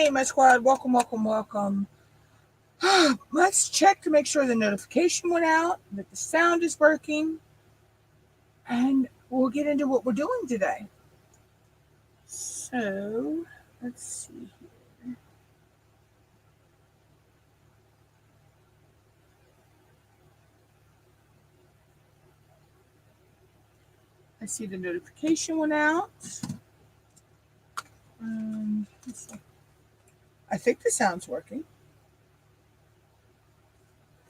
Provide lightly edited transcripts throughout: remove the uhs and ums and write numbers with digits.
Hey, my squad, welcome, welcome, welcome. Let's check to make sure the notification went out, that the sound is working, and we'll get into what we're doing today. So, let's see here. I see the notification went out. Let's see. I think the sound's working.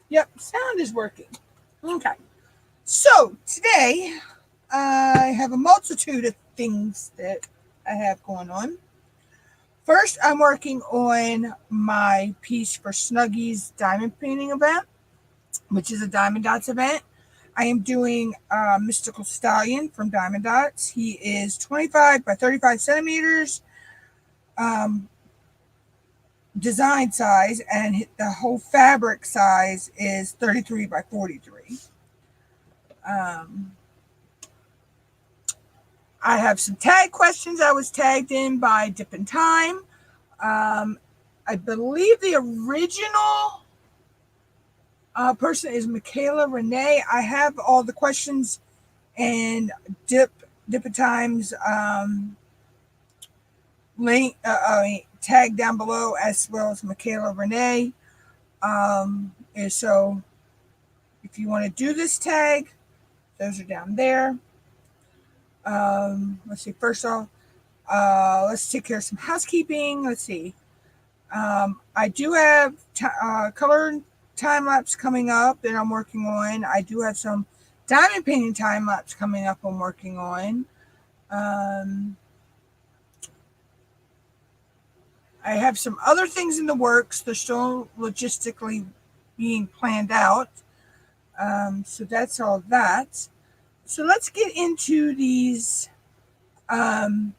Yep, sound is working. Okay. So, today, I have a multitude of things that I have going on. First, I'm working on my piece for Snuggy's diamond painting event, which is a Diamond Dots event. I am doing a Mystical Stallion from Diamond Dots. He is 25 by 35 centimeters design size, and the whole fabric size is 33 by 43. I have some tag questions. I was tagged in by Dip in Time. I believe the original person is Michaela Renee. I have all the questions and Dip in Time's link tag down below, as well as Michaela Renee. And so if you want to do this tag, those are down there. Let's see. First off, let's take care of some housekeeping. Let's see. I do have color time lapse coming up that I'm working on. I do have some diamond painting time lapse coming up I'm working on. I have some other things in the works. They're still logistically being planned out. So that's all that. So let's get into these tag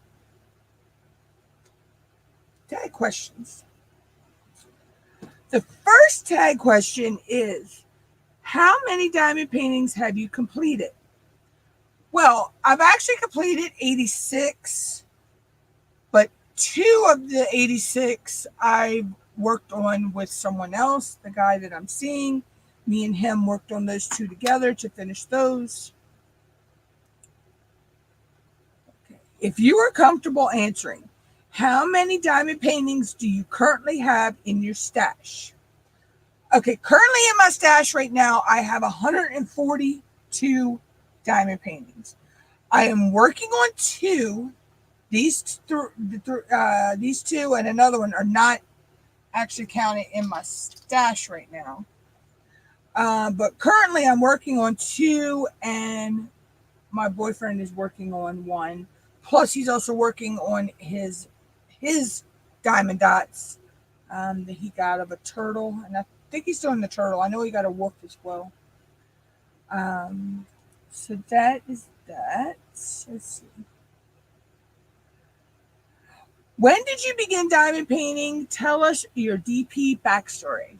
questions. The first tag question is, how many diamond paintings have you completed? Well, I've actually completed 86, but 2 of the 86 I worked on with someone else, the guy that I'm seeing. Me and him worked on those 2 together to finish those. Okay. If you are comfortable answering, how many diamond paintings do you currently have in your stash? Okay, currently in my stash right now, I have 142 diamond paintings. I am working on 2. These 2 and another one are not actually counted in my stash right now. But currently I'm working on 2, and my boyfriend is working on 1. Plus he's also working on his diamond dots that he got of a turtle. And I think he's doing the turtle. I know he got a wolf as well. So that is that. Let's see. When did you begin diamond painting? Tell us your DP backstory.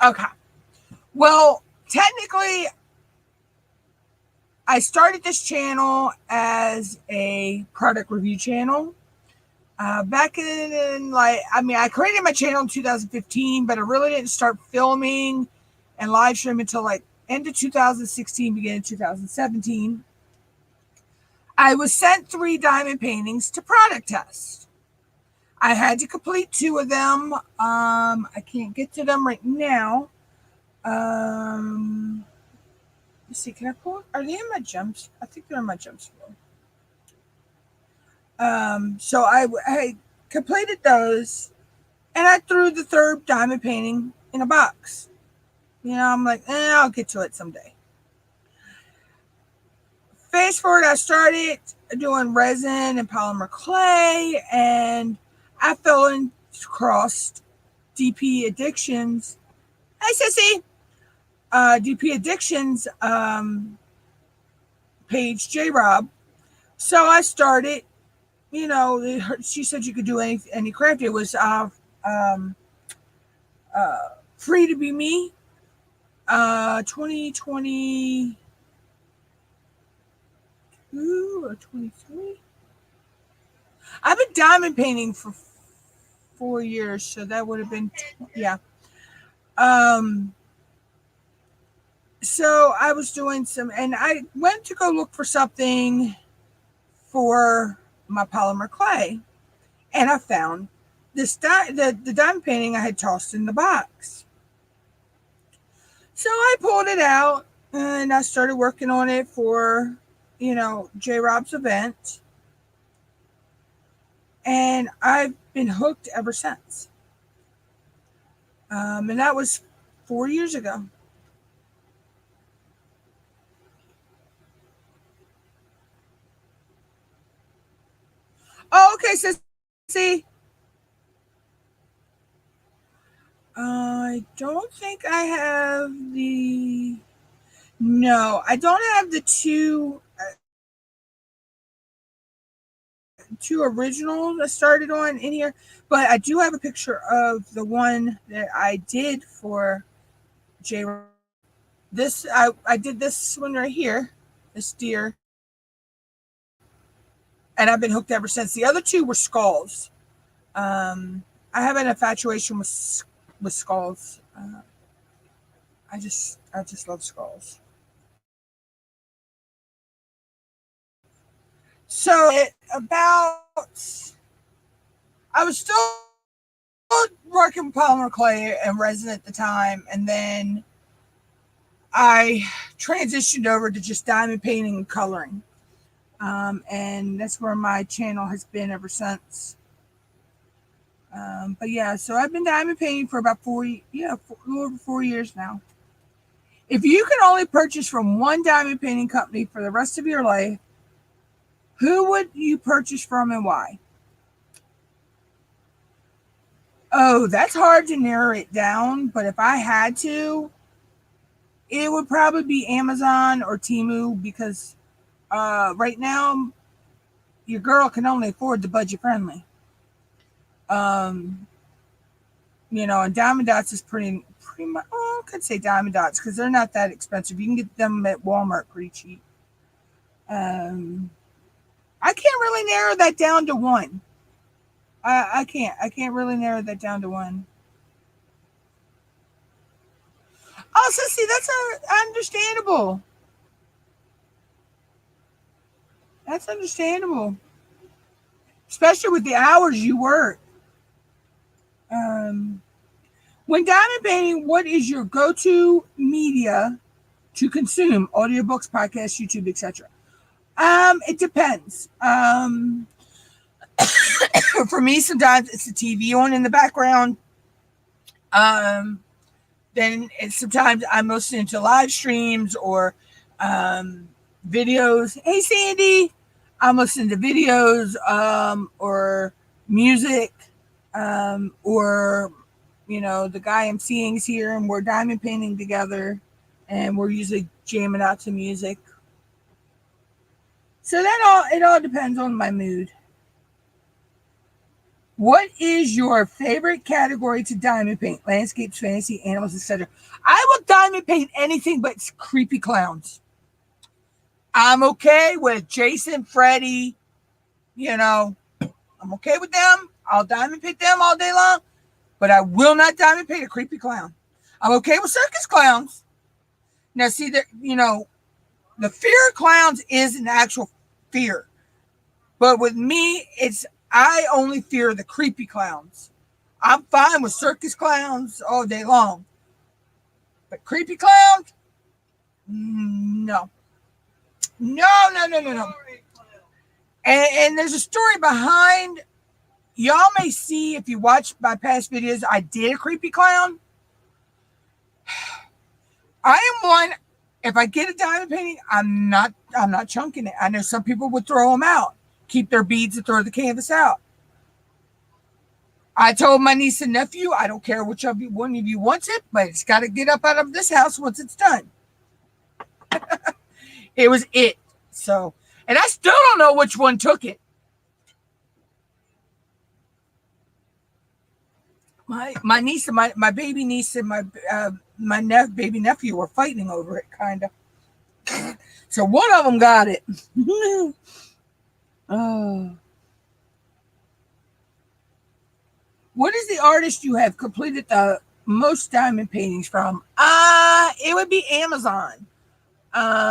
Okay. Well, technically, I started this channel as a product review channel. Back in, I created my channel in 2015, but I really didn't start filming and live streaming until end of 2016, beginning of 2017. I was sent 3 diamond paintings to product test. I had to complete 2 of them. I can't get to them right now. Let's see, can I pull? Are they in my jumps? I think they're in my jumps. So I completed those, and I threw the 3rd diamond painting in a box. I'm like, I'll get to it someday. Fast forward, I started doing resin and polymer clay, and I fell across DP Addictions. Hey, Sissy. DP Addictions page, J-Rob. So I started, she said you could do any craft. It was Free to Be Me, 2022 or 23. I've been diamond painting for 4 years, so that would have been, yeah. Um, so I was doing some, and I went to go look for something for my polymer clay, and I found the diamond painting I had tossed in the box. So I pulled it out and I started working on it for, J. Rob's event. And I've been hooked ever since. And that was 4 years ago. Oh, okay. So, see, I don't think I have the. No, I don't have the two originals I started on in here, but I do have a picture of the one that I did for J. This I did this one right here, this deer, and I've been hooked ever since. The other two were skulls. I have an infatuation with skulls. I just love skulls. So I was still working with polymer clay and resin at the time, and then I transitioned over to just diamond painting and coloring. And that's where my channel has been ever since. But yeah, so I've been diamond painting for about over 4 years now. If you can only purchase from one diamond painting company for the rest of your life, who would you purchase from and why? Oh, that's hard to narrow it down, but if I had to, it would probably be Amazon or Temu because right now your girl can only afford the budget friendly. And Diamond Dots is pretty much, I could say Diamond Dots because they're not that expensive. You can get them at Walmart pretty cheap. I can't really narrow that down to one. I can't. I can't really narrow that down to one. Also, see, that's understandable. That's understandable, especially with the hours you work. Um, when diamond painting, what is your go-to media to consume? Audiobooks, podcasts, YouTube, etc. It depends. For me, sometimes it's the TV on in the background. Then sometimes I'm listening to live streams or videos. Hey, Sandy, I'm listening to videos or music or, the guy I'm seeing is here and we're diamond painting together and we're usually jamming out to music. So it all depends on my mood. What is your favorite category to diamond paint? Landscapes, fantasy, animals, etc. I will diamond paint anything but creepy clowns. I'm okay with Jason, Freddy, I'm okay with them. I'll diamond paint them all day long, but I will not diamond paint a creepy clown. I'm okay with circus clowns. Now, see that, the fear of clowns is an actual fear. But with me, I only fear the creepy clowns. I'm fine with circus clowns all day long. But creepy clowns? No. No. And there's a story behind. Y'all may see if you watch my past videos, I did a creepy clown. I am one. If I get a diamond painting, I'm not chunking it. I know some people would throw them out, keep their beads and throw the canvas out. I told my niece and nephew, I don't care which one of you wants it, but it's got to get up out of this house once it's done. It was it. So, and I still don't know which one took it. My niece and my baby niece and my baby nephew were fighting over it, kind of. So one of them got it. Oh. What is the artist you have completed the most diamond paintings from? It would be Amazon.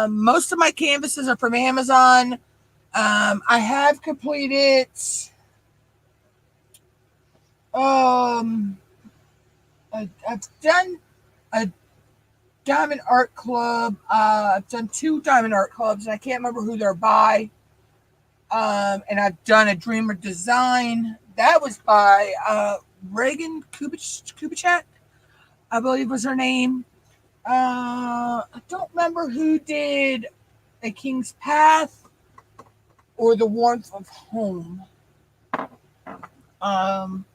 Most of my canvases are from Amazon. I have completed um I've done a diamond art club. I've done 2 diamond art clubs, and I can't remember who they're by. And I've done a Dreamer design that was by Reagan Kubicek, I believe was her name. I don't remember who did A King's Path or The Warmth of Home. Um,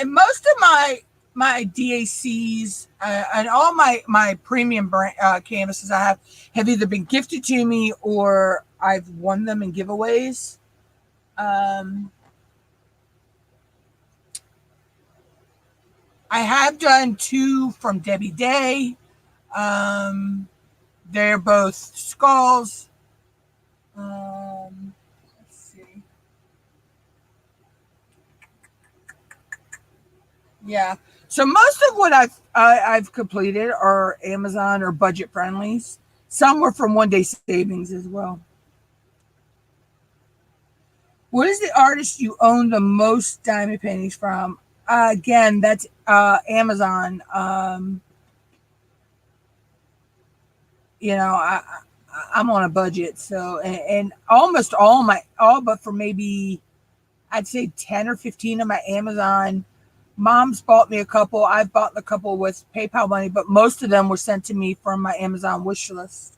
and most of my DACs and all my premium brand, canvases I have either been gifted to me or I've won them in giveaways. I have done 2 from Debbie Day. They're both skulls. Let's see. Yeah. So most of what I've completed are Amazon or budget friendlies. Some were from One Day Savings as well. What is the artist you own the most diamond paintings from? Again, that's Amazon. I'm on a budget, so and almost all but for maybe I'd say 10 or 15 of my Amazon. Mom's bought me a couple. I've bought a couple with PayPal money, but most of them were sent to me from my Amazon wish list.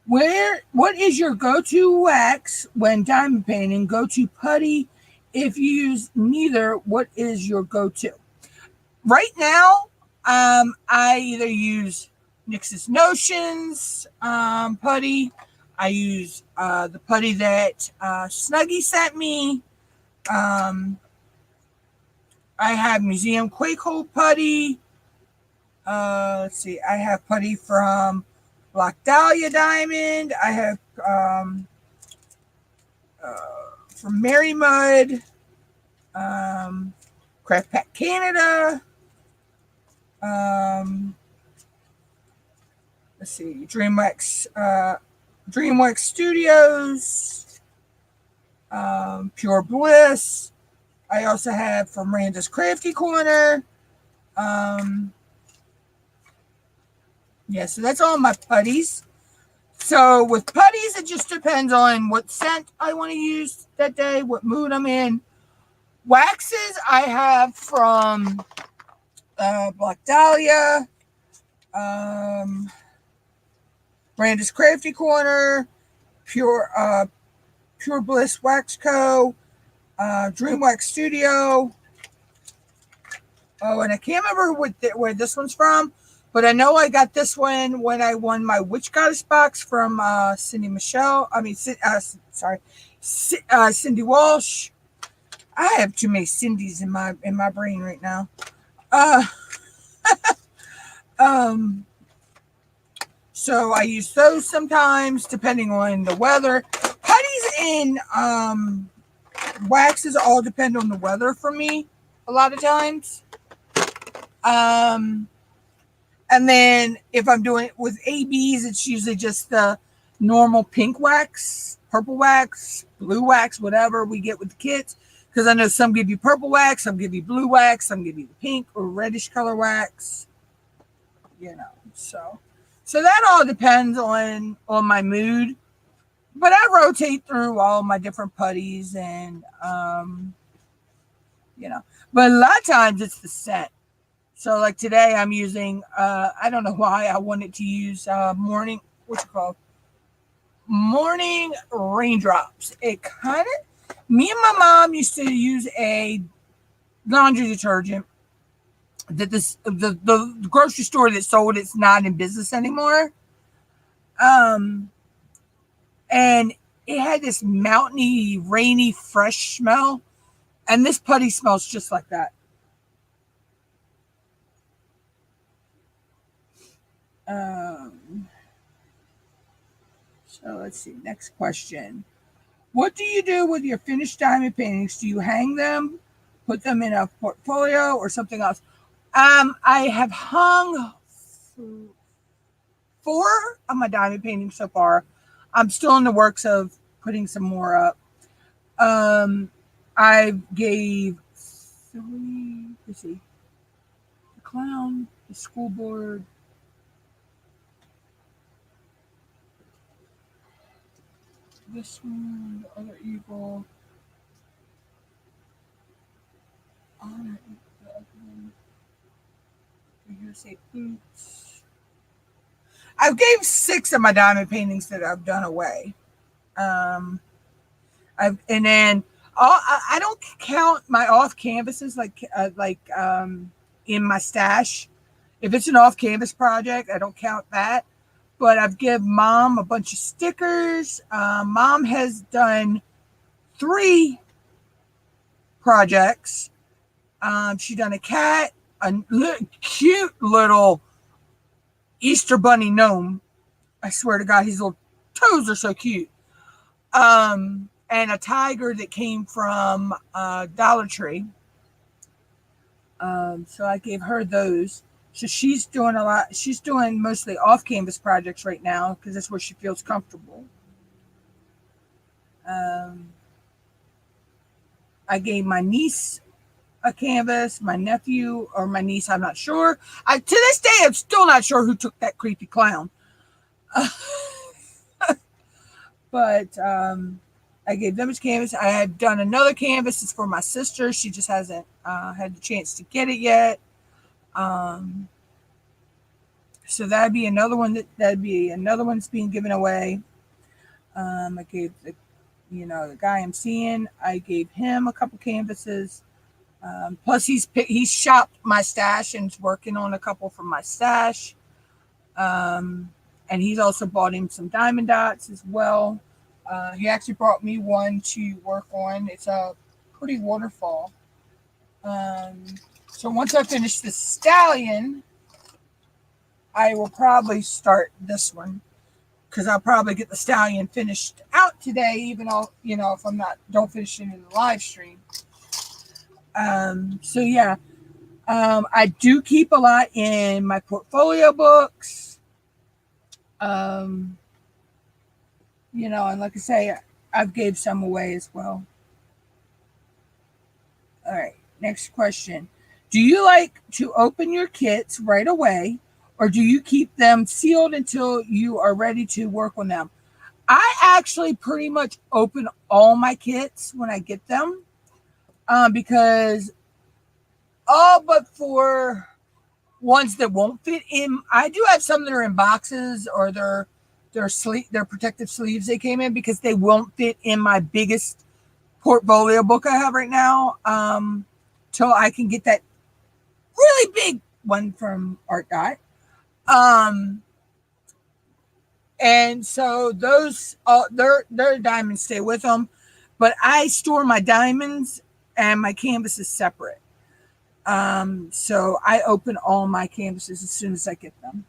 What is your go-to wax when diamond painting? Go-to putty? If you use neither, what is your go-to? Right now, I either use Nix's Notions putty. I use the putty that Snuggie sent me. I have Museum Quakehold putty. Let's see. I have putty from Black Dahlia Diamond. I have from Mary Mud, Craft Pack Canada. Let's see. DreamWorks Studios. Pure Bliss. I also have from Randa's Crafty Corner. Yeah, so that's all my putties. So with putties, it just depends on what scent I want to use that day, what mood I'm in. Waxes I have from Black Dahlia, Branda's Crafty Corner, Pure Bliss Wax Co., DreamWax Studio. Oh, and I can't remember where this one's from, but I know I got this one when I won my Witch Goddess box from Cindy Walsh. I have too many Cindy's in my brain right now. So I use those sometimes, depending on the weather. Putties and waxes all depend on the weather for me a lot of times. And then if I'm doing it with ABs, it's usually just the normal pink wax, purple wax, blue wax, whatever we get with the kits. Because I know some give you purple wax, some give you blue wax, some give you the pink or reddish color wax. So that all depends on my mood. But I rotate through all my different putties and but a lot of times it's the scent. So like today I'm using I don't know why I wanted to use morning raindrops. It kind of, me and my mom used to use a laundry detergent that the grocery store that sold it's not in business anymore. And it had this mountainy, rainy, fresh smell. And this putty smells just like that. So let's see. Next question. What do you do with your finished diamond paintings? Do you hang them, put them in a portfolio, or something else? I have hung 4 of my diamond paintings so far. I'm still in the works of putting some more up. I gave 3. Let's see, the clown, the school board, this one, the other eagle, honor, the other one. We're here say boots. I gave 6 of my diamond paintings that I've done away. And then I don't count my off canvases like in my stash. If it's an off canvas project, I don't count that. But I've given Mom a bunch of stickers. Mom has done 3 projects. She done a cat, a cute little Easter bunny gnome. I swear to God, his little toes are so cute. And a tiger that came from Dollar Tree. So I gave her those. So she's doing a lot. She's doing mostly off canvas projects right now because that's where she feels comfortable. I gave my niece a canvas, my nephew or my niece, I'm not sure. To this day, I'm still not sure who took that creepy clown. But I gave them his canvas. I had done another canvas. It's for my sister. She just hasn't had the chance to get it yet. So that'd be another one that's being given away. I gave the guy I'm seeing, I gave him a couple canvases. Plus he's shopped my stash and is working on a couple from my stash. And he's also bought him some diamond dots as well. He actually brought me one to work on. It's a pretty waterfall. So once I finish the stallion, I will probably start this one because I'll probably get the stallion finished out today, even though, if don't finish it in the live stream. So yeah, I do keep a lot in my portfolio books. And like I say, I've gave some away as well. All right, next question. Do you like to open your kits right away, or do you keep them sealed until you are ready to work on them? I actually pretty much open all my kits when I get them, because all but for ones that won't fit in, I do have some that are in boxes or their protective sleeves they came in because they won't fit in my biggest portfolio book I have right now, till I can get that really big one from Art Dot. And so those their diamonds stay with them, but I store my diamonds and my canvases separate. So I open all my canvases as soon as I get them.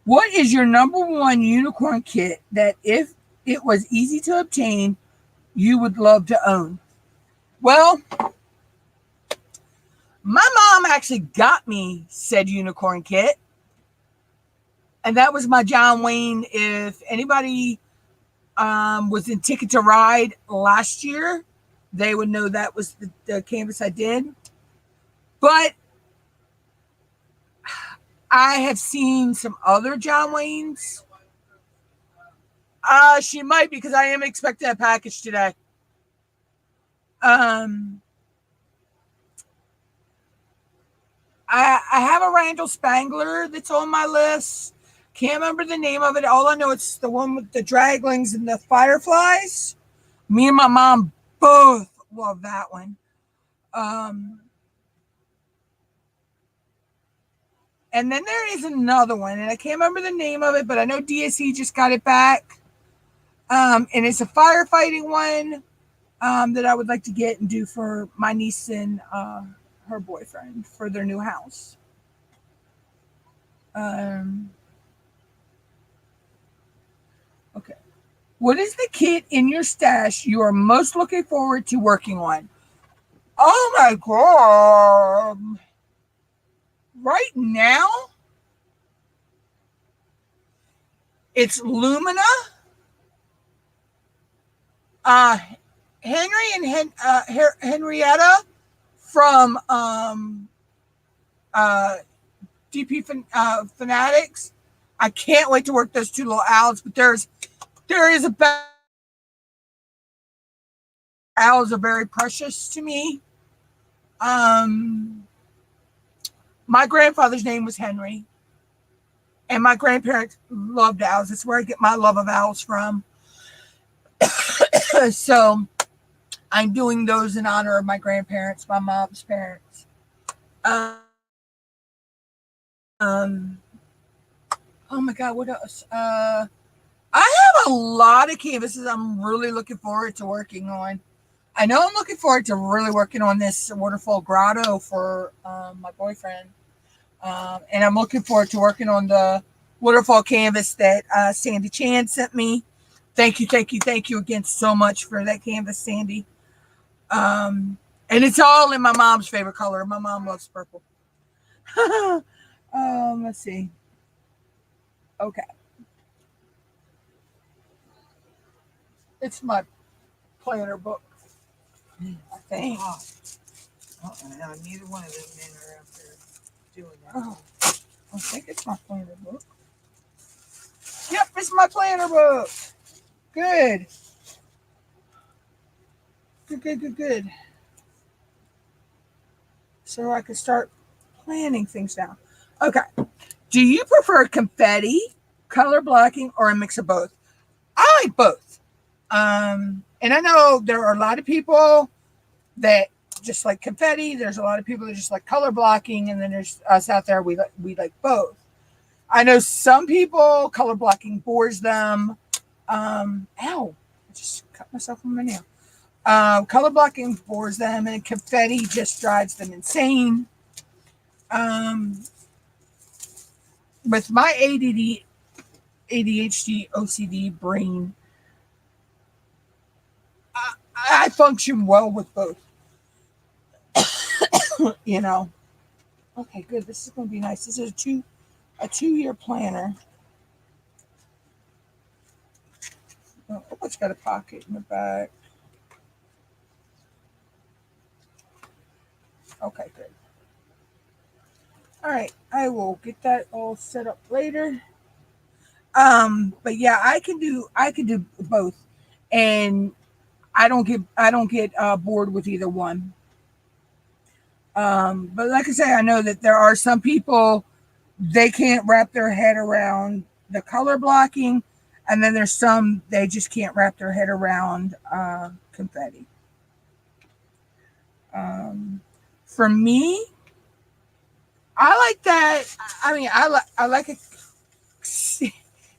What is your number one unicorn kit that if it was easy to obtain, you would love to own? Well, my mom actually got me said unicorn kit. And that was my John Wayne. If anybody was in Ticket to Ride last year, they would know that was the canvas I did. But I have seen some other John Waynes. She might, because I am expecting a package today. I have a Randall Spangler that's on my list. Can't remember the name of it. All I know it's the one with the draglings and the fireflies. Me and my mom both love that one. And then there is another one, and I can't remember the name of it, but I know DSE just got it back. And it's a firefighting one that I would like to get and do for my niece and her boyfriend for their new house. What is the kit in your stash you are most looking forward to working on? Oh my God. Right now, it's Lumina, uh, Henry and Henrietta from uh, DP Fanatics. I can't wait to work those two little owls, but there is a owls are very precious to me. Um, my grandfather's name was Henry, and my grandparents loved owls. That's where I get my love of owls from. So I'm doing those in honor of my grandparents, my mom's parents. Um, oh my God, what else? I have a lot of canvases I'm really looking forward to working on. I know I'm looking forward to really working on this waterfall grotto for my boyfriend. And I'm looking forward to working on the waterfall canvas that Sandy Chan sent me. Thank you, thank you, thank you again so much for that canvas, Sandy. And it's all in my mom's favorite color. My mom loves purple. Let's see. Okay. It's my planner book, I think. No, neither one of them men are out there doing that. Oh, I think it's my planner book. Yep, it's my planner book. Good. Good. So I can start planning things now. Okay. Do you prefer confetti, color blocking, or a mix of both? I like both. And I know there are a lot of people that just like confetti. There's a lot of people that just like color blocking, and then there's us out there. We like both. I know some people color blocking bores them. Ow! I just cut myself on my nail. Color blocking bores them, and confetti just drives them insane. With my ADD, ADHD, OCD brain, I function well with both. You know. Okay, good. This is going to be nice. This is a 2-year planner. Oh, it's got a pocket in the back. Okay, good. All right, I will get that all set up later. But yeah, I can do both, and I don't get bored with either one. But like I say, I know that there are some people they can't wrap their head around the color blocking, and then there's some they just can't wrap their head around confetti. For me, I like that. I mean, I like it.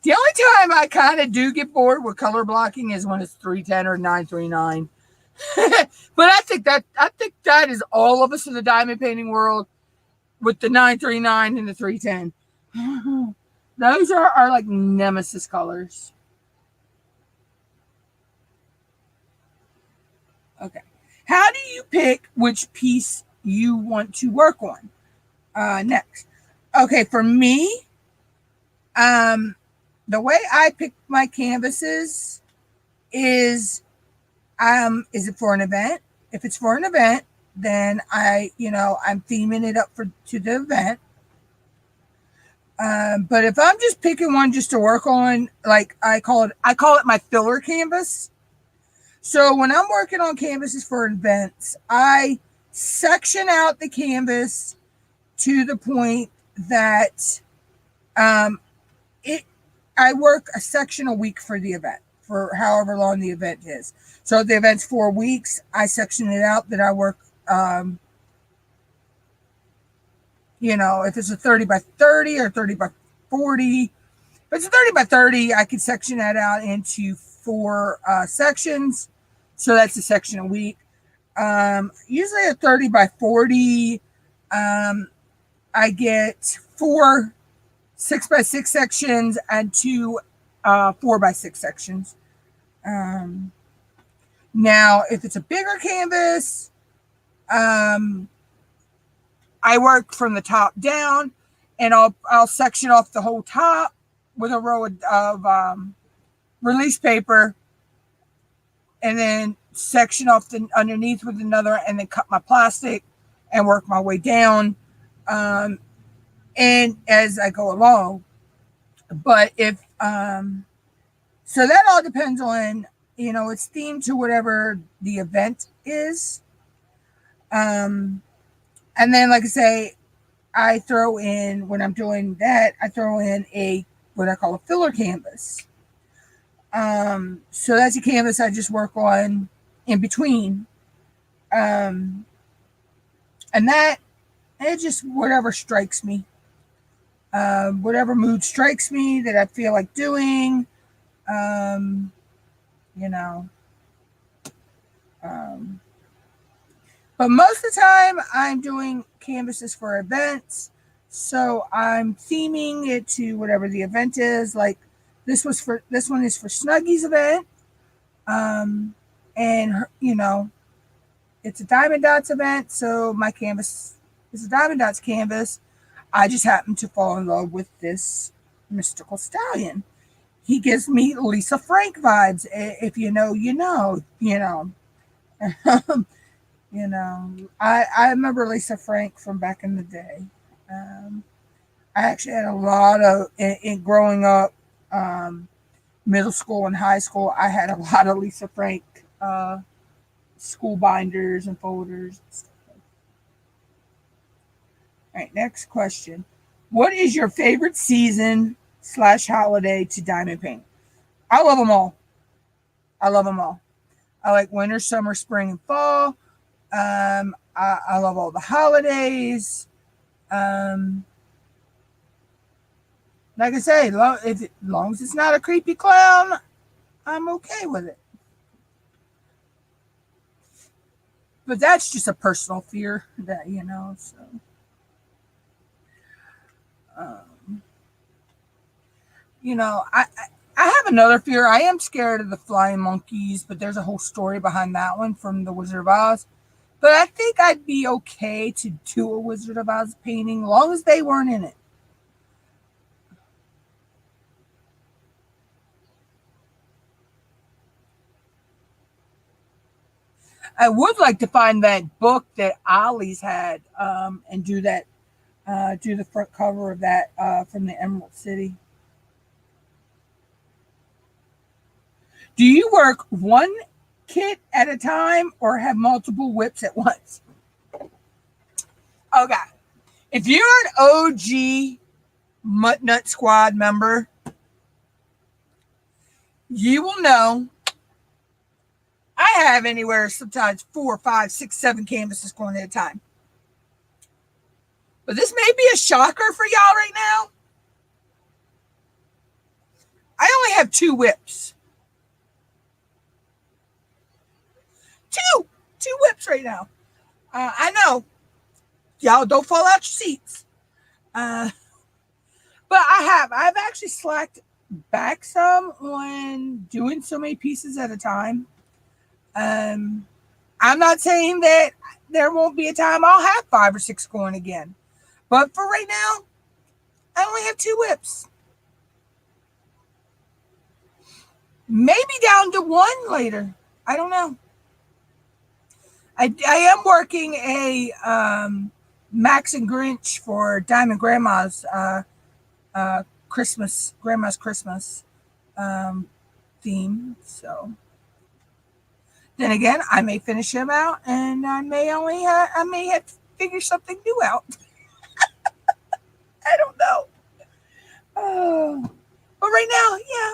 The only time I kind of do get bored with color blocking is when it's 310 or 939. But I think that is all of us in the diamond painting world with the 939 and the 310. Those are like nemesis colors. Okay. How do you pick which piece you want to work on next? Okay, for me, the way I pick my canvases is it for an event? If it's for an event, then I'm theming it up to the event. But if I'm just picking one just to work on, like I call it my filler canvas. So when I'm working on canvases for events, I section out the canvas to the point that I work a section a week for the event, for however long the event is. So if the event's 4 weeks, I section it out that I work, if it's a 30 by 30 or 30 by 40. If it's a 30 by 30, I can section that out into 4 sections. So that's a section a week. Usually a 30 by 40, I get 4 6 by 6 sections and 2 4 by 6 sections. Now, if it's a bigger canvas, I work from the top down, and I'll section off the whole top with a row of release paper, and then section off the underneath with another, and then cut my plastic and work my way down, and as I go along. But if so that all depends on, it's themed to whatever the event is. And then, like I say, I throw in, when I'm doing that, I throw in what I call a filler canvas. So that's a canvas I just work on in between. And that, it just whatever strikes me. Whatever mood strikes me that I feel like doing. You know. But most of the time I'm doing canvases for events. So I'm theming it to whatever the event is. Like this one is for Snuggy's event. And it's a Diamond Dots event. So my canvas is a Diamond Dots canvas. I just happen to fall in love with this mystical stallion. He gives me Lisa Frank vibes. If you know, you know. I remember Lisa Frank from back in the day. I actually had a lot of, in growing up, middle school and high school, I had a lot of Lisa Frank school binders and folders and stuff. All right, next question. What is your favorite season / holiday to diamond paint? I love them all. I like winter, summer, spring, and fall. I love all the holidays. Like I say, as long as it's not a creepy clown, I'm okay with it. But that's just a personal fear that, so. I have another fear. I am scared of the flying monkeys, but there's a whole story behind that one from the Wizard of Oz. But I think I'd be okay to do a Wizard of Oz painting, as long as they weren't in it. I would like to find that book that Ollie's had, and do the front cover of that from the Emerald City. Do you work one kit at a time or have multiple WIPs at once? Okay. If you're an OG MUTTNUTT'S Squad member, you will know I have anywhere sometimes 4, 5, 6, 7 canvases going at a time. But this may be a shocker for y'all right now. I only have 2 WIPs. Two WIPs right now. I know. Y'all don't fall out your seats. But I've actually slacked back some on doing so many pieces at a time. I'm not saying that there won't be a time I'll have 5 or 6 going again. But for right now, I only have 2 WIPs. Maybe down to 1 later. I don't know. I am working a Max and Grinch for Diamond Grandma's Christmas theme. So then again, I may finish him out, and I may have to figure something new out. I don't know. But right now, yeah,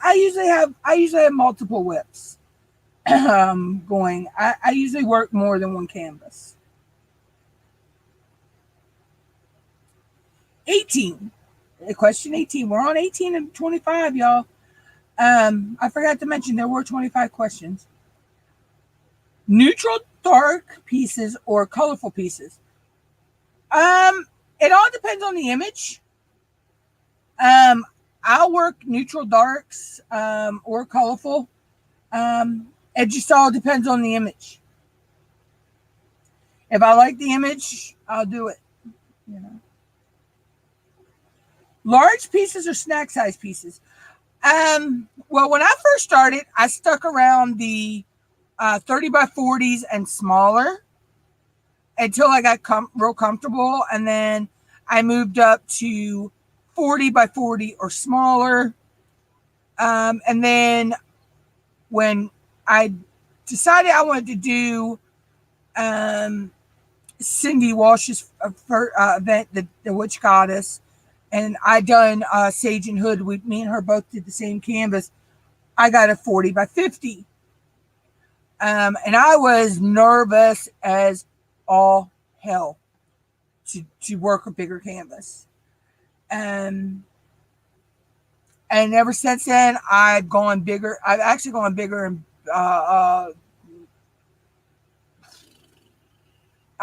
I usually have multiple WIPs going. I usually work more than one canvas. 18. Question 18. We're on 18 and 25, y'all. I forgot to mention there were 25 questions. Neutral dark pieces or colorful pieces? It all depends on the image. I'll work neutral darks or colorful. It just all depends on the image. If I like the image, I'll do it. You know, large pieces or snack size pieces. Well, when I first started, I stuck around the 30 by 40s and smaller until I got real comfortable, and then I moved up to 40 by 40 or smaller. And then when I decided I wanted to do Cindy Walsh's event, the Witch Goddess, and I done Sage and Hood. Me and her both did the same canvas. I got a 40 by 50. And I was nervous as all hell to work a bigger canvas. And ever since then, I've gone bigger. I've actually gone bigger, and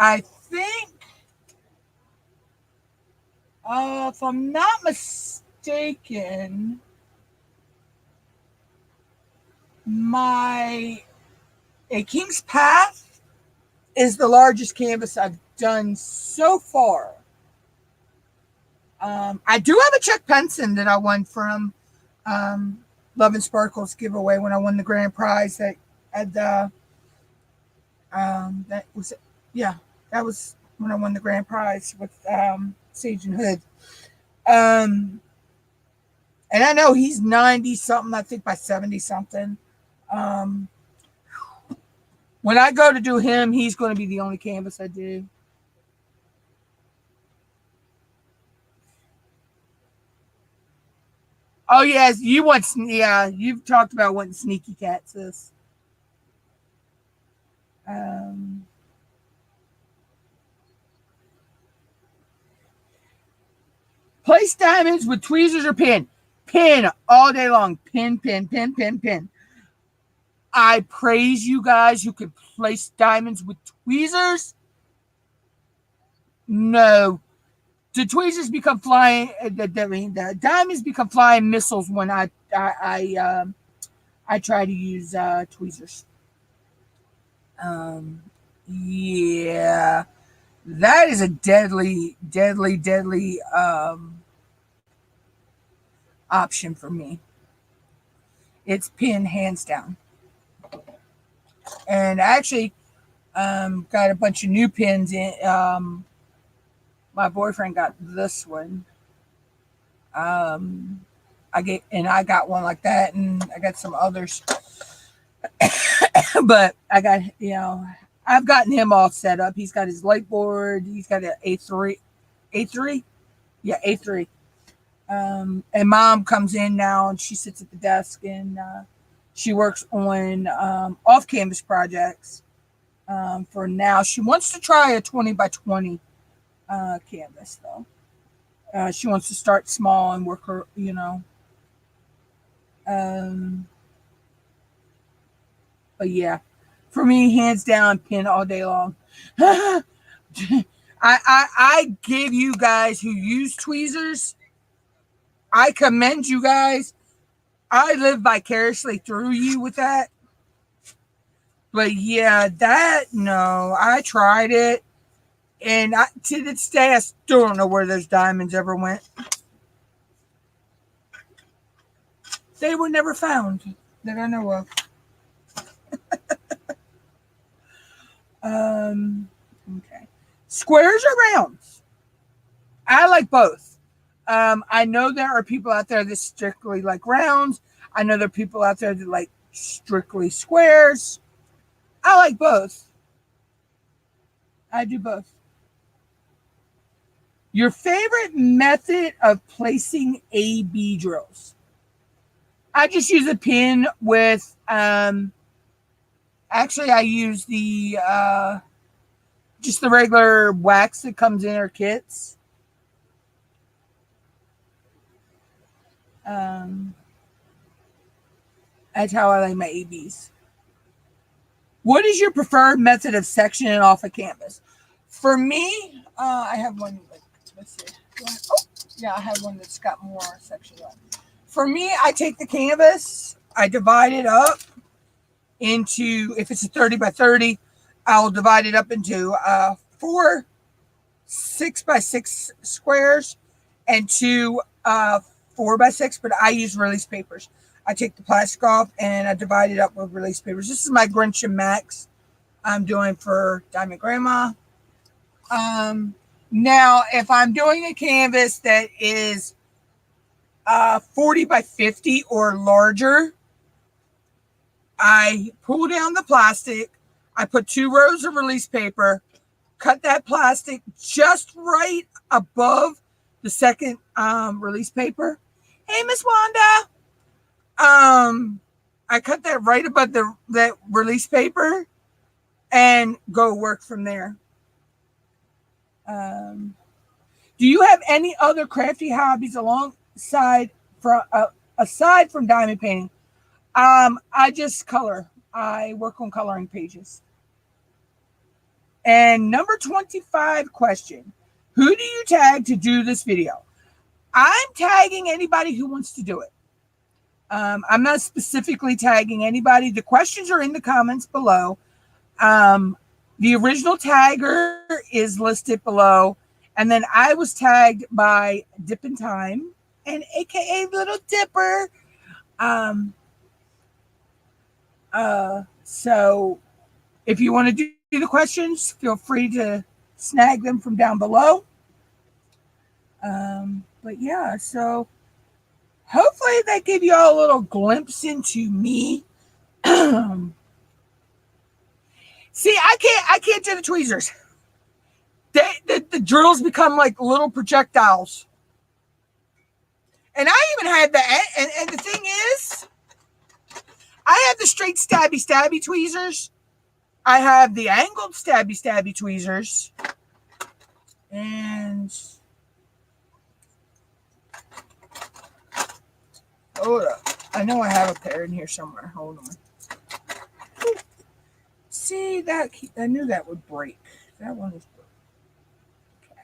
I think, if I'm not mistaken, A King's Path is the largest canvas I've done so far. I do have a Chuck Penson that I won from Love and Sparkles giveaway when I won the grand prize that was when I won the grand prize with Sage and Hood. And I know he's 90 something, I think by 70 something. When I go to do him, he's going to be the only canvas I do. Oh, yes, you've talked about wanting Sneaky Cat, sis. Place diamonds with tweezers or pin. Pin all day long. Pin, pin, pin, pin, pin. I praise you guys who can place diamonds with tweezers. No. The tweezers become flying. The diamonds become flying missiles when I try to use tweezers. Yeah, that is a deadly option for me. It's pin hands down. And actually, got a bunch of new pins in. My boyfriend got this one. I got one like that, and I got some others. But I got, I've gotten him all set up. He's got his light board. He's got an A3. Yeah, A3. And Mom comes in now, and she sits at the desk, and she works on off-canvas projects. For now, she wants to try a 20 by 20 canvas, though. She wants to start small and work her, but yeah, for me, hands down, pin all day long. I give you guys who use tweezers, I commend you guys. I live vicariously through you with that. But yeah, no, I tried it. And to this day, I still don't know where those diamonds ever went. They were never found that I know of. Okay. Squares or rounds? I like both. I know there are people out there that strictly like rounds. I know there are people out there that like strictly squares. I like both. I do both. Your favorite method of placing A-B drills? I just use a pin with, actually I use just the regular wax that comes in our kits. That's how I like my ABs. What is your preferred method of sectioning off a canvas? For me, I have one. Let's see. Yeah, I have one that's got more sections on. For me, I take the canvas, I divide it up, into, if it's a 30 by 30, I'll divide it up into 4 6 by 6 squares and 2 4 by 6, but I use release papers. I take the plastic off and I divide it up with release papers. This is my Grinch and Max I'm doing for Diamond Grandma. Now, if I'm doing a canvas that is 40 by 50 or larger, I pull down the plastic. I put 2 rows of release paper, cut that plastic just right above the second release paper. Hey, Miss Wanda. I cut that right above that release paper and go work from there. Do you have any other crafty hobbies aside from diamond painting? I just color. I work on coloring pages. And number 25 question. Who do you tag to do this video? I'm tagging anybody who wants to do it. I'm not specifically tagging anybody. The questions are in the comments below. The original tagger is listed below. And then I was tagged by Dip in Time and AKA Little Dipper. So if you want to do the questions, feel free to snag them from down below. But yeah, so hopefully that gave you all a little glimpse into me. See, I can't do the tweezers. The drills become like little projectiles. And I even had and the thing is, I have the straight stabby tweezers. I have the angled stabby tweezers. And hold up. I know I have a pair in here somewhere. Hold on. See, that I knew that would break. That one is broken. Okay.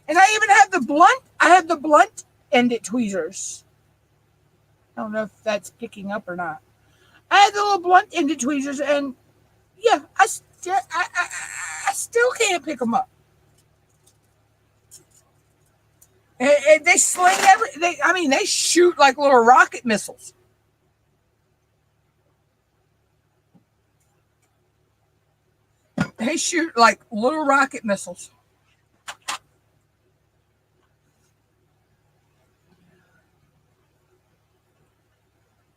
And I even have the blunt. I have the blunt ended tweezers. I don't know if that's picking up or not. I had the little blunt ended tweezers, and yeah, I still can't pick them up. And they sling they shoot like little rocket missiles. They shoot like little rocket missiles.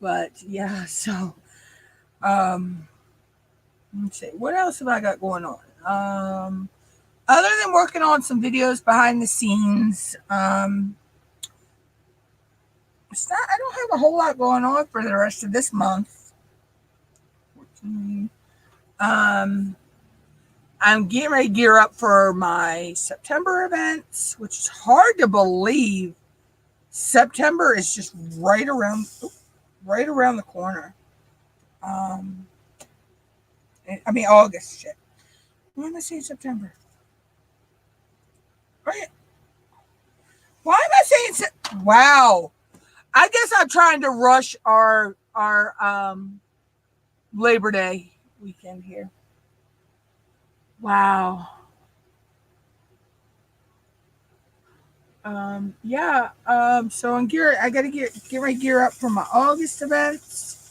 But yeah, so let's see, what else have I got going on? Other than working on some videos behind the scenes, I don't have a whole lot going on for the rest of this month. 14. I'm getting ready to gear up for my September events, which is hard to believe. September is just right around the corner. August. Shit. Why am I saying September? Right. Why am I saying wow? I guess I'm trying to rush our Labor Day weekend here. Wow. Yeah. So I gotta get ready to gear up for my August events.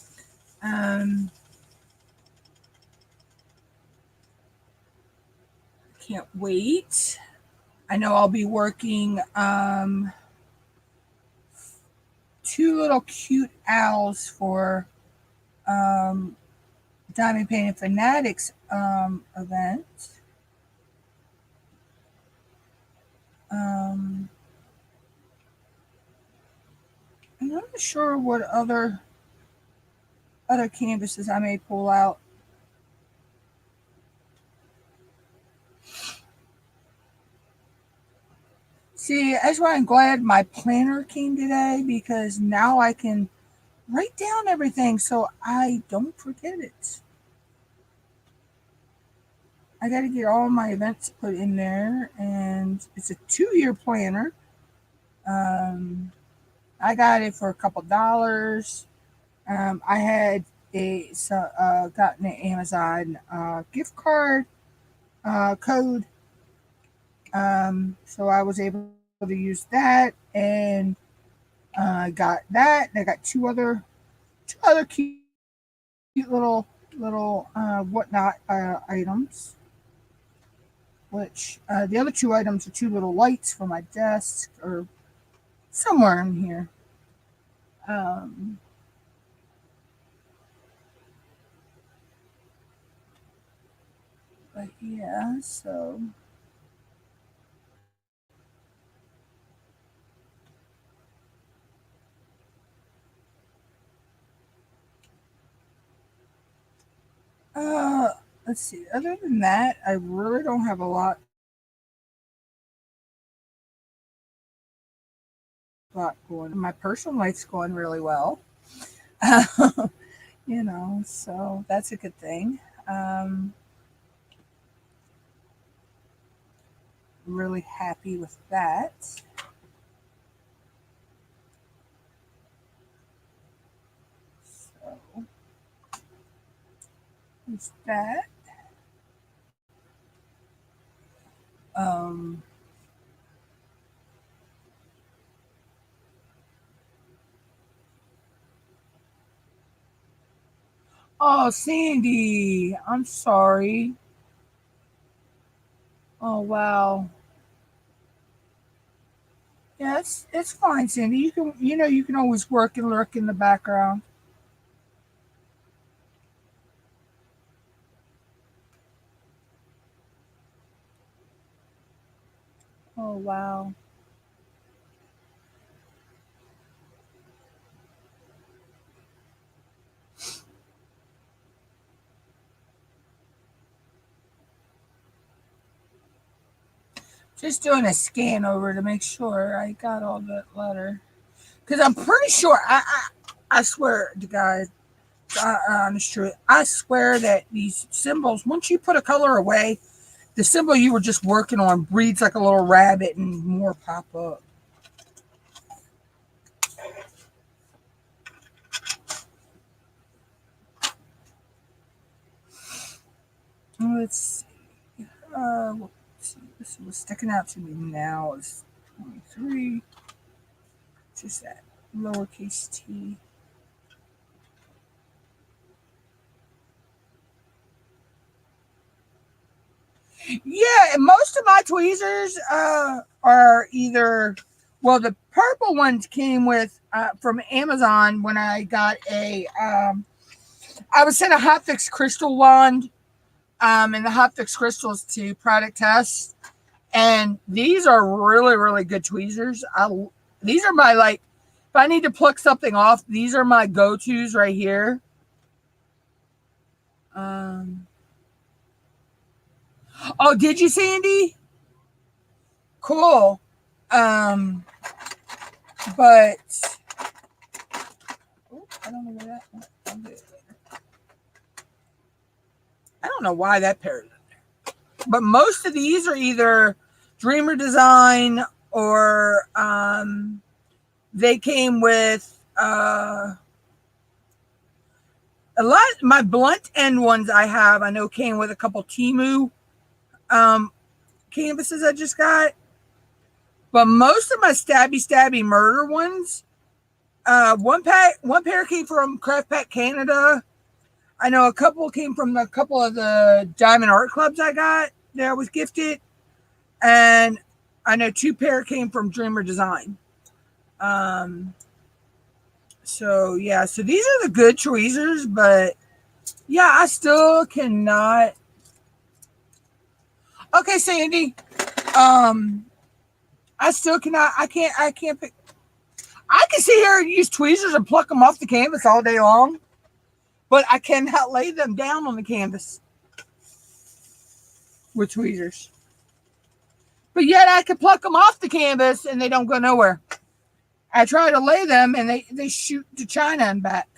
Can't wait. I know I'll be working 2 little cute owls for Diamond Painting Fanatics event. I'm not sure what other canvases I may pull out. See, that's why I'm glad my planner came today, because now I can write down everything so I don't forget it. I got to get all my events put in there, and it's a 2-year planner. I I got it for a couple dollars. I had gotten an Amazon gift card code, so I was able to use that, and I got that. And I got two other cute little whatnot items. Which the other two items are two little lights for my desk or somewhere in here. Um, but yeah, uh, let's see. Other than that, I really don't have a lot going. My personal life's going really well. So that's a good thing. Um, really happy with that. So there's that. Um, oh, Sandy, I'm sorry. Oh, wow. Yeah, it's fine, Sandy. You can always work and lurk in the background. Oh, wow. Just doing a scan over to make sure I got all the letter. Because I'm pretty sure, I swear to God, honest truth, I swear that these symbols, once you put a color away, the symbol you were just working on breeds like a little rabbit and more pop up. Let's see. Let's see. This was sticking out to me now is 23. Just that lowercase t. Yeah, and most of my tweezers are either, well, the purple ones came with from Amazon when I got I was sent a hotfix crystal wand, and the hotfix crystals to product test, and these are really really good tweezers. These are my, like, if I need to pluck something off, these are my go tos right here. Um, oh, did you, Sandy? Cool. Um, but I don't know where that went. I'll do it later. I don't know why that pair is in there. But most of these are either Dreamer Design or they came with a lot. My blunt end ones I have, I know, came with a couple Timu um, canvases I just got. But most of my stabby murder ones, one pair came from Craft Pack Canada. I know a couple came from a couple of the Diamond Art Clubs I got that I was gifted. And I know two pair came from Dreamer Design. Um, so yeah, so these are the good tweezers, but yeah, I still cannot. Okay, Sandy. Um, I still cannot. I can't pick. I can sit here and use tweezers and pluck them off the canvas all day long, but I cannot lay them down on the canvas with tweezers. But yet I can pluck them off the canvas and they don't go nowhere. I try to lay them and they shoot to China and back.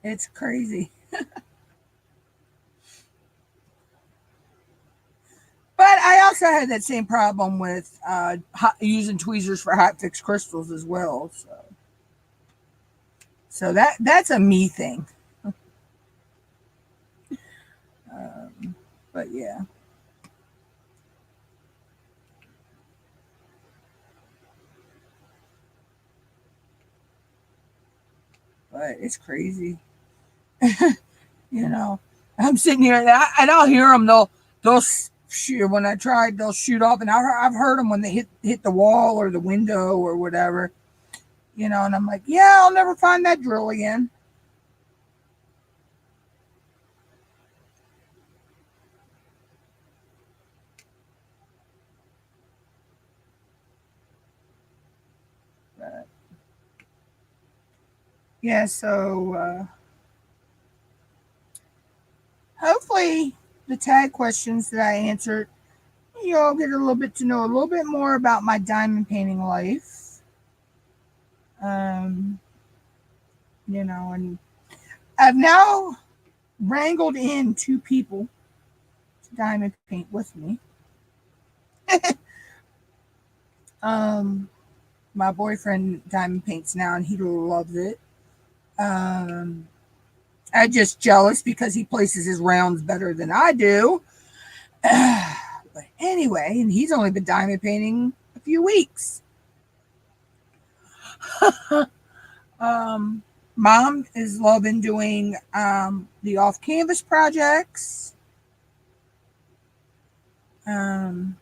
It's crazy. But I also had that same problem with using tweezers for hot fix crystals as well. So that's a me thing. But yeah, but it's crazy. You know, I'm sitting here and I'll hear them. They'll shoot when I tried. They'll shoot off, and I've heard them when they hit the wall or the window or whatever. And I'm like, yeah, I'll never find that drill again. But yeah, so hopefully the tag questions that I answered, you all get a little bit to know a little bit more about my diamond painting life. Um, and I've now wrangled in two people to diamond paint with me. um, my boyfriend diamond paints now, and he loves it. Um, I'm just jealous because he places his rounds better than I do. But anyway, and he's only been diamond painting a few weeks. um, Mom is loving doing the off canvas projects. Um,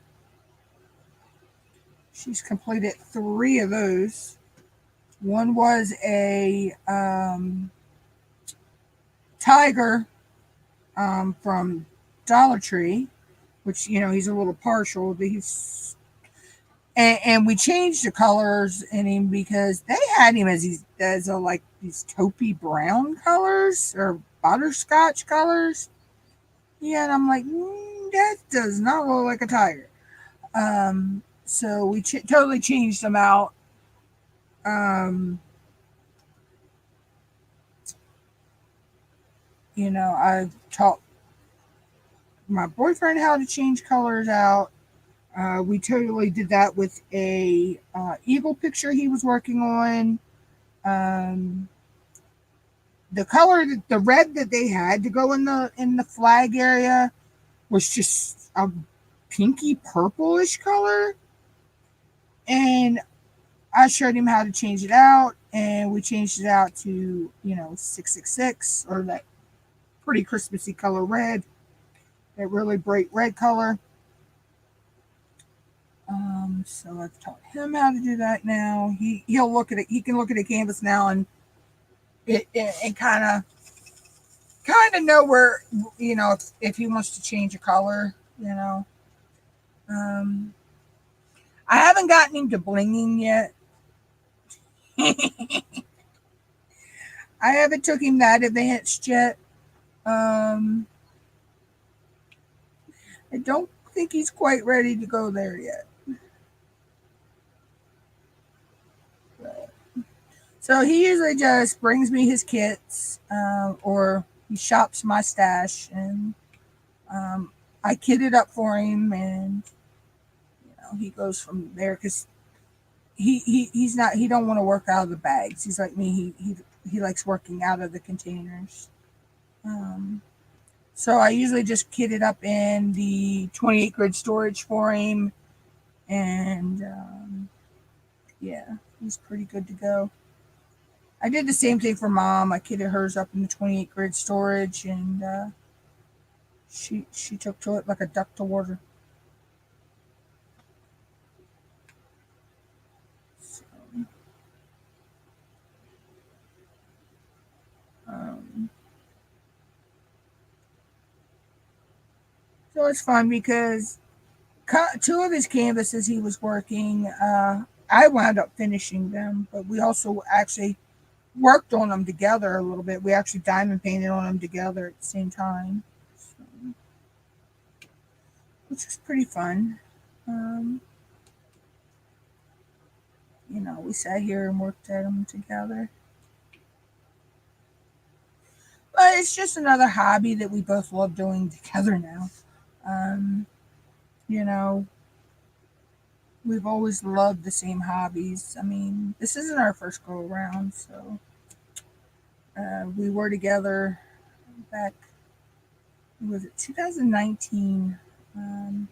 she's completed 3 of those. One was a tiger from Dollar Tree, which he's a little partial, but and we changed the colors in him because they had him as like these taupey brown colors or butterscotch colors. Yeah, and I'm like, that does not look like a tiger. So we totally changed them out. Um, I taught my boyfriend how to change colors out. We totally did that with a eagle picture he was working on. Um, the color, the red that they had to go in the flag area was just a pinky purplish color, and I showed him how to change it out, and we changed it out to 666, or that pretty Christmassy color red, that really bright red color. So I've taught him how to do that now. He'll look at it. He can look at a canvas now and kind of know where if he wants to change a color. Um, I haven't gotten him to blinging yet. I haven't took him that advanced yet. Um, I don't think he's quite ready to go there yet. But, so he usually just brings me his kits, or he shops my stash, and I kit it up for him, and he goes from there because he don't want to work out of the bags. He's like me. He likes working out of the containers. Um, so I usually just kit it up in the 28 grid storage for him, and yeah, he's pretty good to go. I did the same thing for Mom. I kitted hers up in the 28 grid storage, and she took to it like a duck to water. So, um, so it's fun because 2 of his canvases he was working. I wound up finishing them, but we also actually worked on them together a little bit. We actually diamond painted on them together at the same time, so, which was pretty fun. Um, we sat here and worked at them together. it's just another hobby that we both love doing together now. Um, you know, we've always loved the same hobbies. I mean, this isn't our first go around, so we were together back, was it 2019? Um,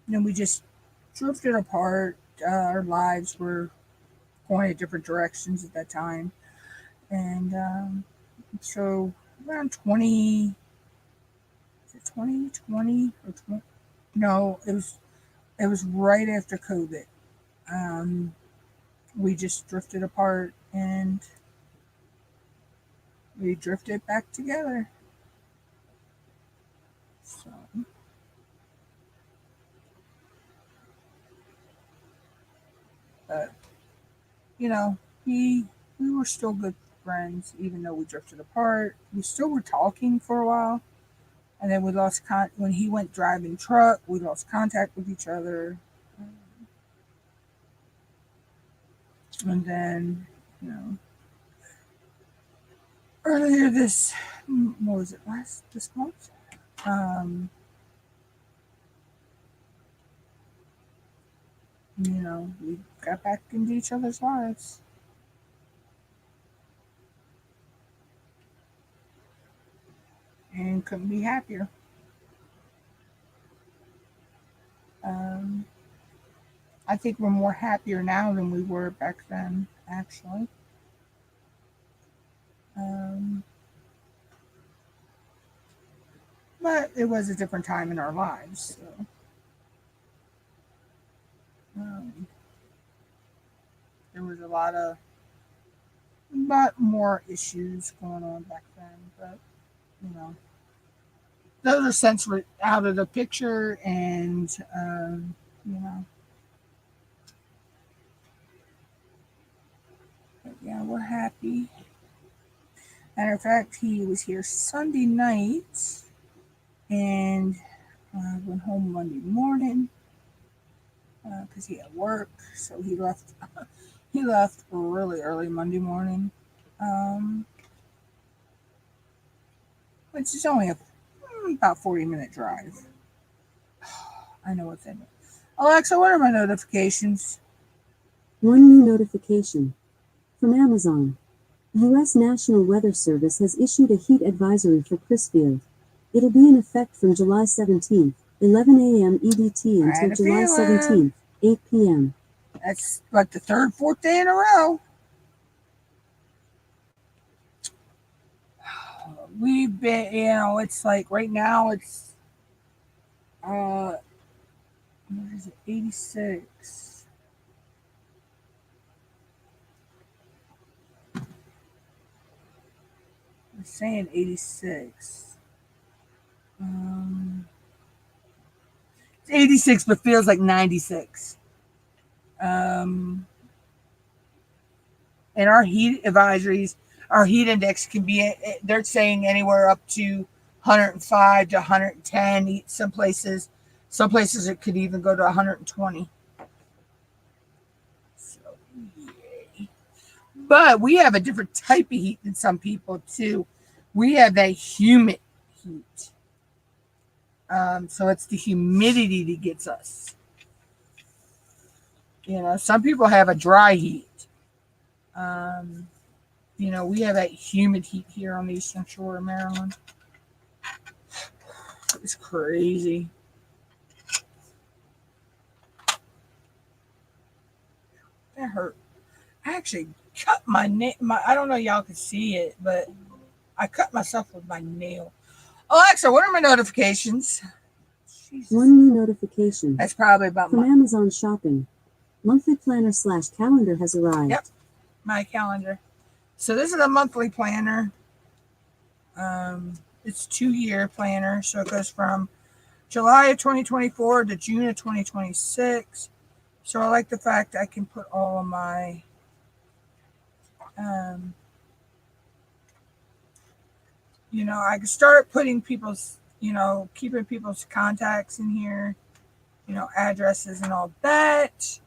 we just drifted apart. Our lives were going in different directions at that time, and so around 20, is it 2020 or 20? No, it was right after COVID. Um, we just drifted apart and we drifted back together. So, but you know, we were still good friends, even though we drifted apart. We still were talking for a while, and then we lost when he went driving truck. We lost contact with each other, and then you know, earlier what was it, this month? Um, we got back into each other's lives. And couldn't be happier. Um, I think we're more happier now than we were back then, actually. Um, but it was a different time in our lives. So, um, there was a lot more issues going on back then. But, you know, those are since we're out of the picture, and, you know, but yeah, we're happy. Matter of fact, he was here Sunday night and went home Monday morning because he had work. So he left. He left really early Monday morning, um, which is only about 40-minute drive. I know what's in it. Alexa, what are my notifications? One new notification from Amazon. U.S. National Weather Service has issued a heat advisory for Crisfield. It'll be in effect from July 17th, 11 a.m. EDT until July 17th, 8 p.m. That's like the third, fourth day in a row. We've been, it's like right now it's, what is it, 86. I'm saying 86. It's 86, but feels like 96. And our heat advisories, our heat index can be, they're saying anywhere up to 105 to 110. Some places it could even go to 120. So, yay. But we have a different type of heat than some people too. We have that humid heat. So it's the humidity that gets us. Some people have a dry heat. We have that humid heat here on the eastern shore of Maryland. It's crazy. That hurt. I actually cut my nail. I don't know if y'all can see it, but I cut myself with my nail. Alexa, what are my notifications? Jesus. One new notification. That's probably about from Amazon Shopping. Monthly planner / calendar has arrived. Yep, my calendar. So this is a monthly planner. It's 2-year planner, so it goes from July of 2024 to June of 2026. So I like the fact I can put all of my I can start putting people's, keeping people's contacts in here, addresses and all that.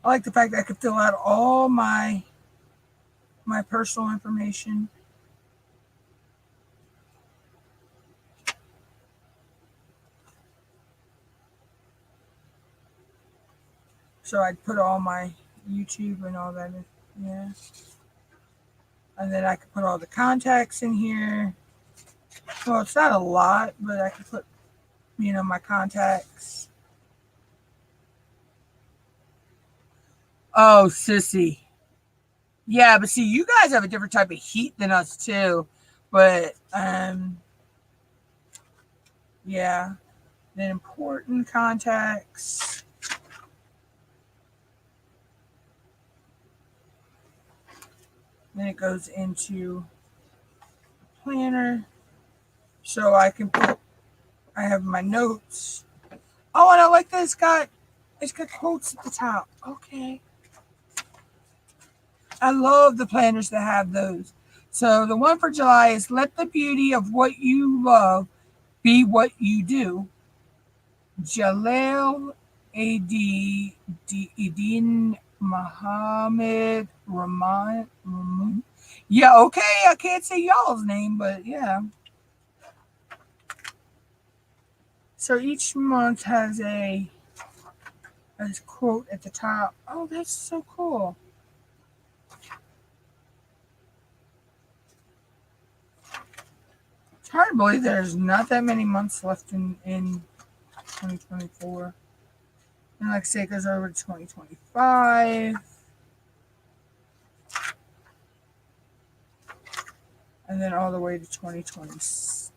I like the fact that I could fill out all my personal information. So I'd put all my YouTube and all that in. Yeah. And then I could put all the contacts in here. Well, it's not a lot, but I could put, my contacts. Oh, sissy. Yeah, but see, you guys have a different type of heat than us too. But yeah. Then important contacts. Then it goes into planner. So I can put, I have my notes. Oh, and I like that it's got quotes at the top. Okay. I love the planners that have those. So the one for July is let the beauty of what you love be what you do. Jalal Edin Muhammad Rahman. Yeah, okay. I can't say y'all's name, but yeah. So each month has a quote at the top. Oh, that's so cool. It's hard to believe there's not that many months left in 2024. And like I say, it goes over to 2025. And then all the way to 2020,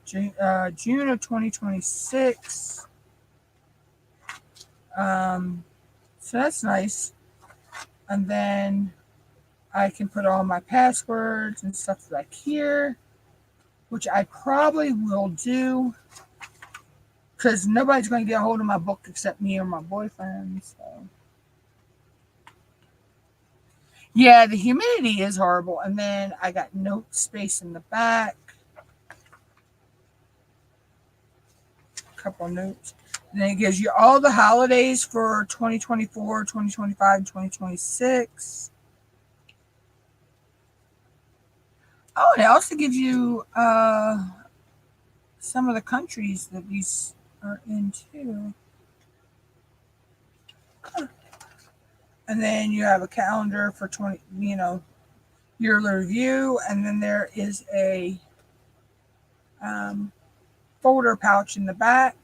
June of 2026. So that's nice. And then I can put all my passwords and stuff like here, which I probably will do because nobody's going to get a hold of my book except me or my boyfriend. So yeah, the humidity is horrible. And then I got note space in the back. A couple of notes. And then it gives you all the holidays for 2024, 2025, and 2026. Oh, and it also gives you some of the countries that these are in too. And then you have a calendar for 20, yearly review. And then there is a folder pouch in the back.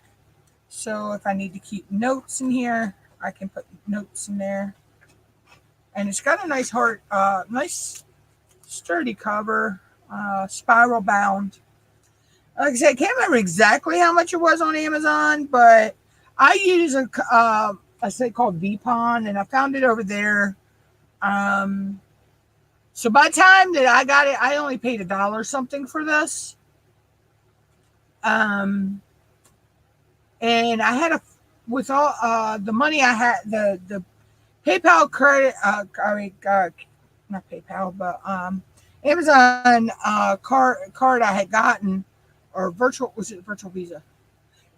So if I need to keep notes in here, I can put notes in there. And it's got a nice nice sturdy cover, spiral bound. Like I said, I can't remember exactly how much it was on Amazon, but I use a site called VPon, and I found it over there. So by the time that I got it, I only paid $1 something for this. And I had with all the money I had, the PayPal credit, not PayPal, but Amazon card I had gotten, or was it virtual Visa?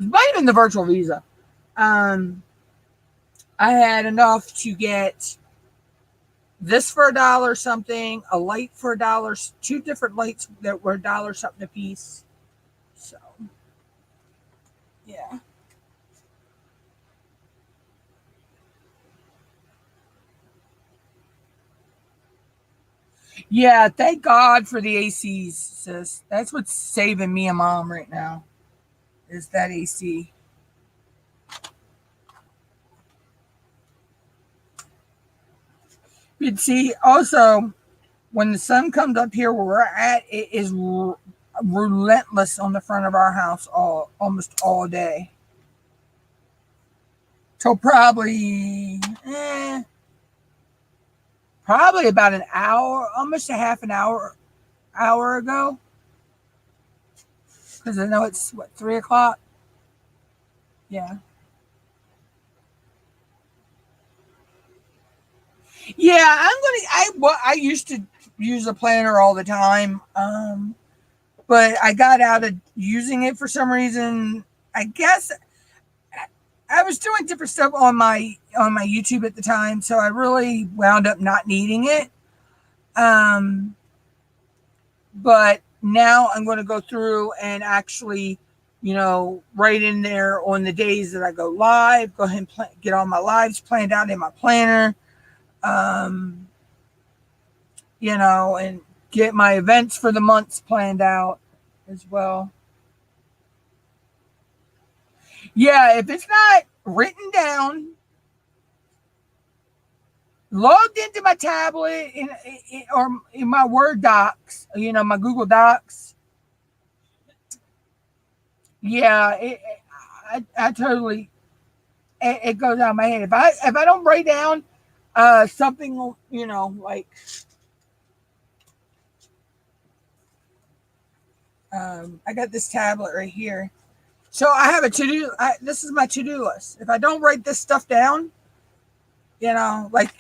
It might have been the virtual Visa. I had enough to get this for $1 something, a light for $1, 2 different lights that were $1 something a piece. So, yeah. Yeah, thank God for the ACs, sis. That's what's saving me and Mom right now, is that AC. You'd see also when the sun comes up here where we're at, it is relentless on the front of our house almost all day. Till probably about an hour, almost a half an hour ago. Because I know it's 3:00. Yeah. Yeah, I used to use a planner all the time. But I got out of using it for some reason. I guess I was doing different stuff on my YouTube at the time, so I really wound up not needing it. But now I'm going to go through and actually, write in there on the days that I go live. Go ahead and get all my lives planned out in my planner. And get my events for the months planned out as well. Yeah, if it's not written down, logged into my tablet or in my Word docs, my Google Docs. Yeah, I totally, it goes out of my head. If I don't write down something, like I got this tablet right here. So I have a to-do. This is my to-do list. If I don't write this stuff down, like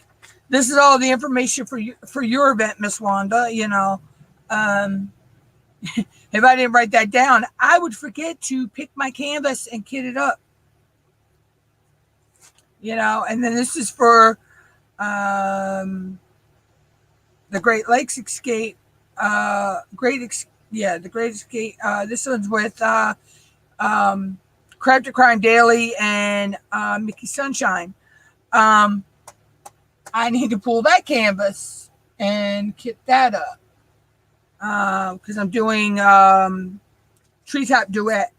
this is all the information for your event, Miss Wanda. If I didn't write that down, I would forget to pick my canvas and kit it up. And then this is for the Great Lakes Escape. The Great Escape. This one's with Crab to Crime Daily and Mickey Sunshine. I need to pull that canvas and kit that up because I'm doing Treetop Duet.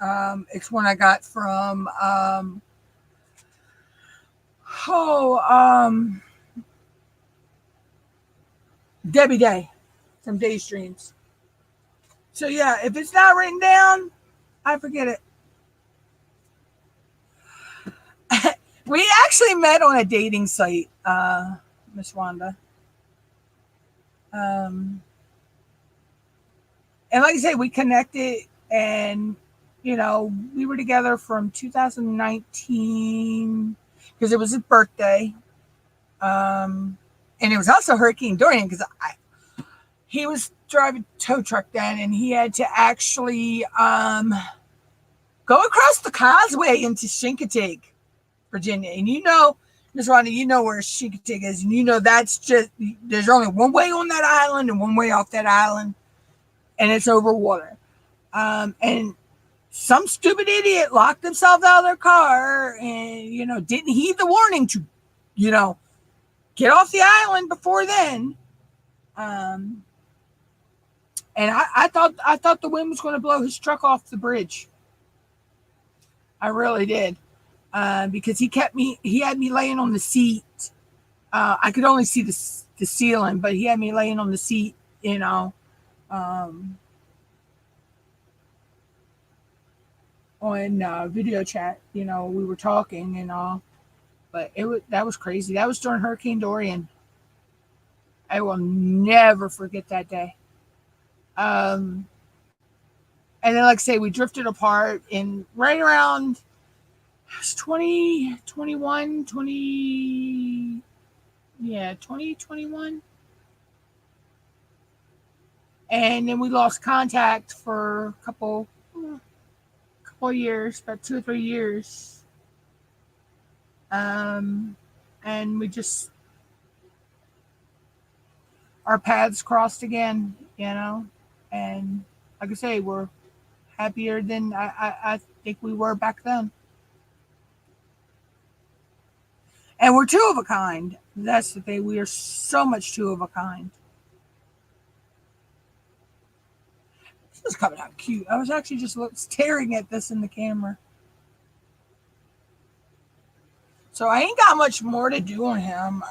It's one I got from Debbie Day from Daydreams. So yeah, if it's not written down, I forget it. We actually met on a dating site, Miss Wanda. And like I say, we connected and, we were together from 2019 because it was his birthday. And it was also Hurricane Dorian because he was driving a tow truck then and he had to actually go across the causeway into Chincoteague, Virginia. And Miss Wanda, where Chincoteague is. And that's just, there's only one way on that island and one way off that island. And it's over water. And some stupid idiot locked themselves out of their car and, didn't heed the warning to, get off the island before then. And I thought the wind was going to blow his truck off the bridge. I really did. Because he had me laying on the seat. I could only see the ceiling, but he had me laying on the seat, on video chat. We were talking and all, but that was crazy. That was during Hurricane Dorian. I will never forget that day. And then, like I say, we drifted apart in right around 2021. And then we lost contact for a couple of years, about 2 or 3 years. And we just, our paths crossed again, and like I say, we're happier than I think we were back then. And we're two of a kind. That's the thing. We are so much two of a kind. This is coming out cute. I was actually just staring at this in the camera. So I ain't got much more to do on him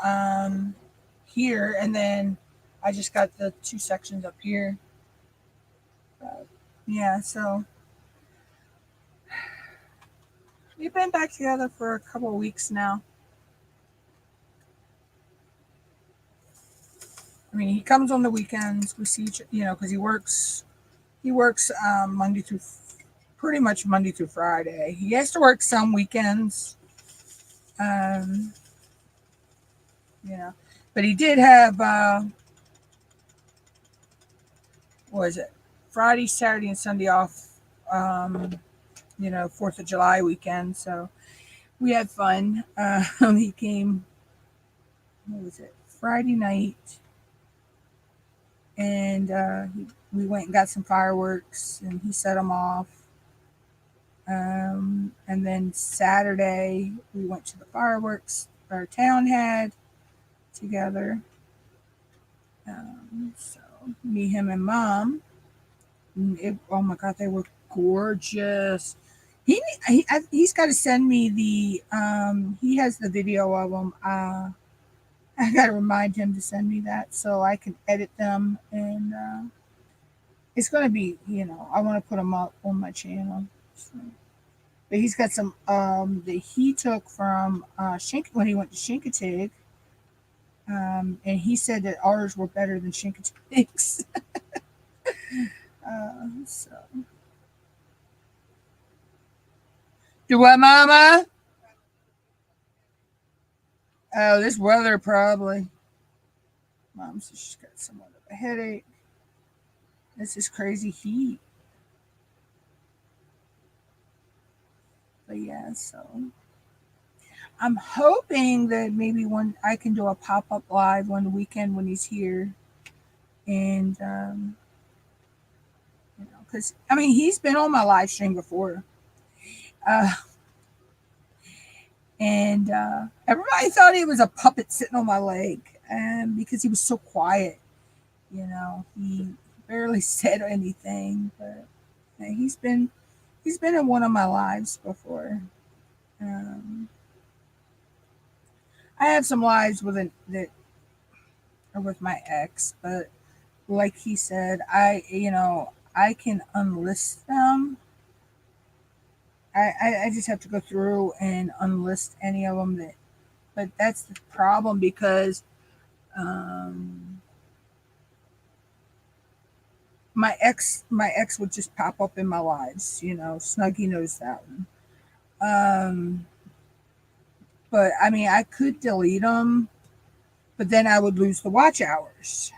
here. And then I just got the 2 sections up here. Yeah, so we've been back together for a couple of weeks now. I mean, he comes on the weekends. We see each, because he works pretty much Monday through Friday. He has to work some weekends. But he did have, what was it? Friday, Saturday, and Sunday off 4th of July weekend. So we had fun. He came, what was it, Friday night, and we went and got some fireworks, and he set them off. And then Saturday, we went to the fireworks our town had together. So me, him, and Mom. Oh my God, they were gorgeous. He's got to send me the. He has the video of them. I got to remind him to send me that so I can edit them, and it's going to be, I want to put them up on my channel. So. But he's got some that he took from when he went to Shinkatig, and he said that ours were better than Shinkatig's. So, do what, Mama? Oh, this weather probably. Mom says she's got somewhat of a headache. This is crazy heat. But yeah, so I'm hoping that maybe I can do a pop-up live one weekend when he's here. And, because, he's been on my live stream before. And everybody thought he was a puppet sitting on my leg, because he was so quiet. He barely said anything, but he's been in one of my lives before. I have some lives that are with my ex, but like he said, I can unlist them. I just have to go through and unlist any of them but that's the problem, because my ex would just pop up in my lives. Snuggie knows that one. But I could delete them, but then I would lose the watch hours.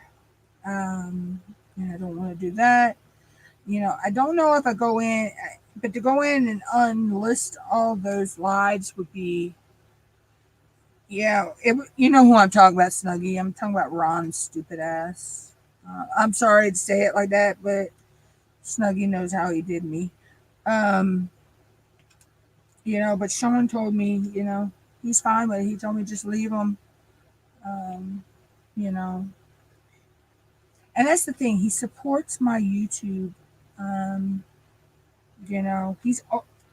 And I don't want to do that. I don't know if I go in, but to go in and unlist all those lives would be, you know who I'm talking about, Snuggie. I'm talking about Ron's stupid ass. I'm sorry to say it like that, but Snuggie knows how he did me. But Sean told me, he's fine with it. He told me just leave him. And that's the thing. He supports my YouTube.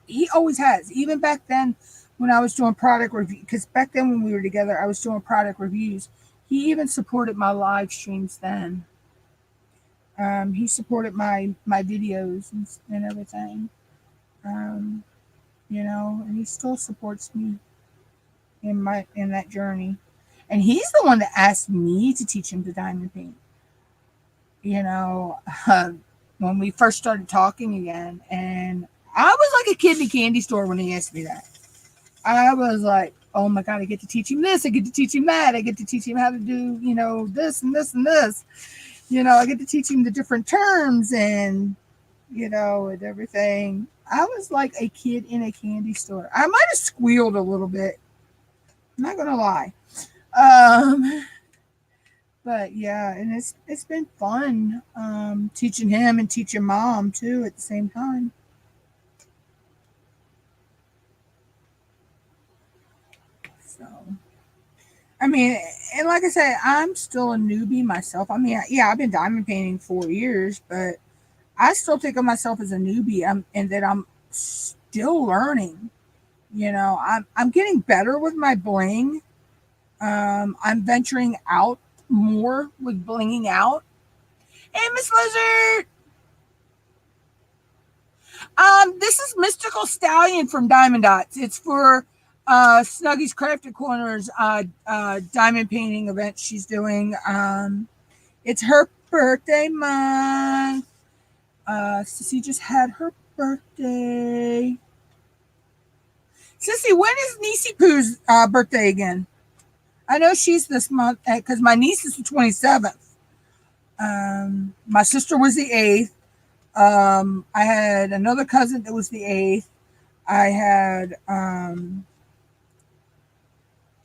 He always has. Even back then when I was doing product review, because back then when we were together, I was doing product reviews. He even supported my live streams then. He supported my videos and everything. And he still supports me in that journey. And he's the one that asked me to teach him to diamond paint. When we first started talking again, and I was like a kid in a candy store when he asked me that. I was like, oh my God, I get to teach him this. I get to teach him that. I get to teach him how to do, this and this and this. I get to teach him the different terms and, and everything. I was like a kid in a candy store. I might have squealed a little bit. I'm not going to lie. But yeah, and it's been fun teaching him and teaching Mom too at the same time. So, and like I said, I'm still a newbie myself. I've been diamond painting 4 years, but I still think of myself as a newbie. And that I'm still learning. I'm getting better with my bling. I'm venturing out more with blinging out. Hey, Miss Lizard. This is Mystical Stallion from Diamond Dots. It's for Snuggie's Crafted Corners diamond painting event she's doing. It's her birthday month. Sissy just had her birthday. Sissy, when is Niecy Pooh's birthday again? I know she's this month because my niece is the 27th. My sister was the 8th. I had another cousin that was the 8th. I had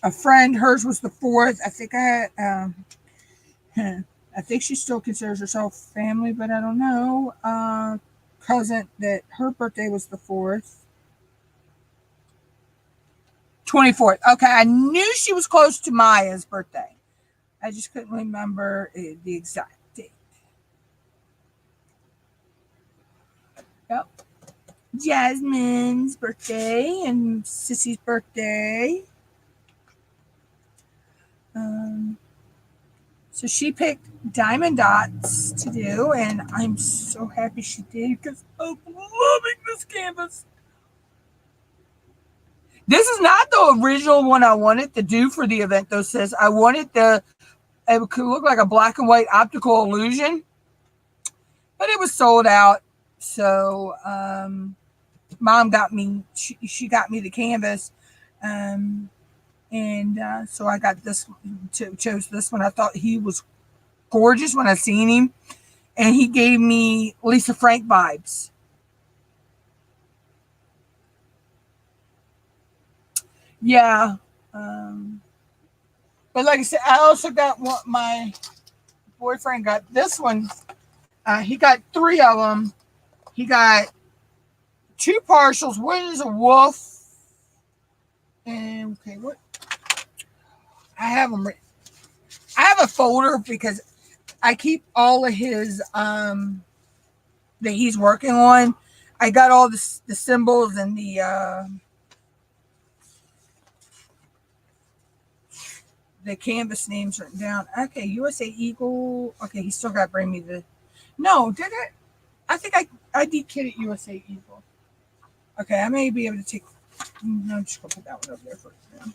a friend, hers was the 4th. I think I had, I think she still considers herself family, but I don't know. Cousin that her birthday was the 4th. 24th. Okay, I knew she was close to Maya's birthday. I just couldn't remember the exact date. Yep. Jasmine's birthday and Sissy's birthday. So she picked diamond dots to do, and I'm so happy she did because I'm loving this canvas. This is not the original one I wanted to do for the event, though, sis. I wanted it could look like a black and white optical illusion, but it was sold out. So Mom got me, she got me the canvas. So I got this, chose this one. I thought he was gorgeous when I seen him, and he gave me Lisa Frank vibes. Yeah. But like I said, I also got what my boyfriend got this one. He got 3 of them. He got 2 partials. One is a wolf. And okay, what? I have them. I have a folder because I keep all of his that he's working on. I got all the symbols and the canvas names written down. Okay, USA Eagle. Okay, he still got to bring me the. No, did it? I think I did kid at USA Eagle. Okay, I may be able to take. No, I'm just gonna put that one over there first. Yeah.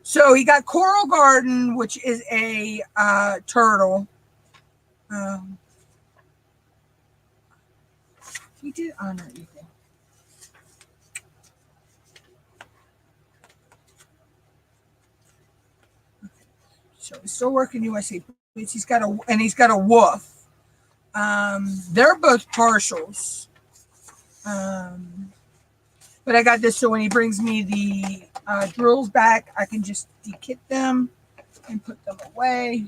So he got Coral Garden, which is a turtle. He did honor Eagle. Okay. So he's still working USA. He's got a wolf. They're both partials. But I got this so when he brings me the drills back, I can just dekit them and put them away.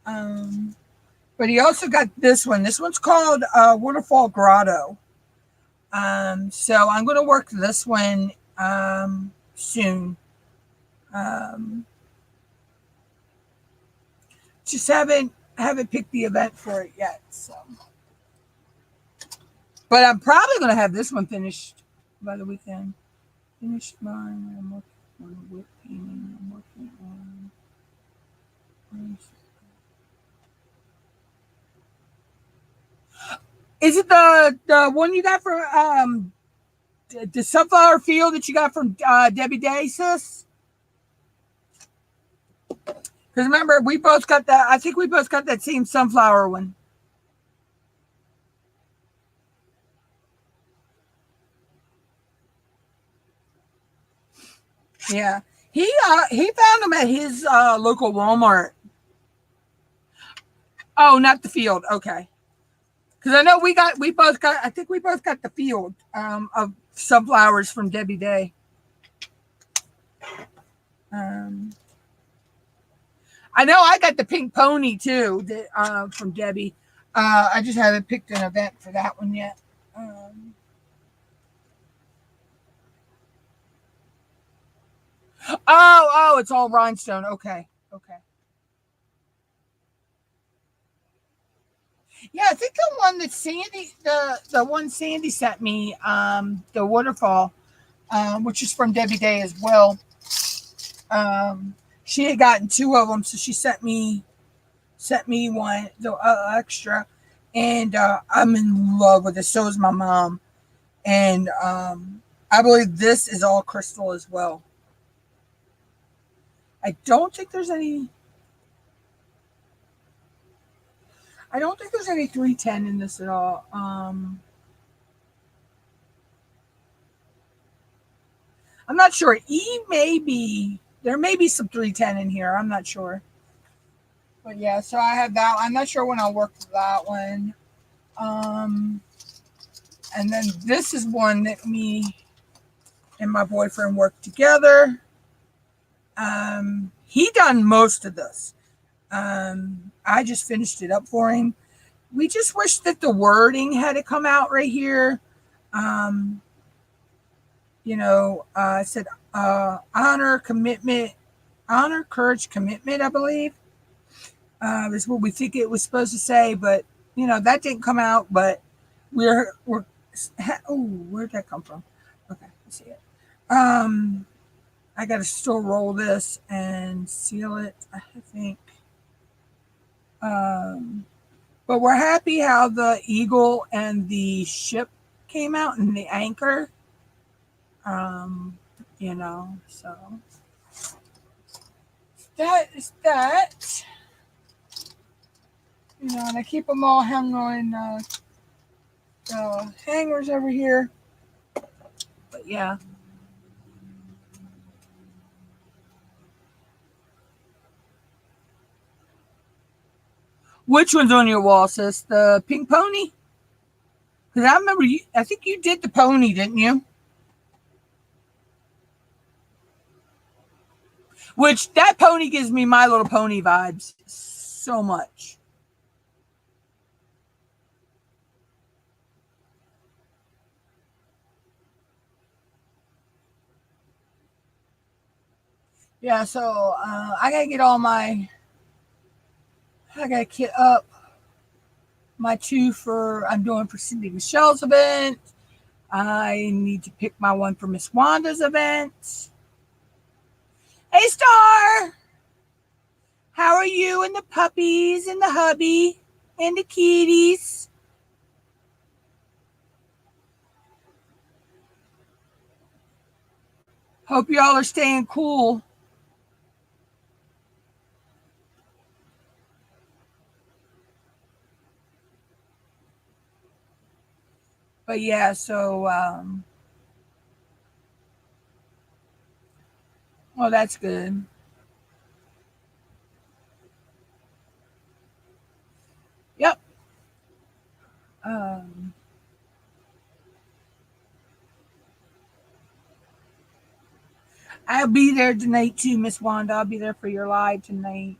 But he also got this one. This one's called Waterfall Grotto. So I'm going to work this one soon. Just haven't picked the event for it yet. So, but I'm probably going to have this one finished by the weekend. Finished mine. I'm working on a WIP painting. I'm working on. Is it the one you got from the sunflower field that you got from Debbie Day, sis? Because remember, we both got that. I think we both got that same sunflower one. Yeah, he found them at his local Walmart. Oh, not the field. Okay, because I know we both got. I think we both got the field of sunflowers from Debbie Day. I know I got the pink pony too from Debbie. I just haven't picked an event for that one yet. Oh, it's all rhinestone. Okay. Yeah, I think the one that the one Sandy sent me, the waterfall, which is from Debbie Day as well. She had gotten 2 of them, so she sent me one, the extra, and I'm in love with it. So is my mom, and I believe this is all crystal as well. I don't think there's any 310 in this at all. I'm not sure. There may be some 310 in here. I'm not sure. But yeah, so I have that. I'm not sure when I'll work that one. And then this is one that me and my boyfriend worked together. He done most of this. I just finished it up for him. We just wish that the wording had to come out right here. I said honor, commitment, honor, courage, commitment, I believe, is what we think it was supposed to say. But, that didn't come out. But we're where'd that come from? Okay, I see it. I got to still roll this and seal it, I think. But we're happy how the eagle and the ship came out and the anchor. So that is that. And I keep them all hung on the hangers over here. But yeah. Which one's on your wall, sis? The pink pony? Because I remember I think you did the pony, didn't you? Which that pony gives me My Little Pony vibes so much. Yeah, so I gotta get I gotta kit up my two I'm doing for Cindy Michelle's event. I need to pick my one for Miss Wanda's event. Hey, Star! How are you and the puppies and the hubby and the kitties? Hope y'all are staying cool. But yeah, so well, that's good. Yep. I'll be there tonight too, Miss Wanda. I'll be there for your live tonight.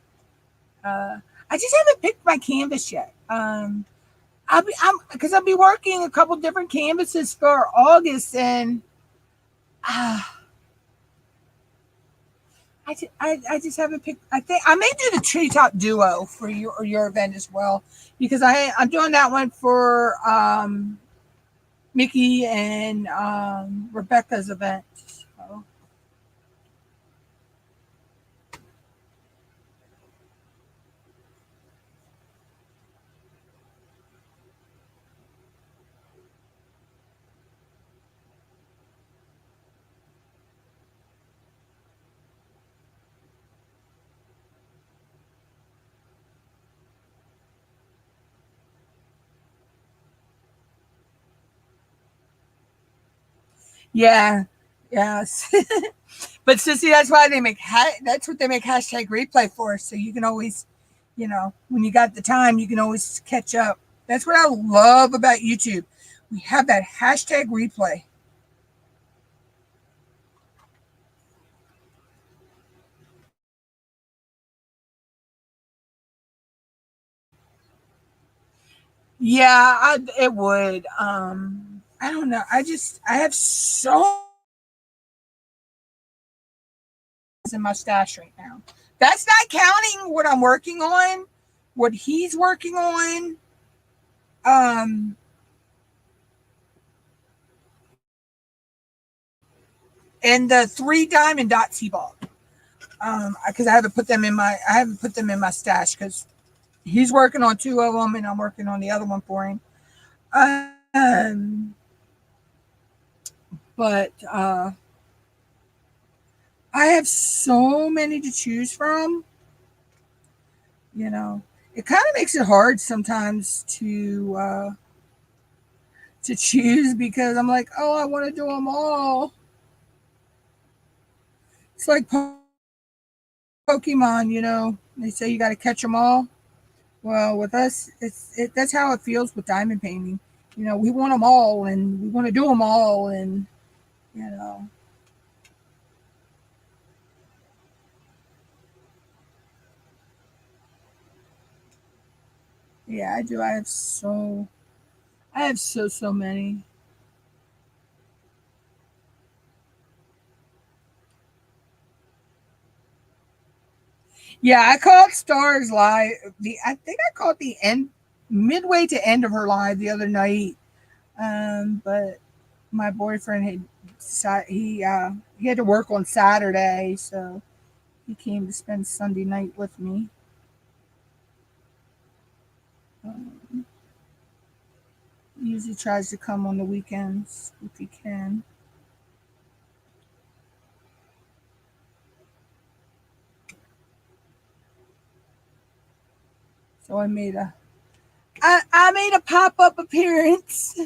I just haven't picked my canvas yet. I'll be working a couple different canvases for August, and I just haven't picked. I think I may do the Treetop Duo for your event as well, because I'm doing that one for Mickey and Rebecca's event. So. Yeah, yes. But Sissy, that's why they make that's what they make hashtag replay for. So you can always, when you got the time, you can always catch up. That's what I love about YouTube. We have that hashtag replay. Yeah, it would. I don't know. I have so in my stash right now. That's not counting what I'm working on, what he's working on. And the 3 diamond dots he bought. Because I haven't put them in my stash because he's working on 2 of them and I'm working on the other one for him. But I have so many to choose from. It kind of makes it hard sometimes to choose, because I'm like, oh, I want to do them all. It's like Pokemon, they say you got to catch them all. Well, with us, that's how it feels with diamond painting. we want them all and we want to do them all. And, you know, yeah, I do. I have so many. Yeah, I caught Stars live. I think I caught the end, midway to end of her live the other night. But my boyfriend he had to work on Saturday, so he came to spend Sunday night with me. Um, he usually tries to come on the weekends if he can. So I made a pop up appearance.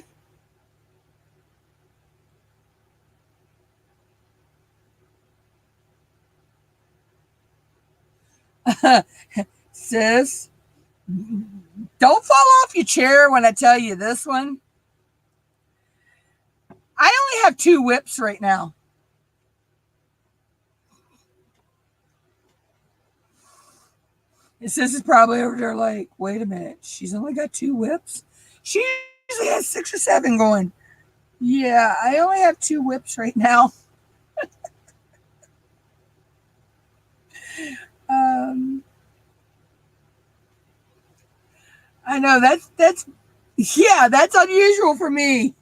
Sis, don't fall off your chair when I tell you this one. I only have 2 whips right now. And Sis is probably over there like, wait a minute, she's only got 2 whips? She usually has 6 or 7 going. Yeah, I only have 2 whips right now. Um, I know yeah, that's unusual for me.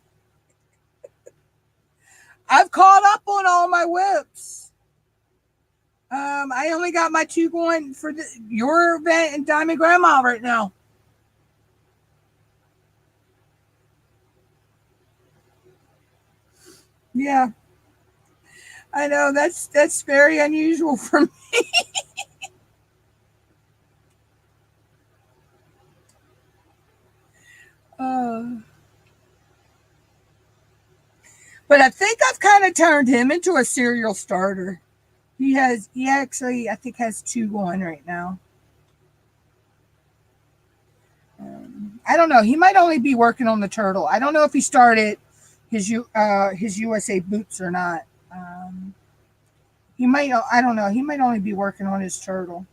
I've caught up on all my whips. I only got my 2 going for your event and Diamond Grandma right now. Yeah, I know that's very unusual for me. Uh, but I think I've kind of turned him into a serial starter. He actually, I think, has 2 going right now. I don't know. He might only be working on the turtle. I don't know if he started his USA boots or not. He might. I don't know. He might only be working on his turtle.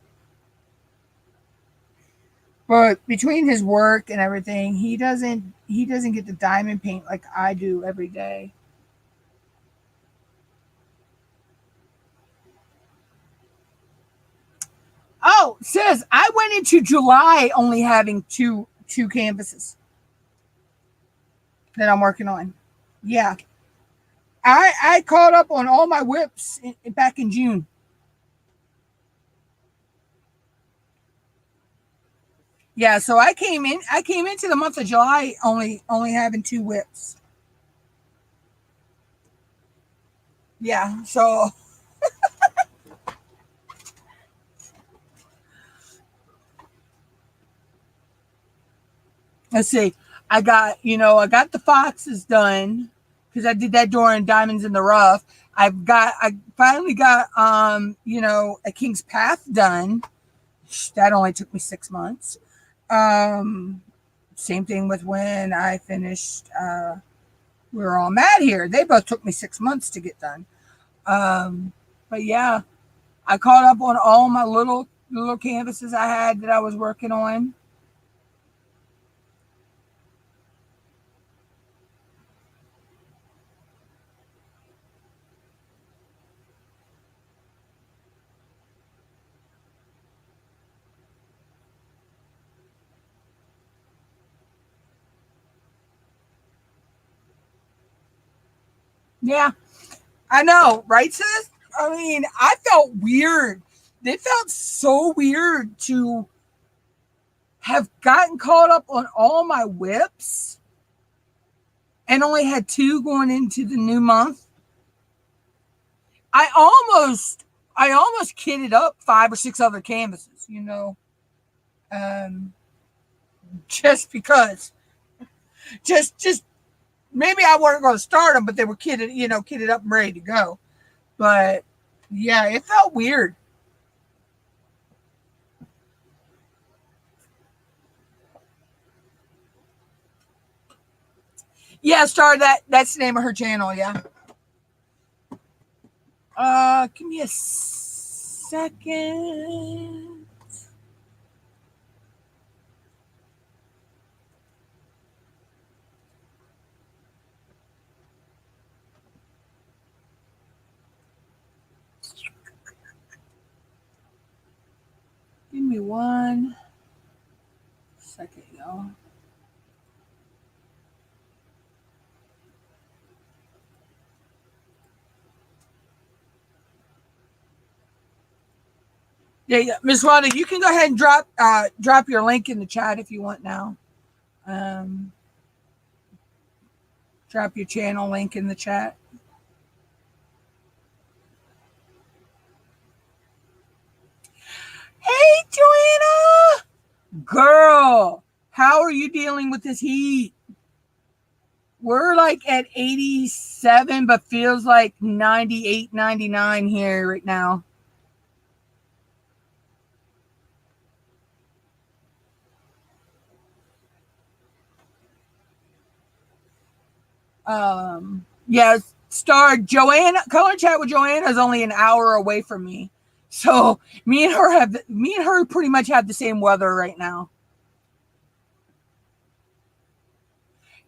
But between his work and everything, he doesn't get the diamond paint like I do every day. Oh, sis, I went into July only having two canvases that I'm working on. Yeah, I caught up on all my whips back in June. Yeah, so I came into the month of July only having 2 whips. Yeah, so let's see. I got the foxes done because I did that during Diamonds in the Rough. I finally got a King's Path done. That only took me 6 months. Um, Same thing with when I finished We Were All Mad Here. They both took me 6 months to get done. But yeah, I caught up on all my little canvases I had that I was working on. Yeah, I know, right, sis? I mean, I felt weird. It felt so weird to have gotten caught up on all my whips and only had 2 going into the new month. I almost I almost kitted up 5 or 6 other canvases, um, just because, just maybe I wasn't going to start them, but they were kitted up and ready to go. But yeah, it felt weird. Yeah, Star, that's the name of her channel, yeah. Give me a second. Give me 1 second, y'all. Yeah, Miss Wanda, you can go ahead and drop your link in the chat if you want now. Drop your channel link in the chat. Hey, Joanna! Girl, how are you dealing with this heat? We're like at 87, but feels like 98, 99 here right now. Yeah, Star, Joanna, color chat with Joanna is only an hour away from me. So me and her pretty much have the same weather right now.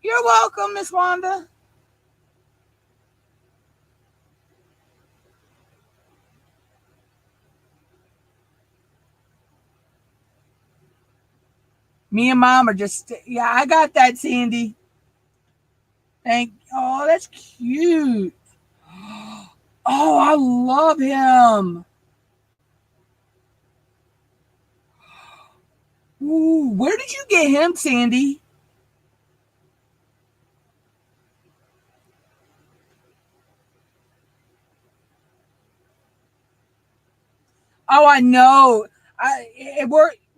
You're welcome, Miss Wanda. Me and Mom are just, yeah, I got that, Sandy. Oh, that's cute. Oh, I love him. Ooh, where did you get him, Sandy? Oh, I know.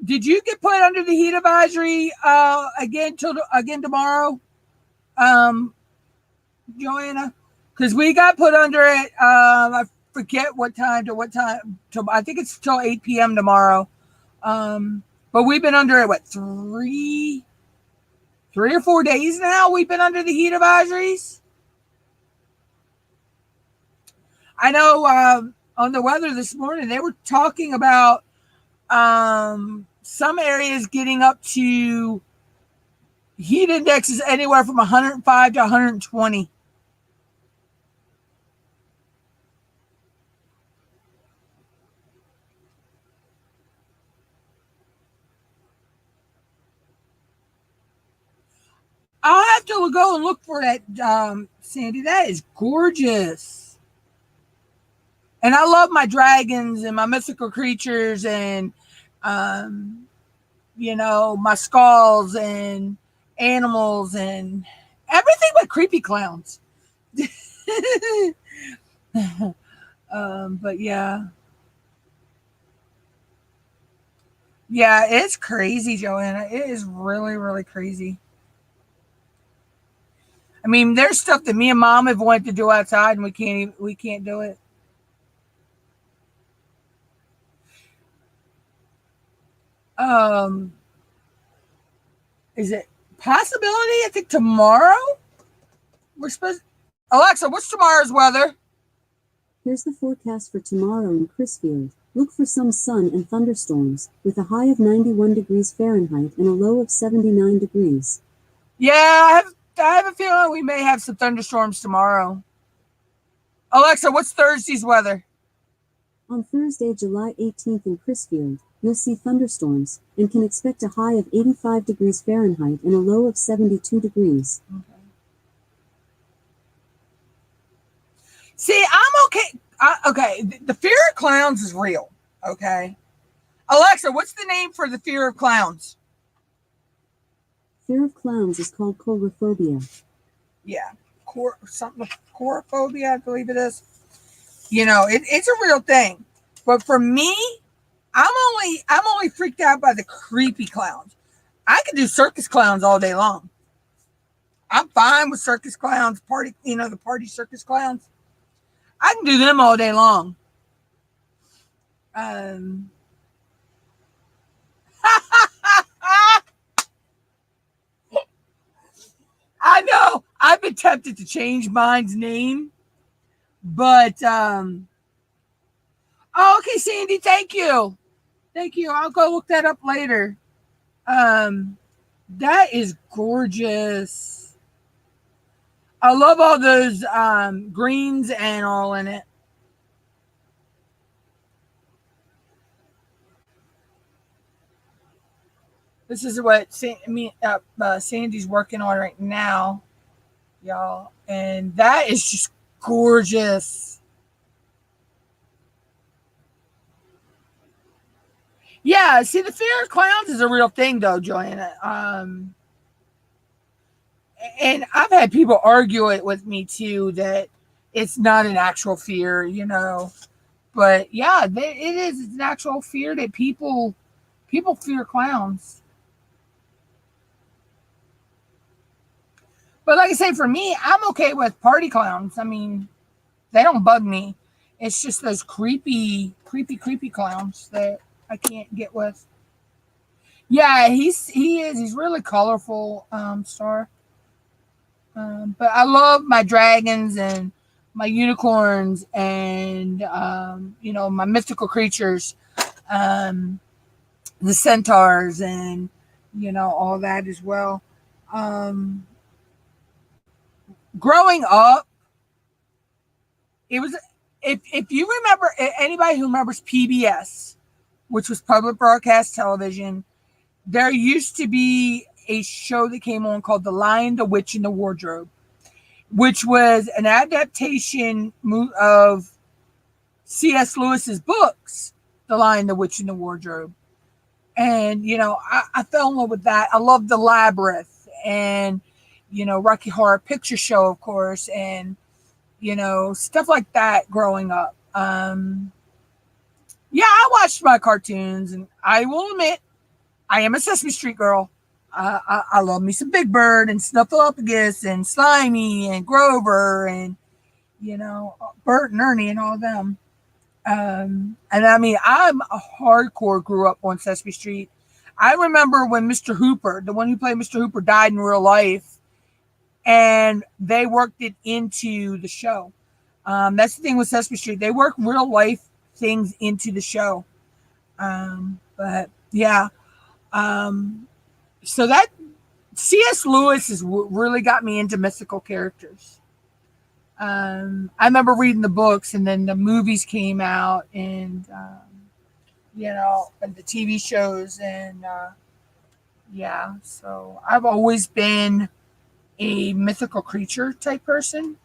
Did you get put under the heat advisory again tomorrow, Joanna? Because we got put under it. I forget what time to what time. I think it's till 8 p.m. tomorrow. But we've been under it, what, 3 or 4 days now? We've been under the heat advisories. I know on the weather this morning, they were talking about some areas getting up to heat indexes anywhere from 105 to 120. I'll have to go and look for that, Sandy. That is gorgeous. And I love my dragons and my mythical creatures and, my skulls and animals and everything but creepy clowns. But yeah. Yeah, it's crazy, Joanna. It is really, really crazy. I mean, there's stuff that me and Mom have wanted to do outside, and we can't do it. Is it possibility? I think tomorrow we're supposed. Alexa, what's tomorrow's weather? Here's the forecast for tomorrow in Crisfield. Look for some sun and thunderstorms, with a high of 91 degrees Fahrenheit and a low of 79 degrees. Yeah, I have a feeling we may have some thunderstorms tomorrow. Alexa, what's Thursday's weather? On Thursday, July 18th in Crisfield, you'll see thunderstorms, and can expect a high of 85 degrees Fahrenheit and a low of 72 degrees. Okay. See, I'm okay. Okay, the fear of clowns is real. Okay. Alexa, what's the name for the fear of clowns? Fear of clowns is called coulrophobia. Yeah. Coulrophobia, I believe it is. It's a real thing. But for me, I'm only freaked out by the creepy clowns. I could do circus clowns all day long. I'm fine with circus clowns, the party circus clowns. I can do them all day long. I I've been tempted to change mine's name, but oh, okay, Sandy, thank you. Thank you. I'll go look that up later. That is gorgeous. I love all those greens and all in it. This is what Sandy's working on right now, y'all. And that is just gorgeous. Yeah, see, the fear of clowns is a real thing, though, Joanna. And I've had people argue it with me, too, that it's not an actual fear, you know. But, yeah, it is. It's an actual fear that people fear clowns. But like I say, for me, I'm okay with party clowns. I mean, they don't bug me. It's just those creepy clowns that I can't get with. Yeah, he is. He's really colorful, Star. But I love my dragons and my unicorns and my mythical creatures, um, the centaurs and all that as well. Um, Growing up, it was if you remember, anybody who remembers PBS, which was public broadcast television, there used to be a show that came on called The Lion, the Witch, and the Wardrobe, which was an adaptation of C.S. Lewis's books, The Lion, the Witch, and the Wardrobe. And, I fell in love with that. I loved The Labyrinth and, Rocky Horror Picture Show, of course, and, stuff like that growing up. Yeah, I watched my cartoons, and I will admit, I am a Sesame Street girl. I love me some Big Bird and Snuffleupagus and Slimy and Grover and, Bert and Ernie and all of them. And I mean, I'm a hardcore grew up on Sesame Street. I remember when Mr. Hooper, the one who played Mr. Hooper, died in real life, and they worked it into the show. That's the thing with Sesame Street. They work real life things into the show. But yeah. So that C.S. Lewis has really got me into mythical characters. I remember reading the books, and then the movies came out, and and the TV shows, and yeah. So I've always been a mythical creature type person.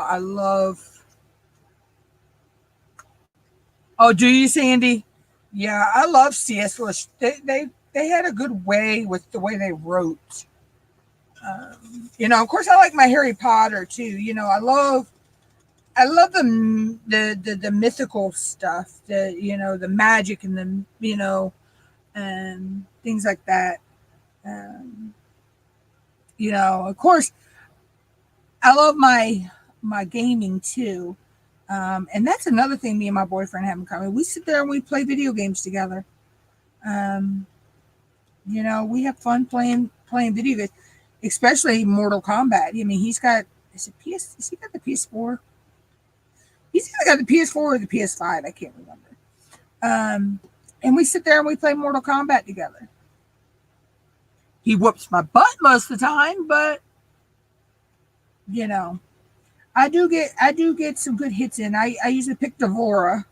I love. Oh, do you, Sandy? Yeah, I love C.S. Lewis. They had a good way with the way they wrote. Of course, I like my Harry Potter too. I love the mythical stuff, the magic and and things like that. Um, of course, I love my gaming too. And that's another thing me and my boyfriend have in common. We sit there and we play video games together. We have fun playing video games, especially Mortal Kombat. I mean, he's got has he got the PS4? He's either got the PS4 or the PS5. I can't remember. And we sit there and we play Mortal Kombat together. He whoops my butt most of the time, but I do get some good hits in. I usually pick Devora,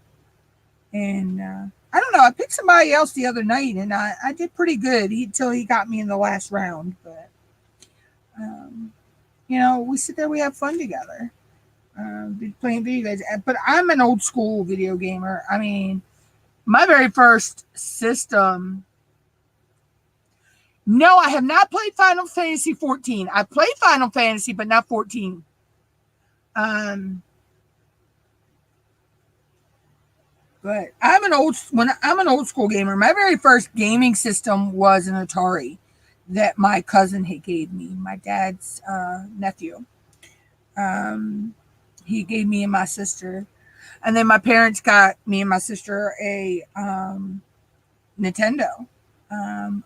and I don't know. I picked somebody else the other night, and I did pretty good until he got me in the last round. But we sit there, we have fun together, playing video games. But I'm an old school video gamer. I mean, my very first system. No, I have not played Final Fantasy 14. I played Final Fantasy, but not 14. But I'm an old school gamer. My very first gaming system was an Atari that my cousin had gave me, my dad's nephew. He gave me and my sister, and then my parents got me and my sister a Nintendo. Um,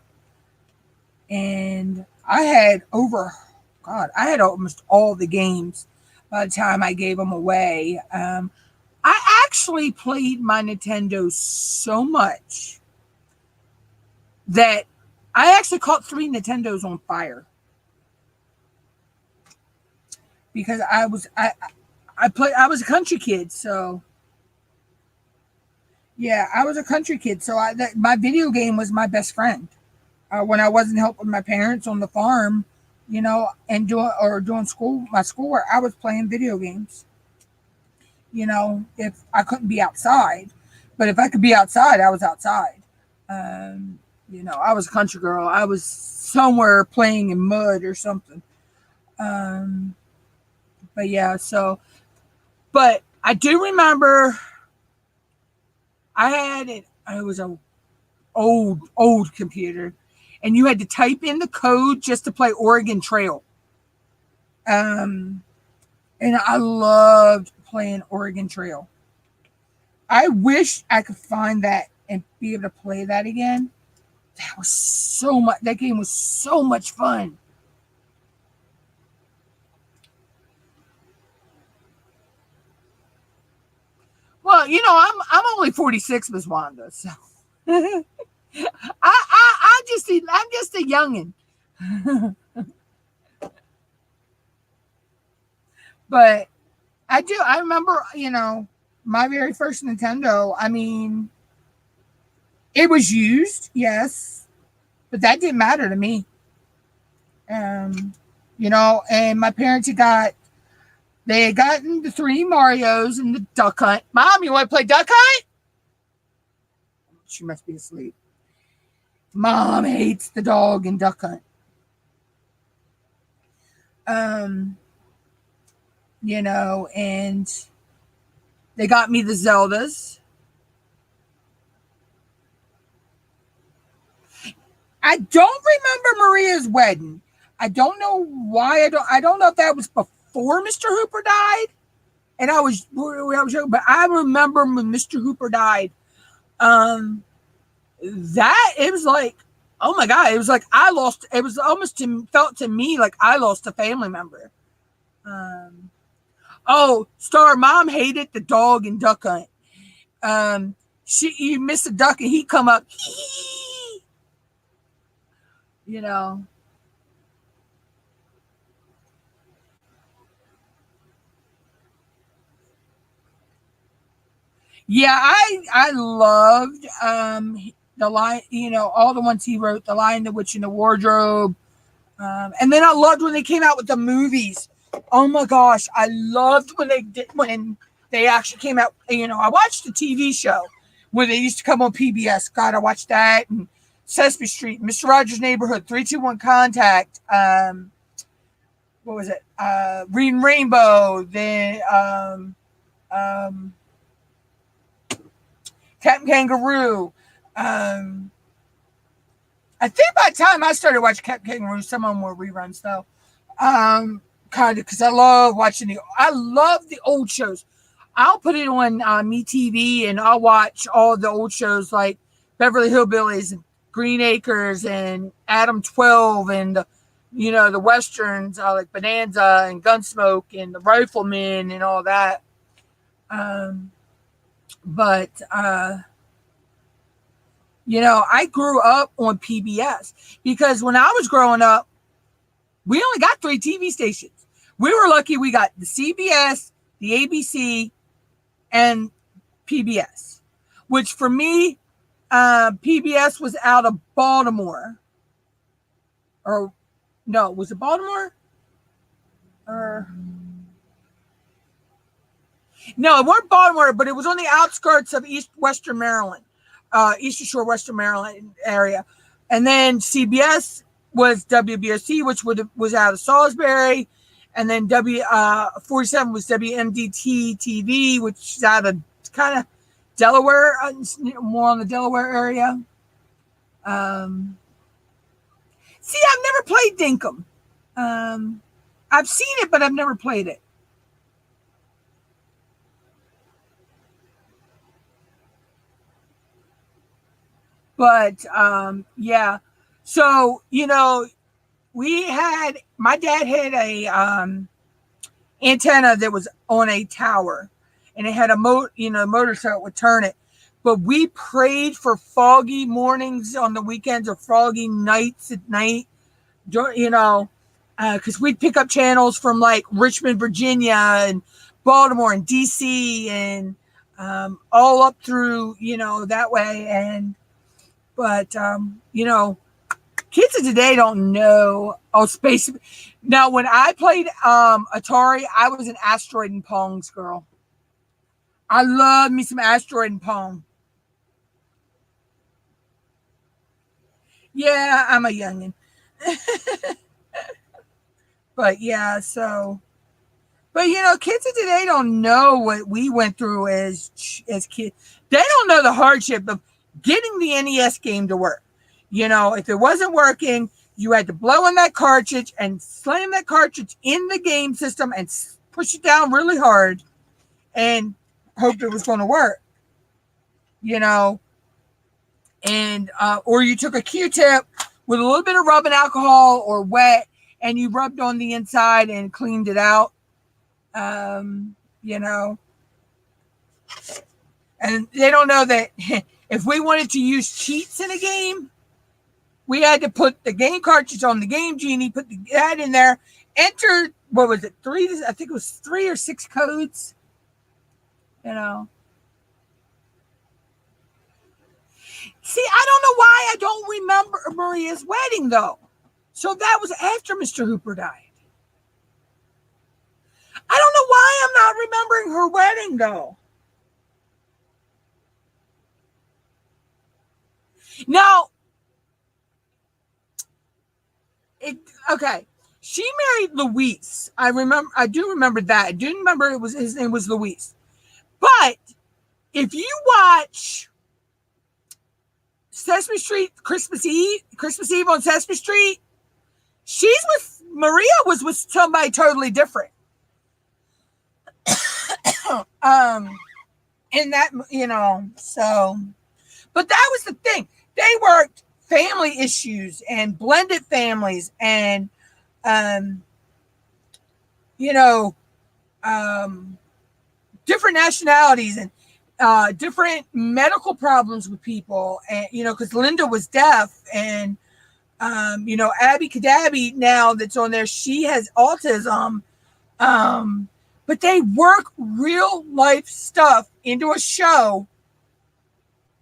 and I had I had almost all the games by the time I gave them away. I actually played my Nintendo so much that I actually caught 3 Nintendos on fire because I was a country kid, so yeah, I was a country kid, so my video game was my best friend. When I wasn't helping my parents on the farm, and doing my schoolwork, I was playing video games. If I couldn't be outside, but if I could be outside, I was outside. Um, I was a country girl. I was somewhere playing in mud or something. Um, but yeah, but I do remember I had it. It was a old computer, and you had to type in the code just to play Oregon Trail. And I loved playing Oregon Trail. I wish I could find that and be able to play that again. That game was so much fun. Well, I'm only 46, Miss Wanda, so I'm just a youngin. But I remember, my very first Nintendo. I mean, it was used, yes, but that didn't matter to me. And my parents they had gotten the 3 Marios and the Duck Hunt. Mom, you want to play Duck Hunt? She must be asleep. Mom hates the dog and Duck Hunt. And they got me the Zeldas. I don't remember Maria's wedding. I don't know why. I don't know if that was before Mr. Hooper died. And I was young, but I remember when Mr. Hooper died. That it was like, oh my God, it was like I lost. It was almost felt to me like I lost a family member. Star Mom hated the dog and Duck Hunt. You miss a duck and he come up. you know. Yeah, I loved the line, all the ones he wrote, The Lion, the Witch, and the Wardrobe. And then I loved when they came out with the movies. Oh my gosh, I loved when they actually came out. I watched the TV show when they used to come on PBS. God, I watched that, and Sesame Street, Mr. Rogers' Neighborhood, 3-2-1 Contact. What was it? Reading Rainbow. Then Captain Kangaroo. I think by the time I started watching Captain Kangaroo, some of them were reruns though. Kind of, because I love the old shows. I'll put it on MeTV and I'll watch all the old shows like Beverly Hillbillies and Green Acres and Adam 12 and the westerns like Bonanza and Gunsmoke and the Rifleman and all that. But I grew up on PBS because when I was growing up, we only got 3 TV stations. We were lucky we got the CBS, the ABC, and PBS, which for me, PBS was out of Baltimore. Or, no, was it Baltimore? No, it weren't Baltimore, but it was on the outskirts of Eastern Maryland, Eastern Shore, Western Maryland area. And then CBS was WBOC, which was out of Salisbury. And then 47 was WMDT TV, which is out of kind of Delaware, more on the Delaware area. See, I've never played Dinkum. I've seen it, but I've never played it. But yeah. So, my dad had a antenna that was on a tower, and it had a motor so it would turn it. But we prayed for foggy mornings on the weekends or foggy nights at night, because we'd pick up channels from like Richmond, Virginia, and Baltimore and DC, and all up through, that way. But kids of today don't know. Oh, space. Now, when I played Atari, I was an Asteroid and Pongs girl. I love me some Asteroid and Pong. Yeah, I'm a youngin'. But yeah, but kids of today don't know what we went through as kids. They don't know the hardship of getting the NES game to work. If it wasn't working, you had to blow in that cartridge and slam that cartridge in the game system and push it down really hard and hope it was going to work. And or you took a Q-tip with a little bit of rubbing alcohol or wet, and you rubbed on the inside and cleaned it out. And they don't know that if we wanted to use cheats in a game, we had to put the game cartridge on the Game Genie, put that in there, enter, what was it, I think it was 3 or 6 codes, See, I don't know why I don't remember Maria's wedding, though. So that was after Mr. Hooper died. I don't know why I'm not remembering her wedding, though. Now, okay. She married Luis. I do remember that. I didn't remember his name was Luis. But if you watch Sesame Street Christmas Eve on Sesame Street, Maria was with somebody totally different. In that, so, but that was the thing. They worked family issues and blended families and, different nationalities and different medical problems with people. And, because Linda was deaf and, Abby Cadabby now that's on there, she has autism. But they work real life stuff into a show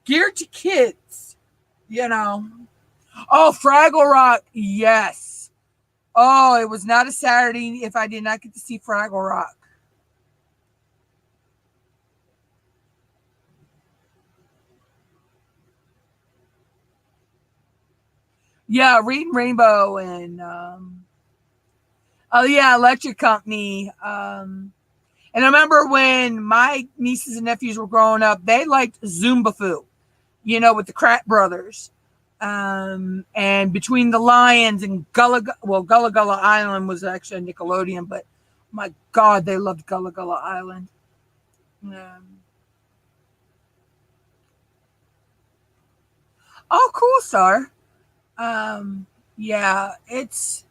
geared to kids, Oh, Fraggle Rock. Yes. Oh, it was not a Saturday if I did not get to see Fraggle Rock. Yeah, Reading Rainbow and Electric Company. And I remember when my nieces and nephews were growing up, they liked Zumba Foo, with the Kratt brothers. And Between the Lions and Gullah Gullah Island was actually a Nickelodeon, but my God, they loved Gullah Gullah Island. Oh, cool, Star. Yeah, it's,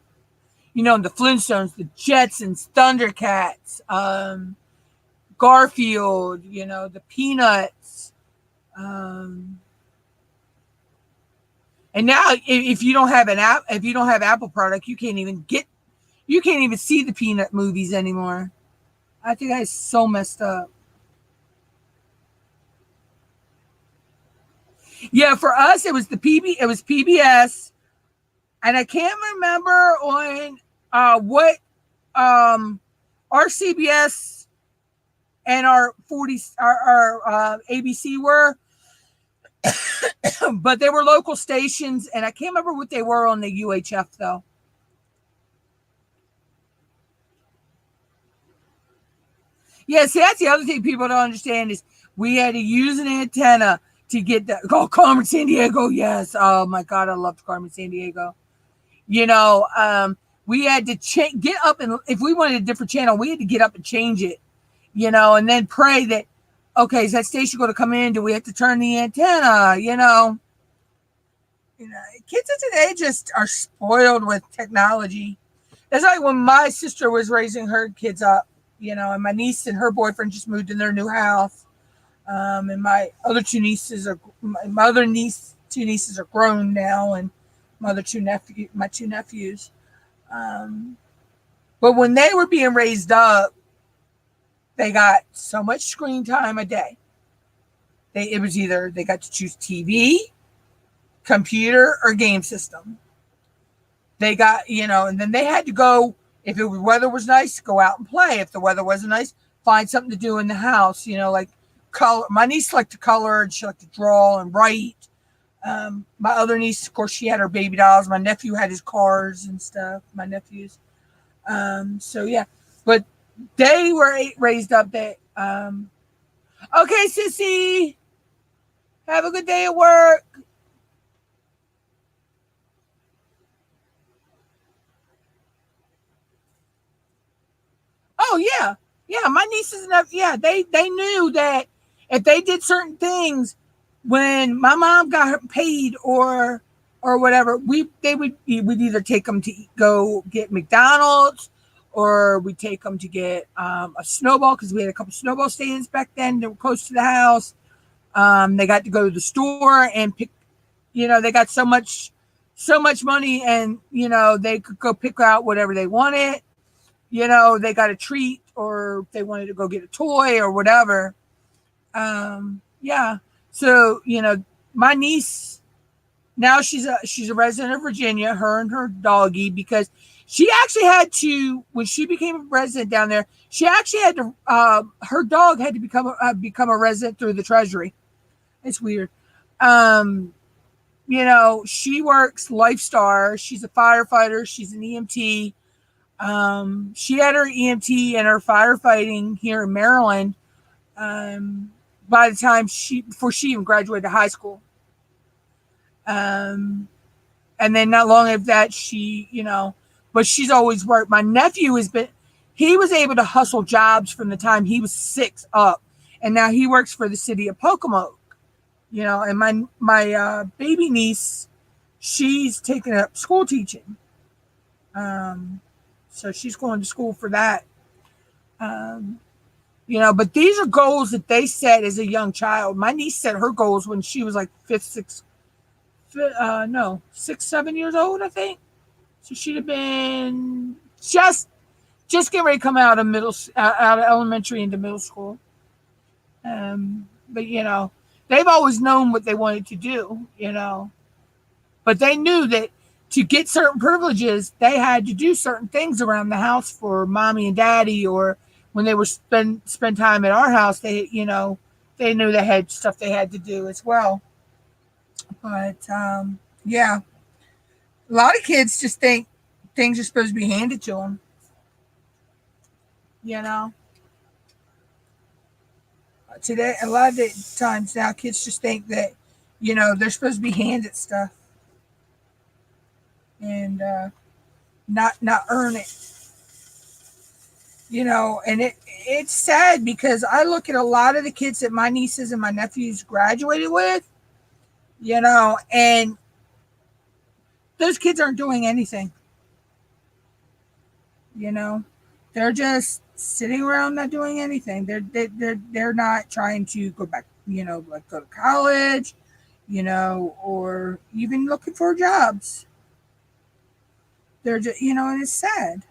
the Flintstones, the Jetsons, Thundercats, Garfield, the Peanuts. And now if you don't have Apple product, you can't even see the Peanut movies anymore. I think that's so messed up. Yeah, for us it was PBS, and I can't remember on what our CBS and our ABC were, but they were local stations, and I can't remember what they were on the UHF though. Yeah, see, that's the other thing people don't understand is we had to use an antenna to get that. Oh, Carmen Sandiego, yes. Oh my God, I loved Carmen Sandiego. We had to get up, and if we wanted a different channel, we had to get up and change it, and then pray that, okay, is that station going to come in? Do we have to turn the antenna? Kids of today just are spoiled with technology. That's like when my sister was raising her kids up, and my niece and her boyfriend just moved in their new house. And my other two nieces are two nieces are grown now, and my two nephews. Um, but when they were being raised up, they got so much screen time a day. It was either they got to choose TV, computer, or game system. They got, and then they had to go, if the weather was nice, go out and play. If the weather wasn't nice, find something to do in the house, like color. My niece liked to color and she liked to draw and write. My other niece, of course, she had her baby dolls. My nephew had his cars and stuff, my nephews. So yeah, but they were raised up that, okay, sissy, have a good day at work. Oh yeah, yeah. My nieces and they knew that if they did certain things, when my mom got paid or whatever, we'd either take them to go get McDonald's, or we take them to get a snowball, because we had a couple snowball stands back then that were close to the house. They got to go to the store and pick. They got so much money, and they could go pick out whatever they wanted. They got a treat, or they wanted to go get a toy or whatever. Yeah. So, my niece, now she's a resident of Virginia, her and her doggy, because she actually had to, when she became a resident down there, she actually had to, her dog had to become a resident through the Treasury. It's weird. She works Lifestar. She's a firefighter. She's an EMT. She had her EMT and her firefighting here in Maryland by the time before she even graduated high school. And then not long after that, but she's always worked. My nephew he was able to hustle jobs from the time he was 6 up, and now he works for the city of Pocomoke. And my baby niece, she's taking up school teaching. So she's going to school for that. But these are goals that they set as a young child. My niece set her goals when she was like 6, 7 years old, I think. So she'd have been just getting ready to come out of out of elementary into middle school. But they've always known what they wanted to do. But they knew that to get certain privileges, they had to do certain things around the house for mommy and daddy, or when they were spend time at our house, they knew they had stuff they had to do as well. But yeah, a lot of kids just think things are supposed to be handed to them. Today, a lot of the times now, kids just think that they're supposed to be handed stuff and not earn it. And it's sad, because I look at a lot of the kids that my nieces and my nephews graduated with, and those kids aren't doing anything. They're just sitting around not doing anything. They're not trying to go back, like go to college, or even looking for jobs. They're just, and it's sad.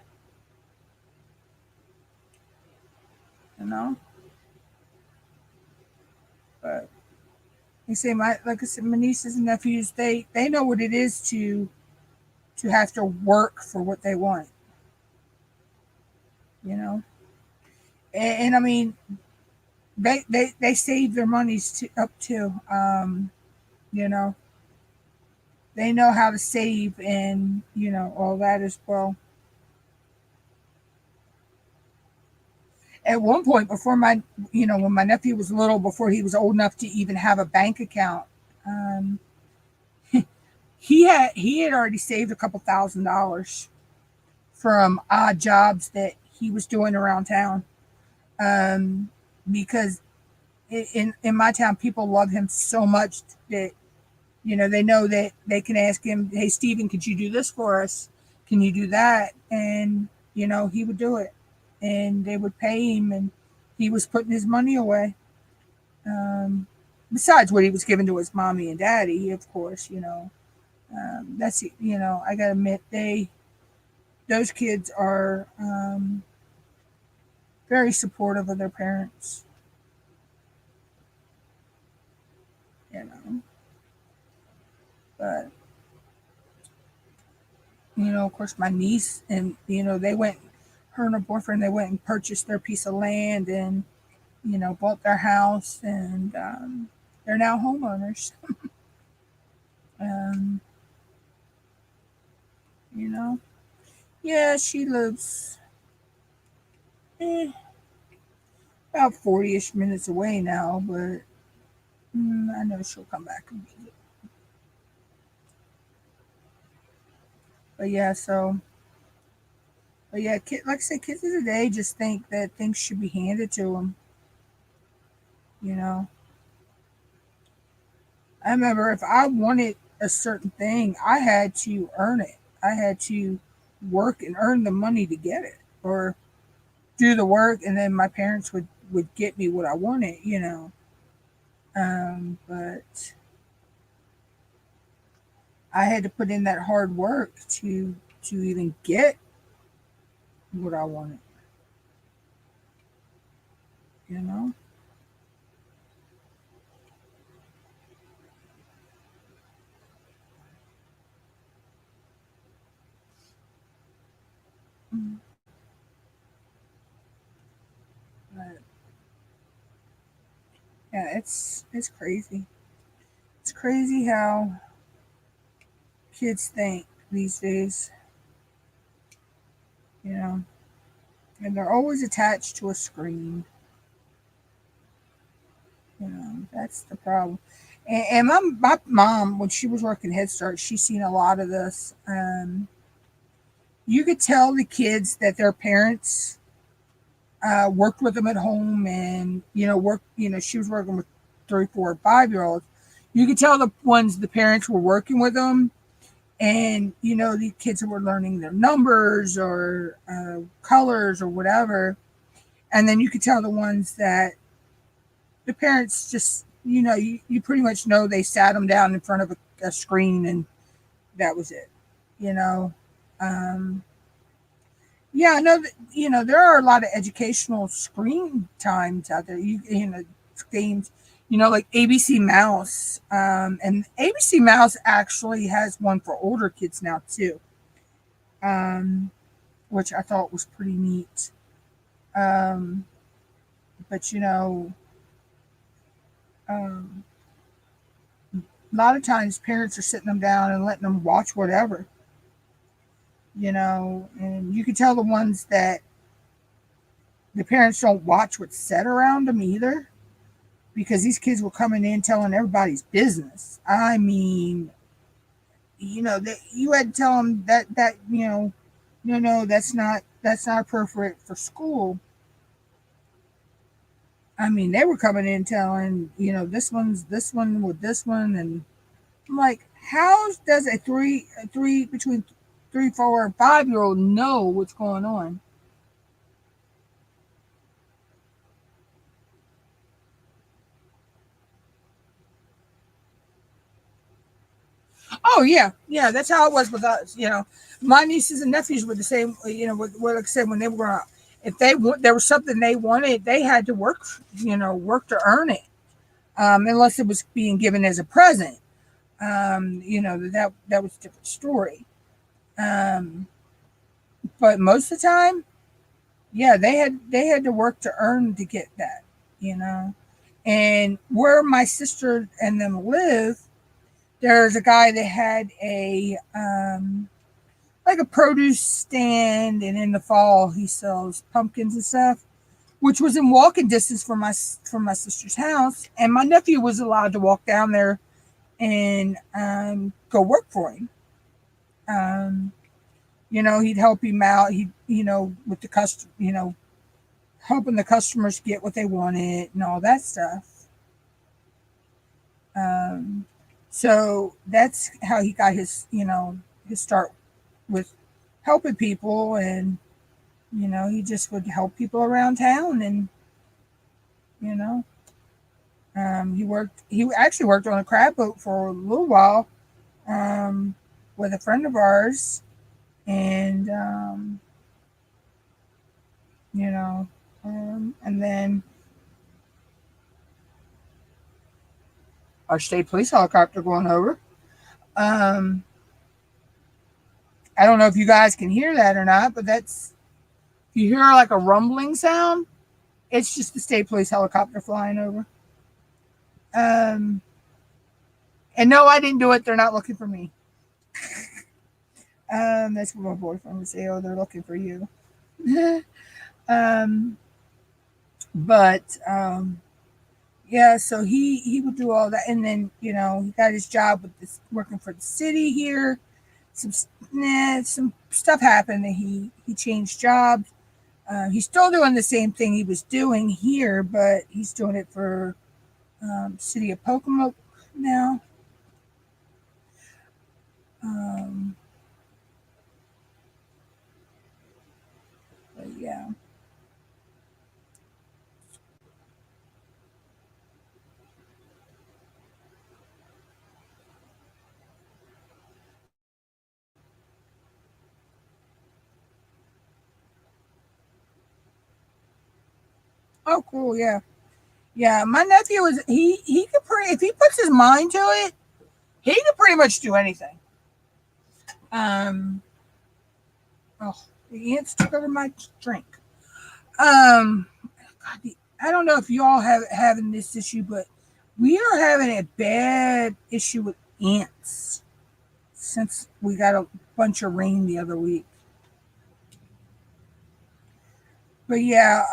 But like I said, my nieces and nephews, they know what it is to have to work for what they want. And I mean, they save their monies up too. They know how to save, and all that as well. At one point, before when my nephew was little, before he was old enough to even have a bank account, he had already saved a couple $1,000s from odd jobs that he was doing around town. Because in my town, people love him so much that They know that they can ask him, hey, Stephen, could you do this for us? Can you do that? And, he would do it. And they would pay him, and he was putting his money away. Besides what he was giving to his mommy and daddy, of course, that's, I got to admit, those kids are very supportive of their parents, but, of course, my niece and, her and her boyfriend, they went and purchased their piece of land and, bought their house, and they're now homeowners. um, you know, yeah, she lives about 40-ish minutes away now, but I know she'll come back and visit. But yeah, like I said, kids of today just think that things should be handed to them. I remember if I wanted a certain thing, I had to earn it. I had to work and earn the money to get it, or do the work, and then my parents would get me what I wanted. But I had to put in that hard work to even get what I wanted. You know. Mm. But yeah, it's crazy. It's crazy how kids think these days. You know, and they're always attached to a screen. That's the problem. And my mom, when she was working Head Start, she's seen a lot of this. You could tell the kids that their parents worked with them at home, and she was working with 3, 4, 5-year-olds. You could tell the ones the parents were working with them, and the kids were learning their numbers or colors or whatever, and then you could tell the ones that the parents just you pretty much know they sat them down in front of a screen, and that was it. You know, um, yeah, I know that there are a lot of educational screen times out there. Games, like ABC Mouse, and ABC Mouse actually has one for older kids now too, um, which I thought was pretty neat. Um, but um, a lot of times parents are sitting them down and letting them watch whatever, and you can tell the ones that the parents don't watch what's said around them either, because these kids were coming in telling everybody's business. I mean, that you had to tell them that no, that's not appropriate for school. I mean, they were coming in telling this one with this one, and I'm like, how does a three between 3, 4, and 5-year-old know what's going on? Oh yeah, yeah. That's how it was with us. My nieces and nephews were the same. Like I said, when they were growing up, if there was something they wanted, they had to work. Work to earn it. Unless it was being given as a present. That was a different story. Um, but most of the time, yeah, they had to work to earn to get that. You know, and where my sister and them live, there's a guy that had a like a produce stand, and in the fall he sells pumpkins and stuff, which was in walking distance from my sister's house, and my nephew was allowed to walk down there and go work for him. Um, he'd help him out. He, with the helping the customers get what they wanted and all that stuff. Um, So that's how he got his, his start with helping people. And, he just would help people around town. And, you know, he actually worked on a crab boat for a little while, um, with a friend of ours. And, and then our state police helicopter going over. Um, I don't know if you guys can hear that or not, but if you hear like a rumbling sound, it's just the state police helicopter flying over. Um, and no, I didn't do it. They're not looking for me. That's what my boyfriend would say. Oh, they're looking for you. um, but yeah, so he would do all that, and then he got his job with this working for the city here. Some stuff happened, and he changed jobs. He's still doing the same thing he was doing here, but he's doing it for city of Pocomoke now. Um, but yeah. Oh, cool. Yeah. Yeah. My nephew is he could pretty if he puts his mind to it, he could pretty much do anything. Um. Oh, the ants took over my drink. God, I don't know if you all have having this issue, but we are having a bad issue with ants since we got a bunch of rain the other week. But yeah,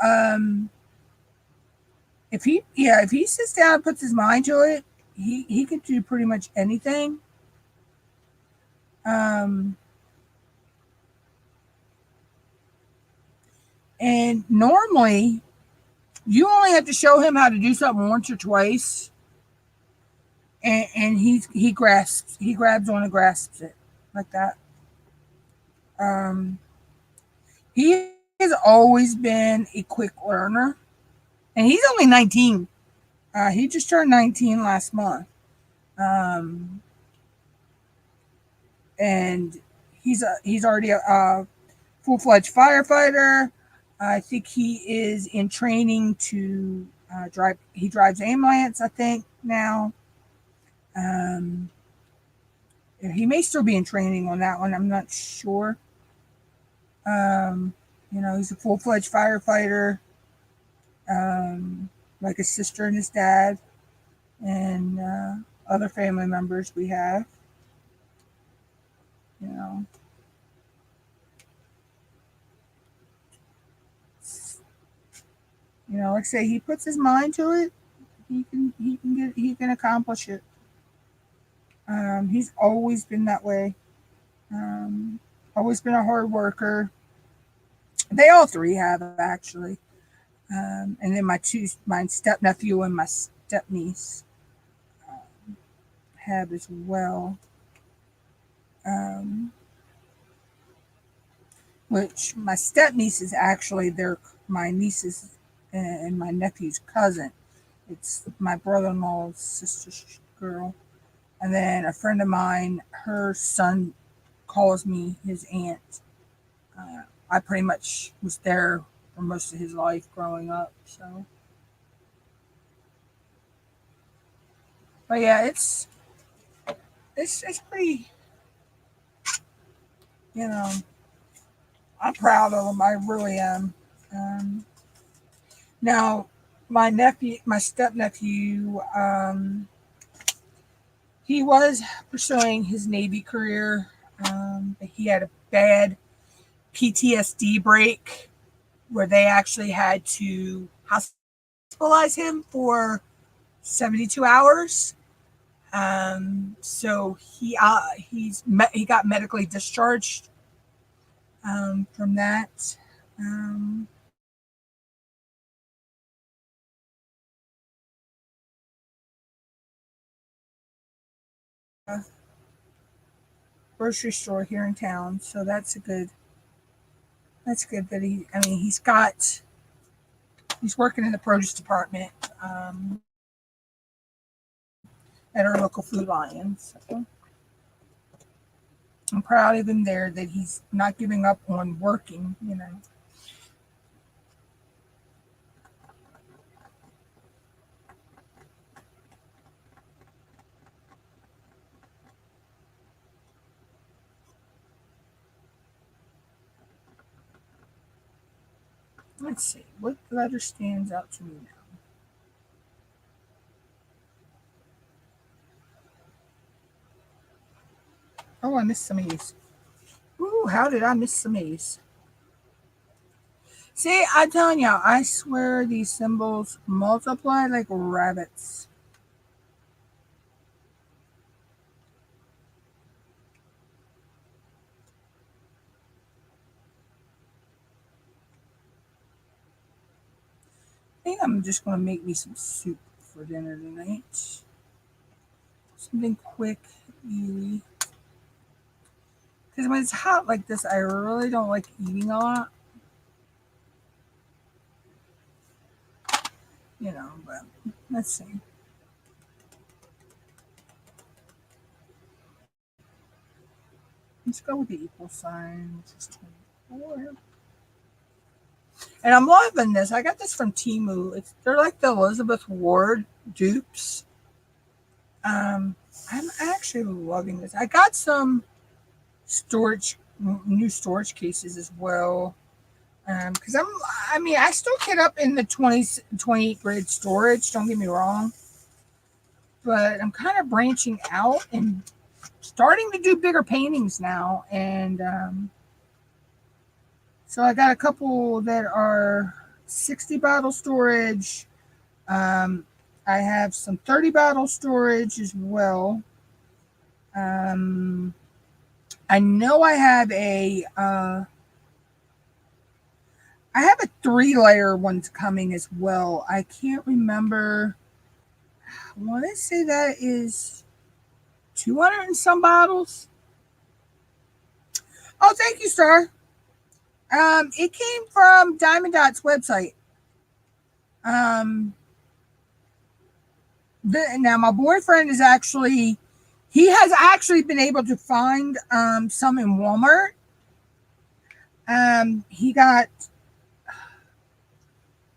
if he sits down and puts his mind to it, he can do pretty much anything. Um, and normally you only have to show him how to do something once or twice, and he grabs on and grasps it like that. Um, he has always been a quick learner, and he's only 19. He just turned 19 last month. Um, and he's already a full-fledged firefighter. I think he is in training to drive. He drives ambulance, I think now. Um, he may still be in training on that one. I'm not sure. Um, he's a full-fledged firefighter, like his sister and his dad, and other family members we have. You know, like I say, he puts his mind to it. He can accomplish it. He's always been that way. Um, Always been a hard worker. They all three have actually. And then my step nephew and my step niece have as well. Um, which my step niece is actually my niece's and my nephew's cousin. It's my brother-in-law's sister's girl. And then a friend of mine, her son calls me his aunt. I pretty much was there for most of his life growing up. So, but yeah, it's pretty. You know, I'm proud of him. I really am. Um, Now, my step nephew, he was pursuing his Navy career. But he had a bad PTSD break where they actually had to hospitalize him for 72 hours. So he got medically discharged from that. Um, grocery store here in town, so that's good that he's working in the produce department at our local Food Lion. So I'm proud of him there that he's not giving up on working, Let's see, what letter stands out to me now? Oh, I missed some of these. Ooh, how did I miss some of these? See, I'm telling you, I swear these symbols multiply like rabbits. I think I'm just going to make me some soup for dinner tonight. Something quick, easy. Because when it's hot like this, I really don't like eating a lot. But let's see. Let's go with the equal sign, which is 24. And I'm loving this. I got this from Temu. They're like the Elizabeth Ward dupes. I'm actually loving this. I got some new storage cases as well. Because I still get up in the 28 grade storage, don't get me wrong. But I'm kind of branching out and starting to do bigger paintings now. And so I got a couple that are 60 bottle storage. I have some 30 bottle storage as well. I know I have a 3-layer one's coming as well. I can't remember. I want to say that is 200 and some bottles. Oh, thank you, Star. It came from Diamond Dot's website. Now my boyfriend has actually been able to find some in Walmart. He got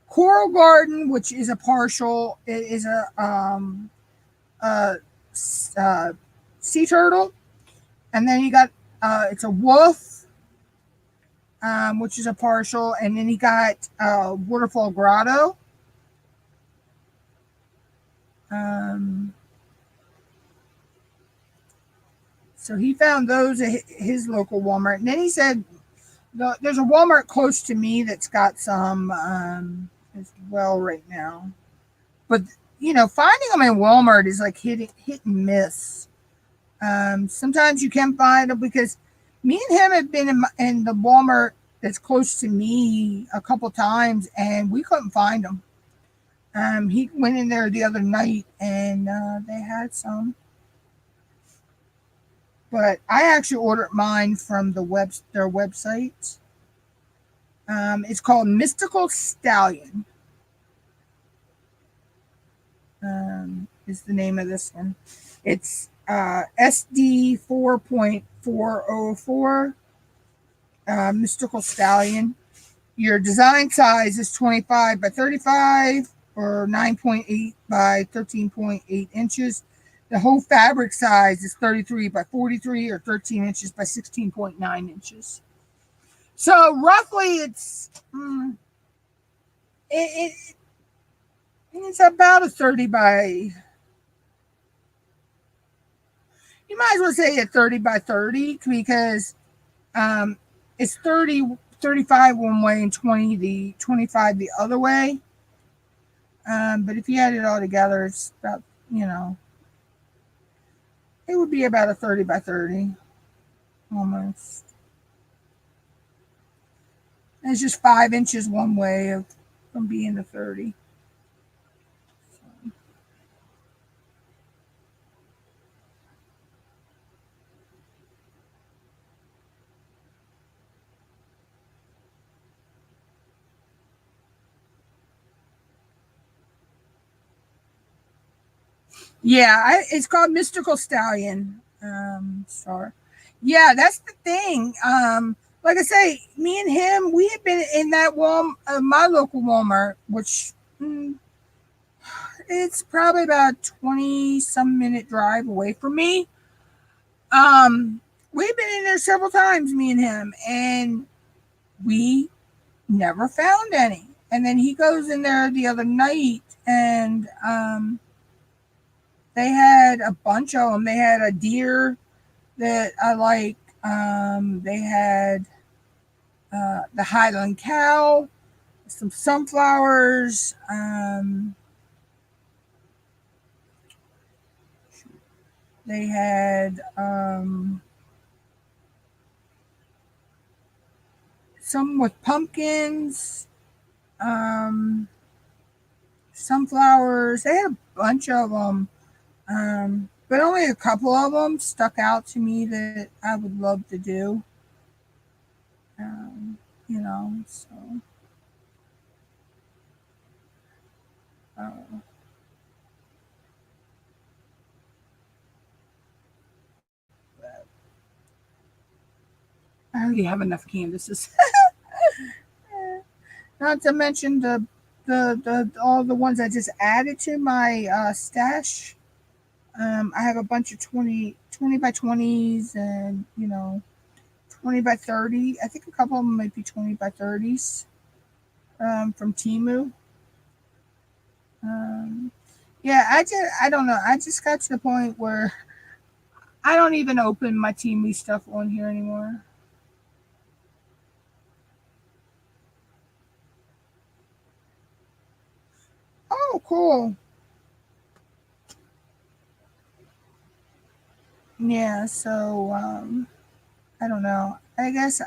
Coral Garden, which is a partial. It is a sea turtle, and then he got it's a wolf, which is a partial, and then he got Waterfall Grotto. So he found those at his local Walmart, and then he said there's a Walmart close to me that's got some as well right now. But finding them in Walmart is like hit and miss. Sometimes you can find them because me and him have been in the Walmart that's close to me a couple times, and we couldn't find them. He went in there the other night, and they had some. But I actually ordered mine from their website. It's called Mystical Stallion. Is the name of this one. It's SD 4.404 Mystical Stallion. Your design size is 25 by 35 or 9.8 by 13.8 inches. The whole fabric size is 33 by 43 or 13 inches by 16.9 inches. So roughly it's it's about a 30 by, you might as well say a 30 by 30 because it's 35 one way and 25 the other way. But if you add it all together, it's about, it would be about a 30 by 30 almost. And it's just 5 inches one way from being a 30. Yeah, it's called Mystical Stallion. Star. Yeah, that's the thing. Like I say, me and him, we had been in that my local Walmart, which it's probably about 20 some minute drive away from me. We've been in there several times, me and him, and we never found any. And then he goes in there the other night, and they had a bunch of them. They had a deer that I like. They had the Highland cow, some sunflowers. They had some with pumpkins, um, sunflowers. They had a bunch of them, but only a couple of them stuck out to me that I would love to do. Um, so. Uh, I already have enough canvases. Not to mention the all the ones I just added to my stash. I have a bunch of 20 by 20s and 20 by 30. I think a couple of them might be 20 by 30s from Timu. Um, yeah, I don't know. I just got to the point where I don't even open my Timu stuff on here anymore. Oh, cool. Yeah, so I don't know. I guess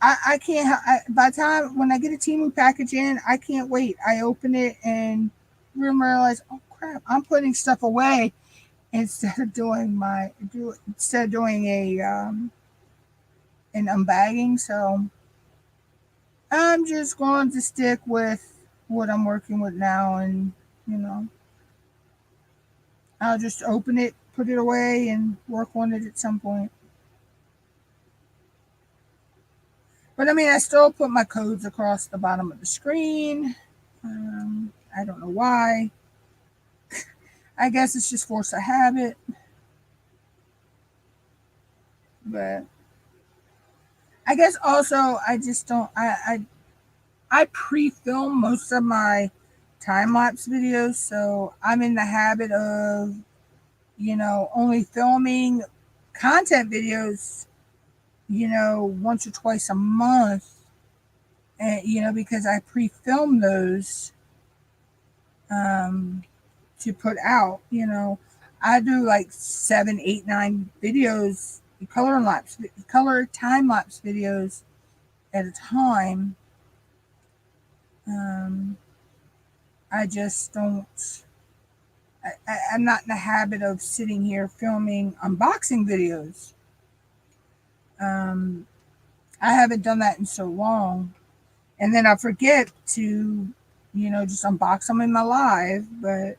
I can't. By the time when I get a Timu package in, I can't wait. I open it and realize, oh crap, I'm putting stuff away instead of doing a an unbagging. So I'm just going to stick with what I'm working with now, and you know, I'll just open it, put it away, and work on it at some point. But I mean, I still put my codes across the bottom of the screen. I don't know why. I guess it's just force of habit. But I guess also I just don't. I pre-film most of my time lapse videos, so I'm in the habit of only filming content videos once or twice a month, and because I pre-film those um to put out. I do like 7, 8, 9 videos, color time lapse videos at a time. Um, I just don't. I'm not in the habit of sitting here filming unboxing videos. Um, I haven't done that in so long, and then I forget to, just unbox them in my live. But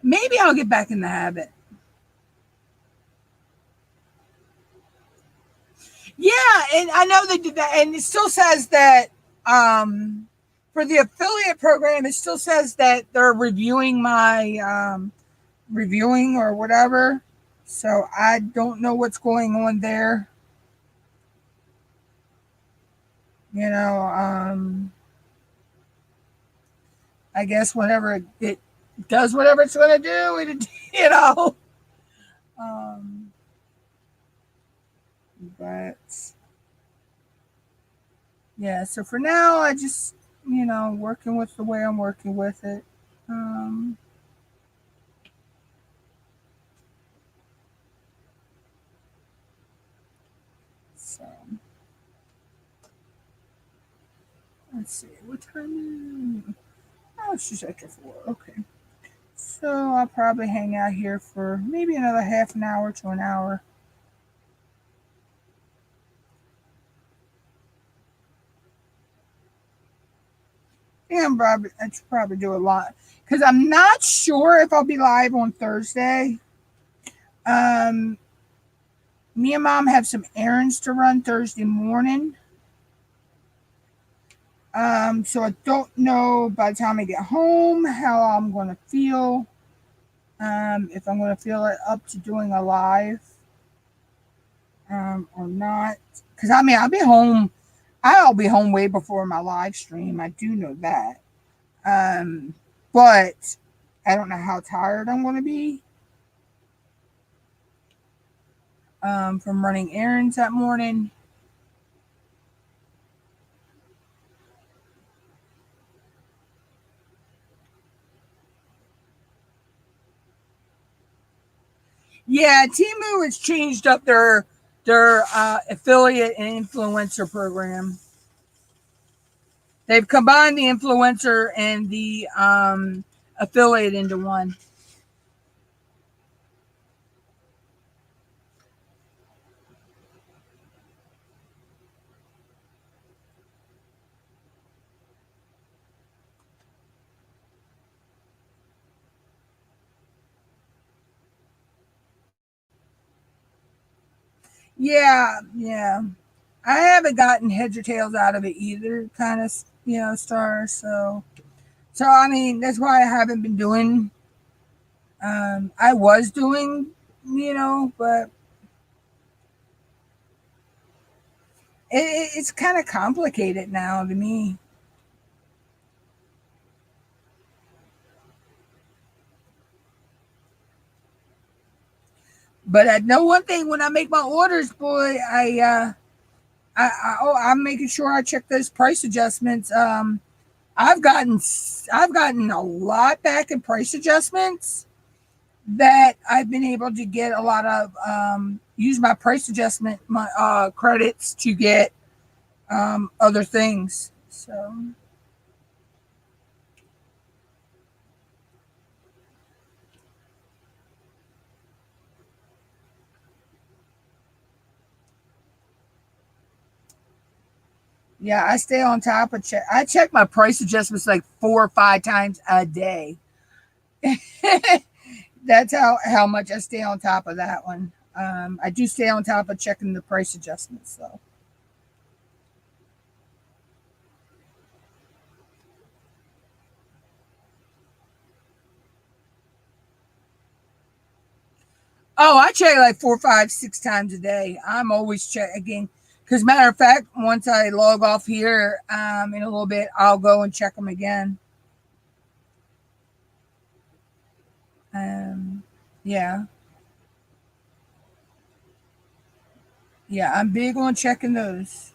maybe I'll get back in the habit. Yeah, and I know they did that, and it still says that for the affiliate program, it still says that they're reviewing my reviewing or whatever. So I don't know what's going on there. You know, I guess whenever it does whatever it's going to do, it you know. Um, but yeah, so for now, I just working with the way I'm working with it. Um, so let's see what time. Oh, it's just after 4. Okay, so I'll probably hang out here for maybe another half an hour to an hour. Yeah, I should probably do a lot because I'm not sure if I'll be live on Thursday. Um, Me and Mom have some errands to run Thursday morning. So I don't know by the time I get home how I'm going to feel. If I'm going to feel it up to doing a live or not. Because I mean, I'll be home. I'll be home way before my live stream. I do know that. But I don't know how tired I'm going to be from running errands that morning. Yeah, Temu has changed up their affiliate and influencer program. They've combined the influencer and the affiliate into one. Yeah, yeah. I haven't gotten heads or tails out of it either, kind of, Star. So I mean, that's why I haven't been doing. I was doing, but it's kind of complicated now to me. But I know one thing: when I make my orders, boy, I'm making sure I check those price adjustments. I've gotten a lot back in price adjustments that I've been able to get a lot of use my price adjustment credits to get other things. So yeah, I stay on top of I check my price adjustments like 4 or 5 times a day. That's how much I stay on top of that one. I do stay on top of checking the price adjustments though. Oh, I check like 4, 5, 6 times a day. I'm always checking. Because matter of fact, once I log off here in a little bit, I'll go and check them again. Yeah. Yeah, I'm big on checking those.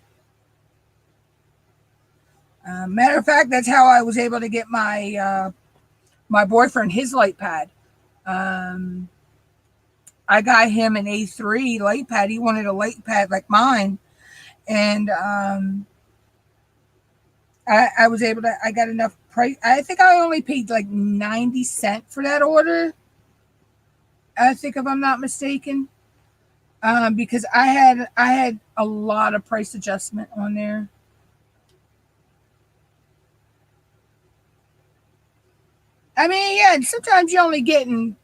Matter of fact, that's how I was able to get my boyfriend his light pad. Um, I got him an A3 light pad. He wanted a light pad like mine, and I was able to. I got enough price. I think I only paid like 90 cents for that order. I think, if I'm not mistaken, because I had a lot of price adjustment on there. I mean, yeah, and sometimes you only getting.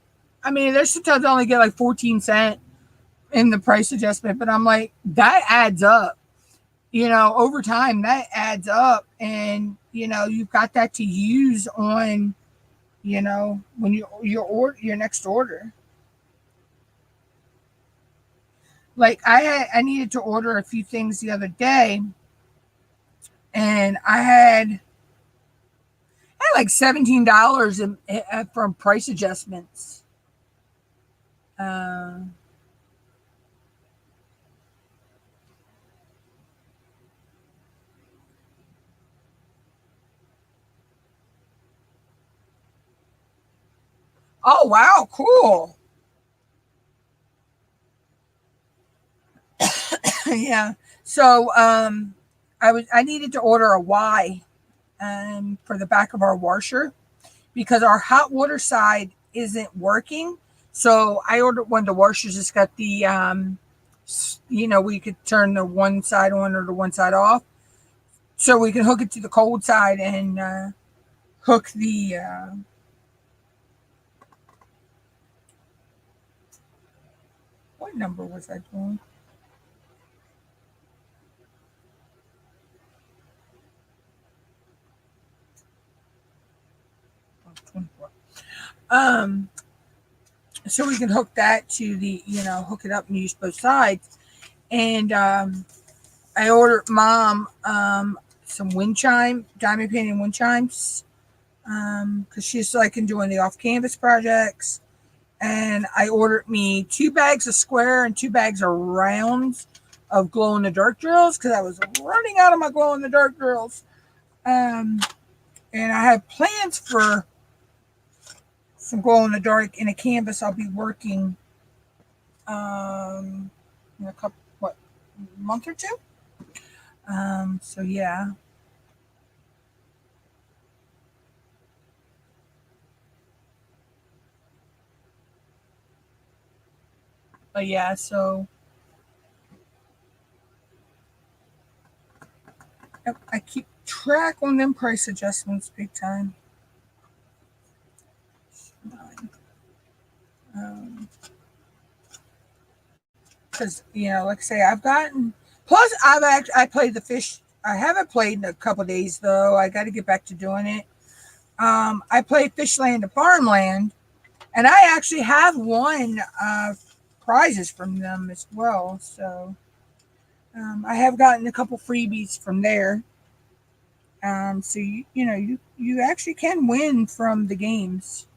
I mean, there's sometimes I only get like 14 cents in the price adjustment, but I'm like, that adds up. Over time that adds up, and you've got that to use on, when you order your next order. Like I needed to order a few things the other day, and I had like $17 from price adjustments. Uh, oh wow, cool. Yeah. So I needed to order a Y for the back of our washer because our hot water side isn't working. So I ordered one of the washers that's got the we could turn the one side on or the one side off, so we can hook it to the cold side and hook the what number was I doing? Oh, 24. Um, so we can hook that to the, hook it up and use both sides. And I ordered Mom some wind chime, diamond painting wind chimes, because she's like doing the off canvas projects. And I ordered me 2 bags of square and 2 bags of rounds of glow in the dark drills because I was running out of my glow in the dark drills. And I have plans for some glow in the dark in a canvas I'll be working in a couple, month or two. So yeah. But yeah, so I keep track on them price adjustments big time. Because like I say, I've gotten. Plus, I played the fish. I haven't played in a couple of days though. I got to get back to doing it. I played Fishland and Farmland, and I actually have won prizes from them as well. So I have gotten a couple freebies from there. So you actually can win from the games.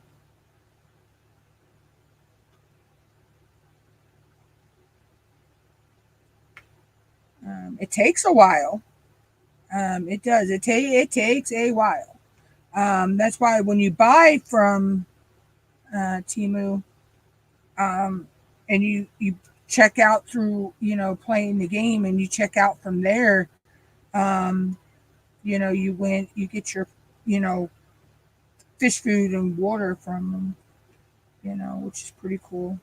It takes a while. It does. It takes a while. That's why when you buy from Temu, and you check out through playing the game, and you check out from there, you get your fish food and water from them, which is pretty cool.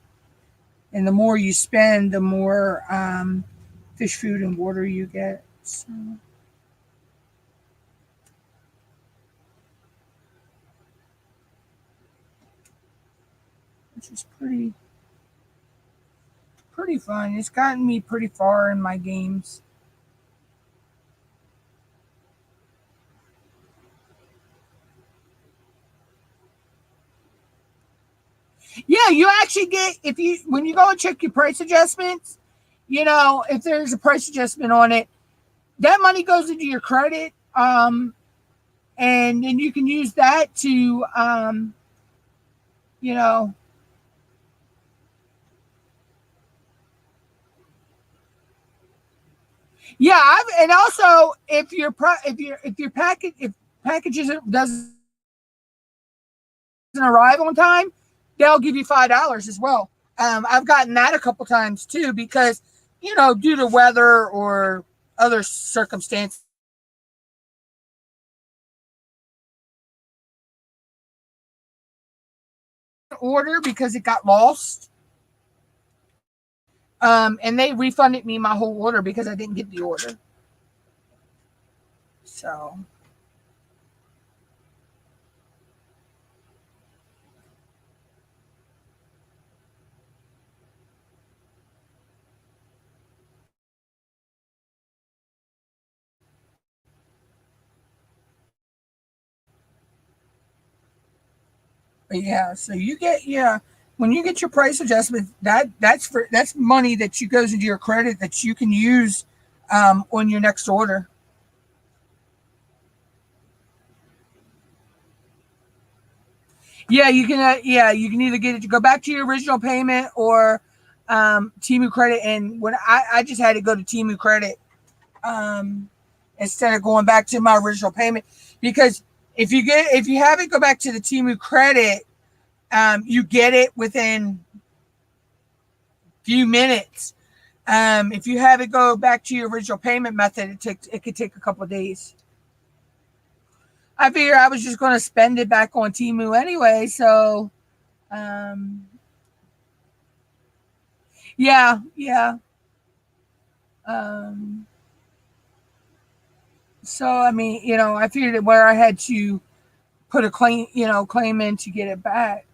And the more you spend, the more fish food and water you get. So. Which is pretty fun. It's gotten me pretty far in my games. Yeah, you actually get when you go and check your price adjustments, if there's a price adjustment on it, that money goes into your credit, and then you can use that to you know yeah. And also if packages doesn't arrive on time, they'll give you $5 as well. I've gotten that a couple times too because due to weather or other circumstances, order because it got lost, and they refunded me my whole order because I didn't get the order. So but yeah, so you get when you get your price adjustment, that's money that you goes into your credit that you can use on your next order. Yeah, you can. You can either get it to go back to your original payment or Temu credit. And when I just had to go to Temu credit instead of going back to my original payment, because if you have it go back to the Temu credit, you get it within a few minutes. If you have it go back to your original payment method, it could take a couple of days. I figured I was just going to spend it back on Temu anyway, so yeah. Um, so I mean, I figured where I had to put a claim, claim in to get it back.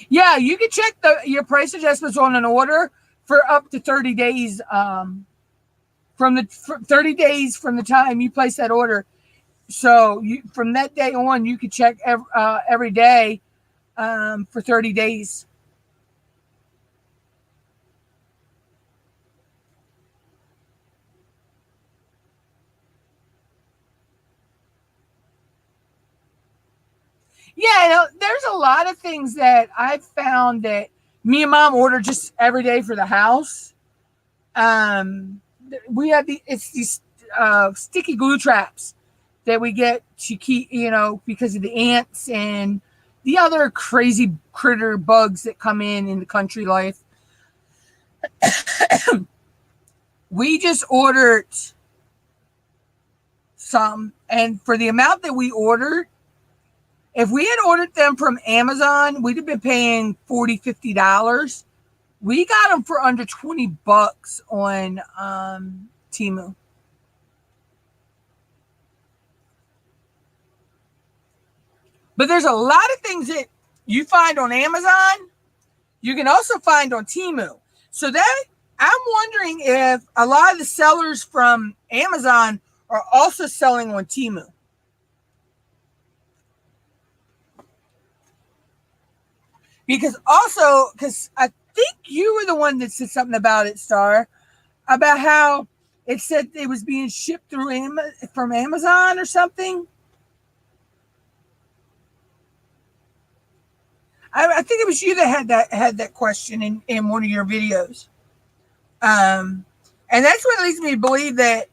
Yeah, you can check your price adjustments on an order for up to 30 days. From the 30 days from the time you place that order. So from that day on, you can check every day for 30 days. Yeah, there's a lot of things that I've found that me and Mom order just every day for the house. We have these sticky glue traps that we get to keep, because of the ants and the other crazy critter bugs that come in the country life. We just ordered some, and for the amount that we ordered, if we had ordered them from Amazon, we'd have been paying $40, $50. We got them for under $20 on Temu. But there's a lot of things that you find on Amazon, you can also find on Temu. So that I'm wondering if a lot of the sellers from Amazon are also selling on Temu. Because I think you were the one that said something about it, Star, about how it said it was being shipped from Amazon or something. I think it was you that had that question in one of your videos. And that's what leads me to believe that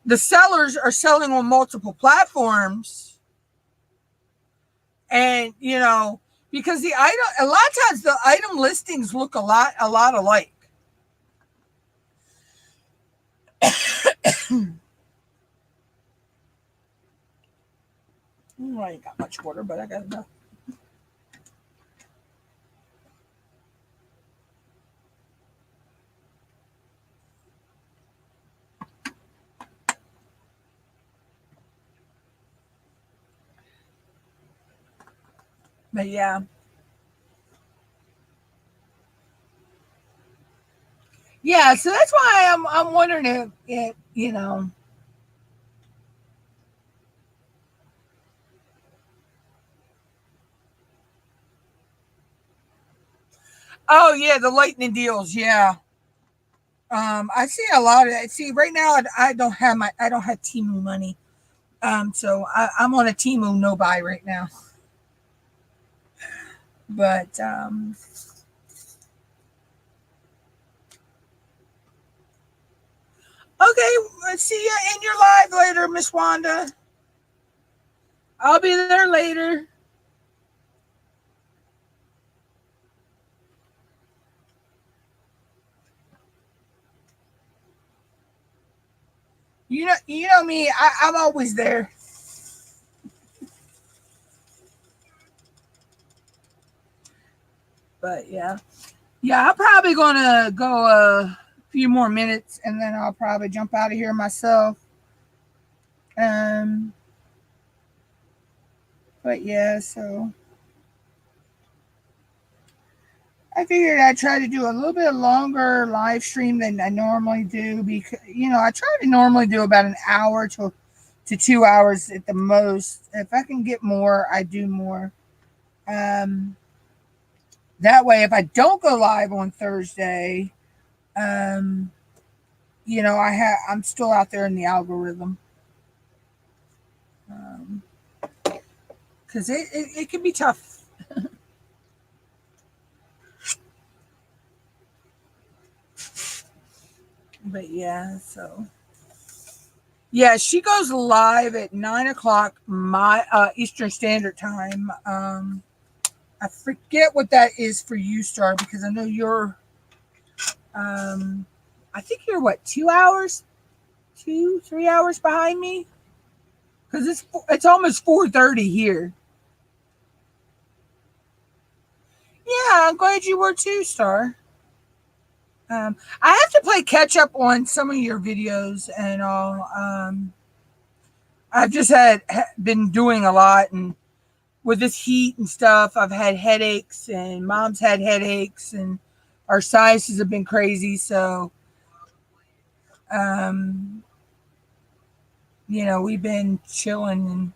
the sellers are selling on multiple platforms. And, because a lot of times the item listings look a lot alike. I ain't got much water, but I got enough. But yeah. Yeah, so that's why I'm wondering if Oh yeah, the lightning deals, yeah. I see a lot of it. See, right now I don't have Temu money. So I'm on a Temu no buy right now. But okay, let's see you in your live later, Miss Wanda. I'll be there later. You know me. I'm always there. But yeah, I'm probably gonna go a few more minutes, and then I'll probably jump out of here myself. But yeah, so I figured I'd try to do a little bit longer live stream than I normally do, because I try to normally do about an hour to 2 hours at the most. If I can get more, I do more. That way, if I don't go live on Thursday, I'm still out there in the algorithm. Because it can be tough. But yeah, so yeah, she goes live at 9:00 my Eastern Standard Time. I forget what that is for you, Star, because I know you're I think you're 2 hours, 3 hours behind me, because it's almost 4:30 here. Yeah, I'm glad you were too, Star. I have to play catch up on some of your videos and all. I've just been doing a lot, and with this heat and stuff, I've had headaches, and mom's had headaches, and our sizes have been crazy. So, um, we've been chilling and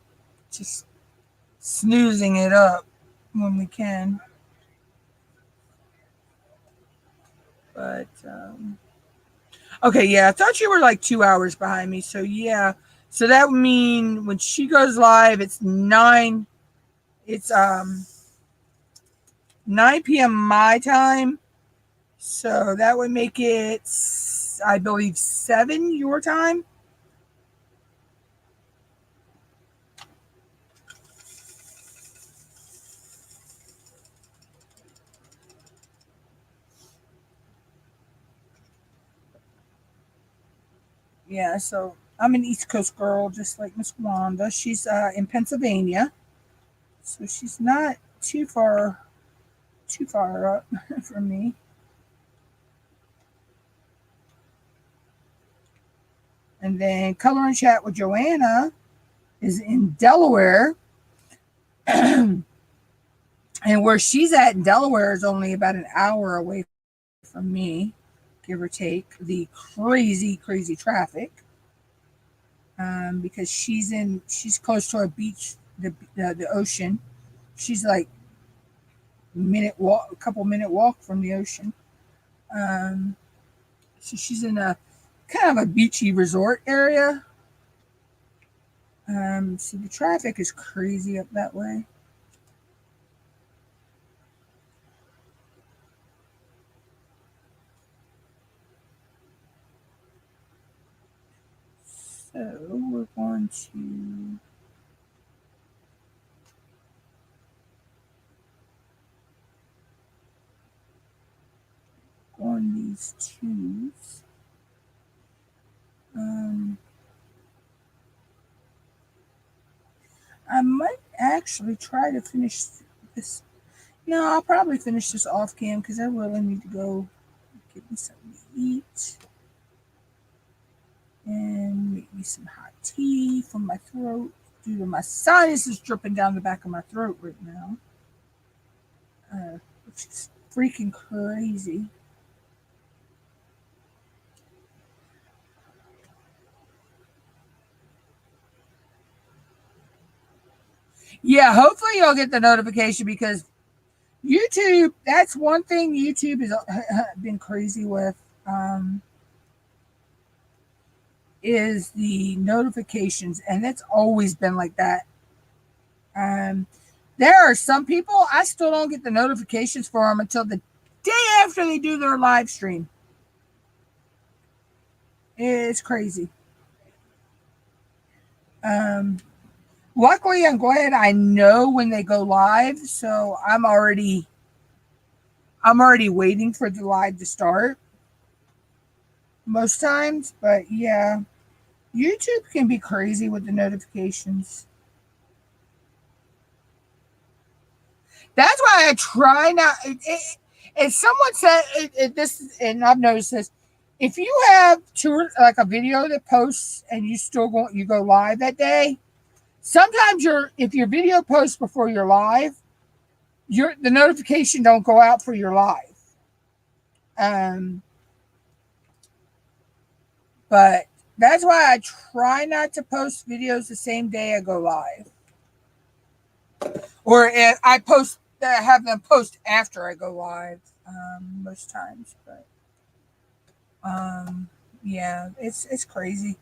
just snoozing it up when we can. But okay, yeah, I thought you were like 2 hours behind me. So yeah, so that would mean when she goes live, it's 9. It's 9 p.m. my time. So that would make it, I believe, 7 your time. Yeah, so I'm an East Coast girl, just like Miss Wanda. She's in Pennsylvania, so she's not too far up from me. And then Color and Chat with Joanna is in Delaware. And where she's at in Delaware is only about an hour away from me, give or take. The crazy, crazy traffic. Because she's close to a beach, the ocean. She's like a couple minute walk from the ocean. So she's in a kind of a beachy resort area. So the traffic is crazy up that way. So we're going to go on these twos. I might actually try to finish this. No, I'll probably finish this off cam because I really need to go get me something to eat and make me some hot tea for my throat due to my sinuses dripping down the back of my throat right now, which is freaking crazy. Yeah, hopefully you'll get the notification because YouTube, that's one thing YouTube has been crazy with, is the notifications. And it's always been like that. There are some people, I still don't get the notifications for them until the day after they do their live stream. It's crazy. Luckily, I'm glad I know when they go live, so I'm already waiting for the live to start most times. But yeah, YouTube can be crazy with the notifications. That's why I try not. If someone said this, and I've noticed this, if you have like a video that posts and you go live that day, sometimes if your video posts before you're live, the notification don't go out for your live. But that's why I try not to post videos the same day I go live, or if I have them post after I go live most times. But yeah, it's crazy.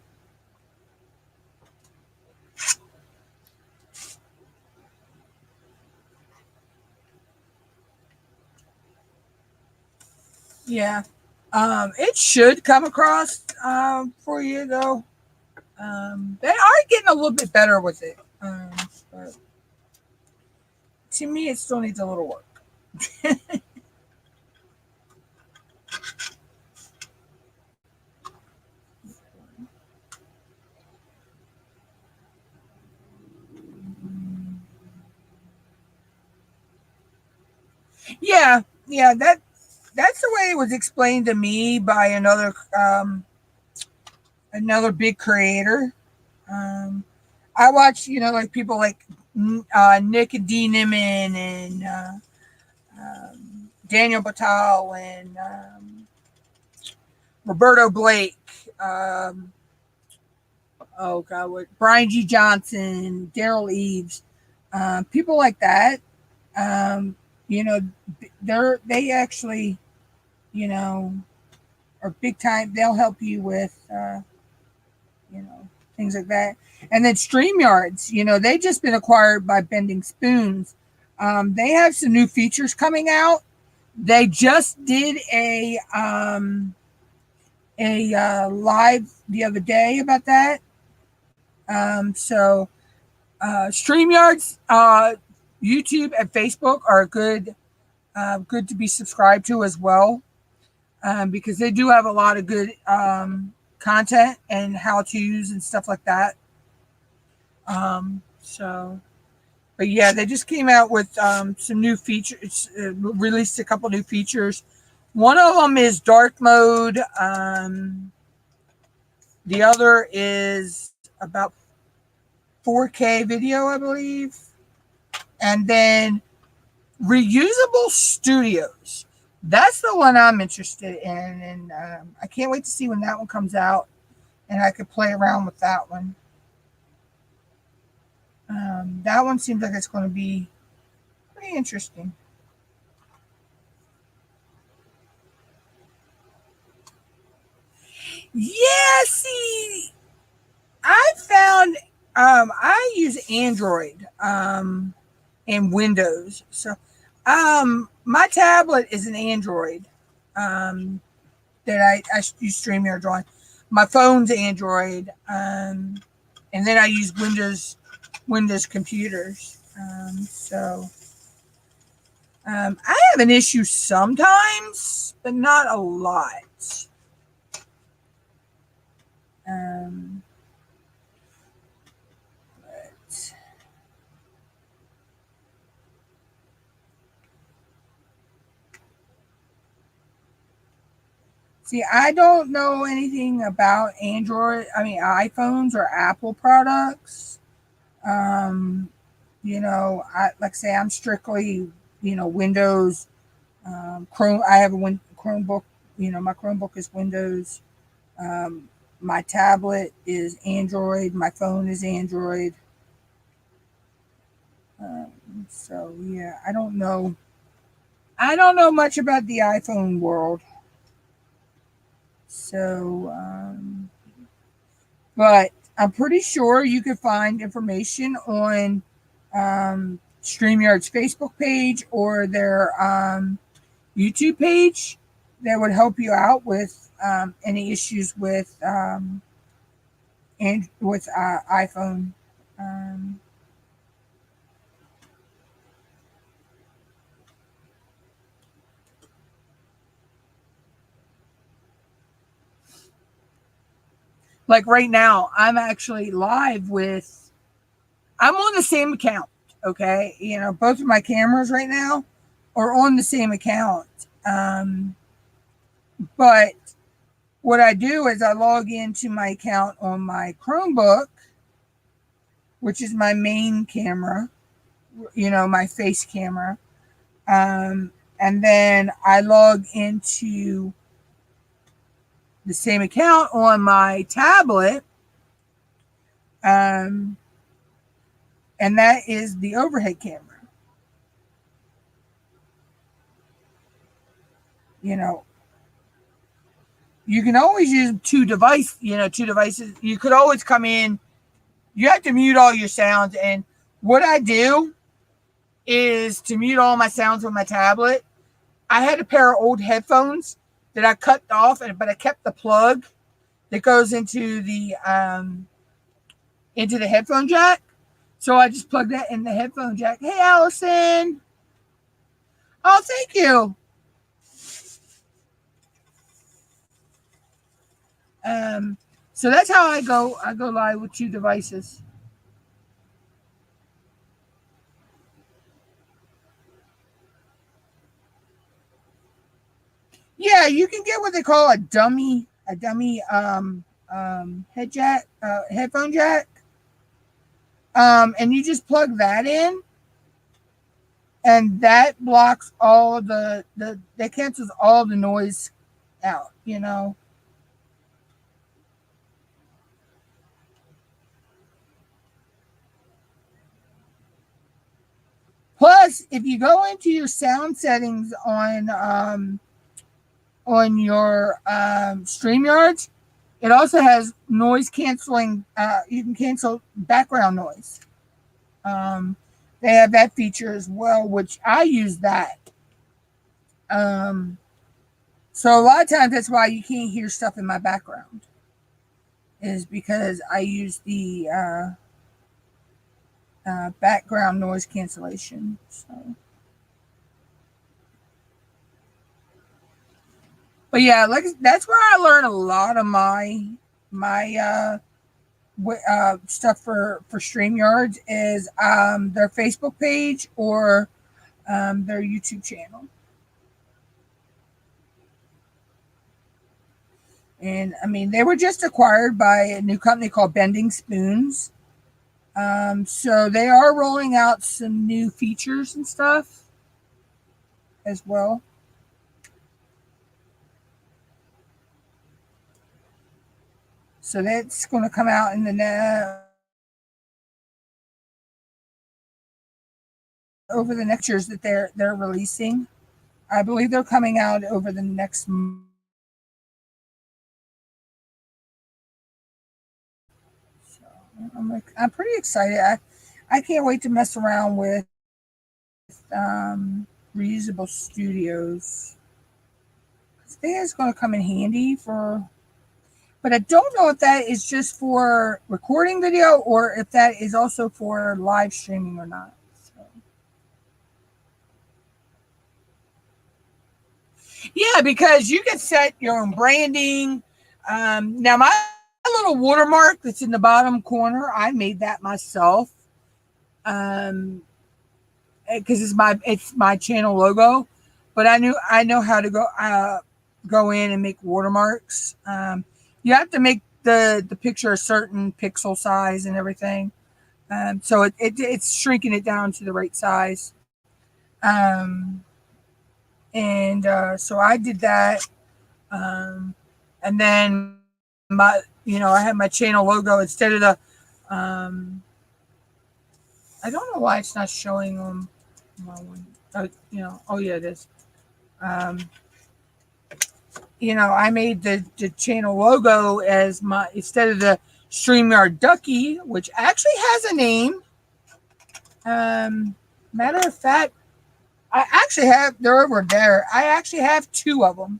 Yeah. It should come across for you though. They are getting a little bit better with it. But to me, it still needs a little work. Yeah, that's the way it was explained to me by another big creator. I watch, like people like Nick and Dee Niman and Daniel Batal and Roberto Blake. Oh God, Brian G. Johnson, Daryl Eves, people like that. Um, you know, they actually, you know, are big time. They'll help you with, things like that. And then StreamYards, they just been acquired by Bending Spoons. They have some new features coming out. They just did a live the other day about that. So StreamYards, YouTube, and Facebook are good to be subscribed to as well, because they do have a lot of good content and how to's and stuff like that. So, but yeah, they just came out with some new features, released a couple new features. One of them is dark mode. The other is about 4K video, I believe. And then reusable studios. That's the one I'm interested in. And I can't wait to see when that one comes out. And I could play around with that one. That one seems like it's going to be pretty interesting. Yeah, see, I found I use Android and Windows. So my tablet is an Android that I use StreamYard on. My phone's Android, and then I use Windows computers. So I have an issue sometimes, but not a lot. But see, I don't know anything about iPhones or Apple products. I like I say, I'm strictly, Windows, Chrome. I have a Chromebook. My Chromebook is Windows. My tablet is Android. My phone is Android. So yeah, I don't know. I don't know much about the iPhone world. So, but I'm pretty sure you could find information on StreamYard's Facebook page or their YouTube page that would help you out with any issues with and with iPhone. Um, like right now, I'm actually live with. I'm on the same account. Okay, both of my cameras right now are on the same account. But what I do is I log into my account on my Chromebook, which is my main camera, my face camera. And then I log into the same account on my tablet. And that is the overhead camera. You can always use two devices. You could always come in. You have to mute all your sounds. And what I do is to mute all my sounds on my tablet. I had a pair of old headphones that I cut off, but I kept the plug that goes into the headphone jack. So I just plugged that in the headphone jack. Hey, Allison. Oh, thank you. So that's how I go live with two devices. Yeah, you can get what they call a dummy head jack, headphone jack. And you just plug that in, and that blocks all that cancels all the noise out, you know. Plus, if you go into your sound settings on your StreamYards, it also has noise canceling. You can cancel background noise. They have that feature as well, which I use that. So a lot of times that's why you can't hear stuff in my background, is because I use the background noise cancellation. So, but yeah, like that's where I learn a lot of my stuff for StreamYards is their Facebook page or their YouTube channel. And I mean, they were just acquired by a new company called Bending Spoons. So they are rolling out some new features and stuff as well. So that's going to come out in the over the next years that they're releasing. I believe they're coming out over the next month. So I'm pretty excited. I can't wait to mess around with reusable studios. I think it's going to come in handy for, but I don't know if that is just for recording video or if that is also for live streaming or not. So. Yeah, because you can set your own branding. Now my little watermark that's in the bottom corner, I made that myself. Because it's my channel logo, but I know how to go in and make watermarks. You have to make the picture a certain pixel size and everything, so it's shrinking it down to the right size. And so I did that, and then I have my channel logo instead of the. I don't know why it's not showing them. Oh yeah, it is. I made the channel logo as my, instead of the StreamYard Ducky, which actually has a name. Matter of fact, I actually have, they're over there. I actually have two of them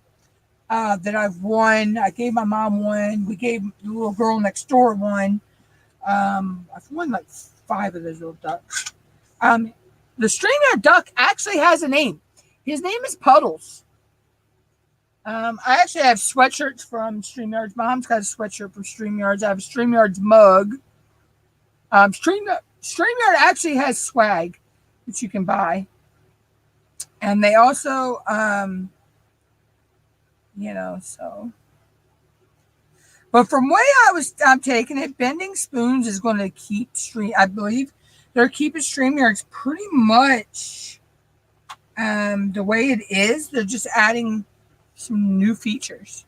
that I've won. I gave my mom one. We gave the little girl next door one. I've won like 5 of those little ducks. The StreamYard Duck actually has a name. His name is Puddles. I actually have sweatshirts from StreamYards. Mom's got a sweatshirt from StreamYards. I have a StreamYards mug. StreamYard actually has swag that you can buy. And they also, so. But from way I'm taking it, Bending Spoons is going to keep I believe they're keeping StreamYards pretty much the way it is. They're just adding some new features,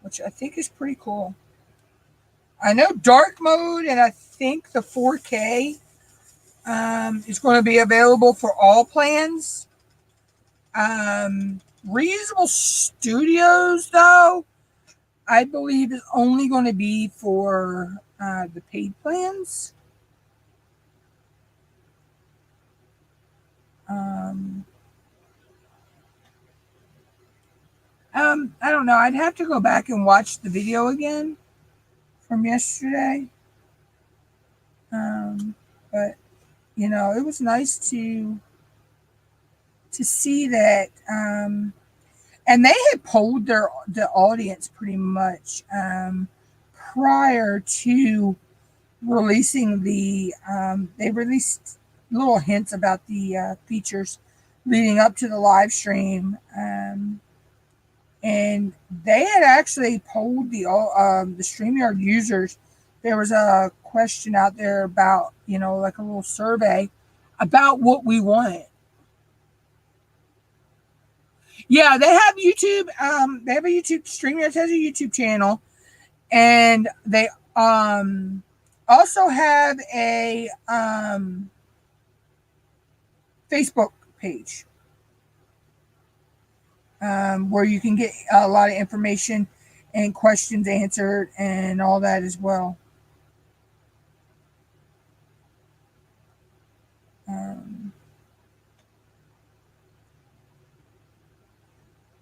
which I think is pretty cool. I know dark mode and I think the 4K is going to be available for all plans. Reusable studios, though, I believe is only going to be for the paid plans. I don't know. I'd have to go back and watch the video again from yesterday. But it was nice to see that. And they had polled the audience pretty much prior to releasing the. They released little hints about the features leading up to the live stream. and they had actually polled the StreamYard users. There was a question out there about, like a little survey about what we wanted. Yeah, they have YouTube. They have a YouTube. StreamYard has a YouTube channel, and they also have a Facebook page where you can get a lot of information and questions answered and all that as well.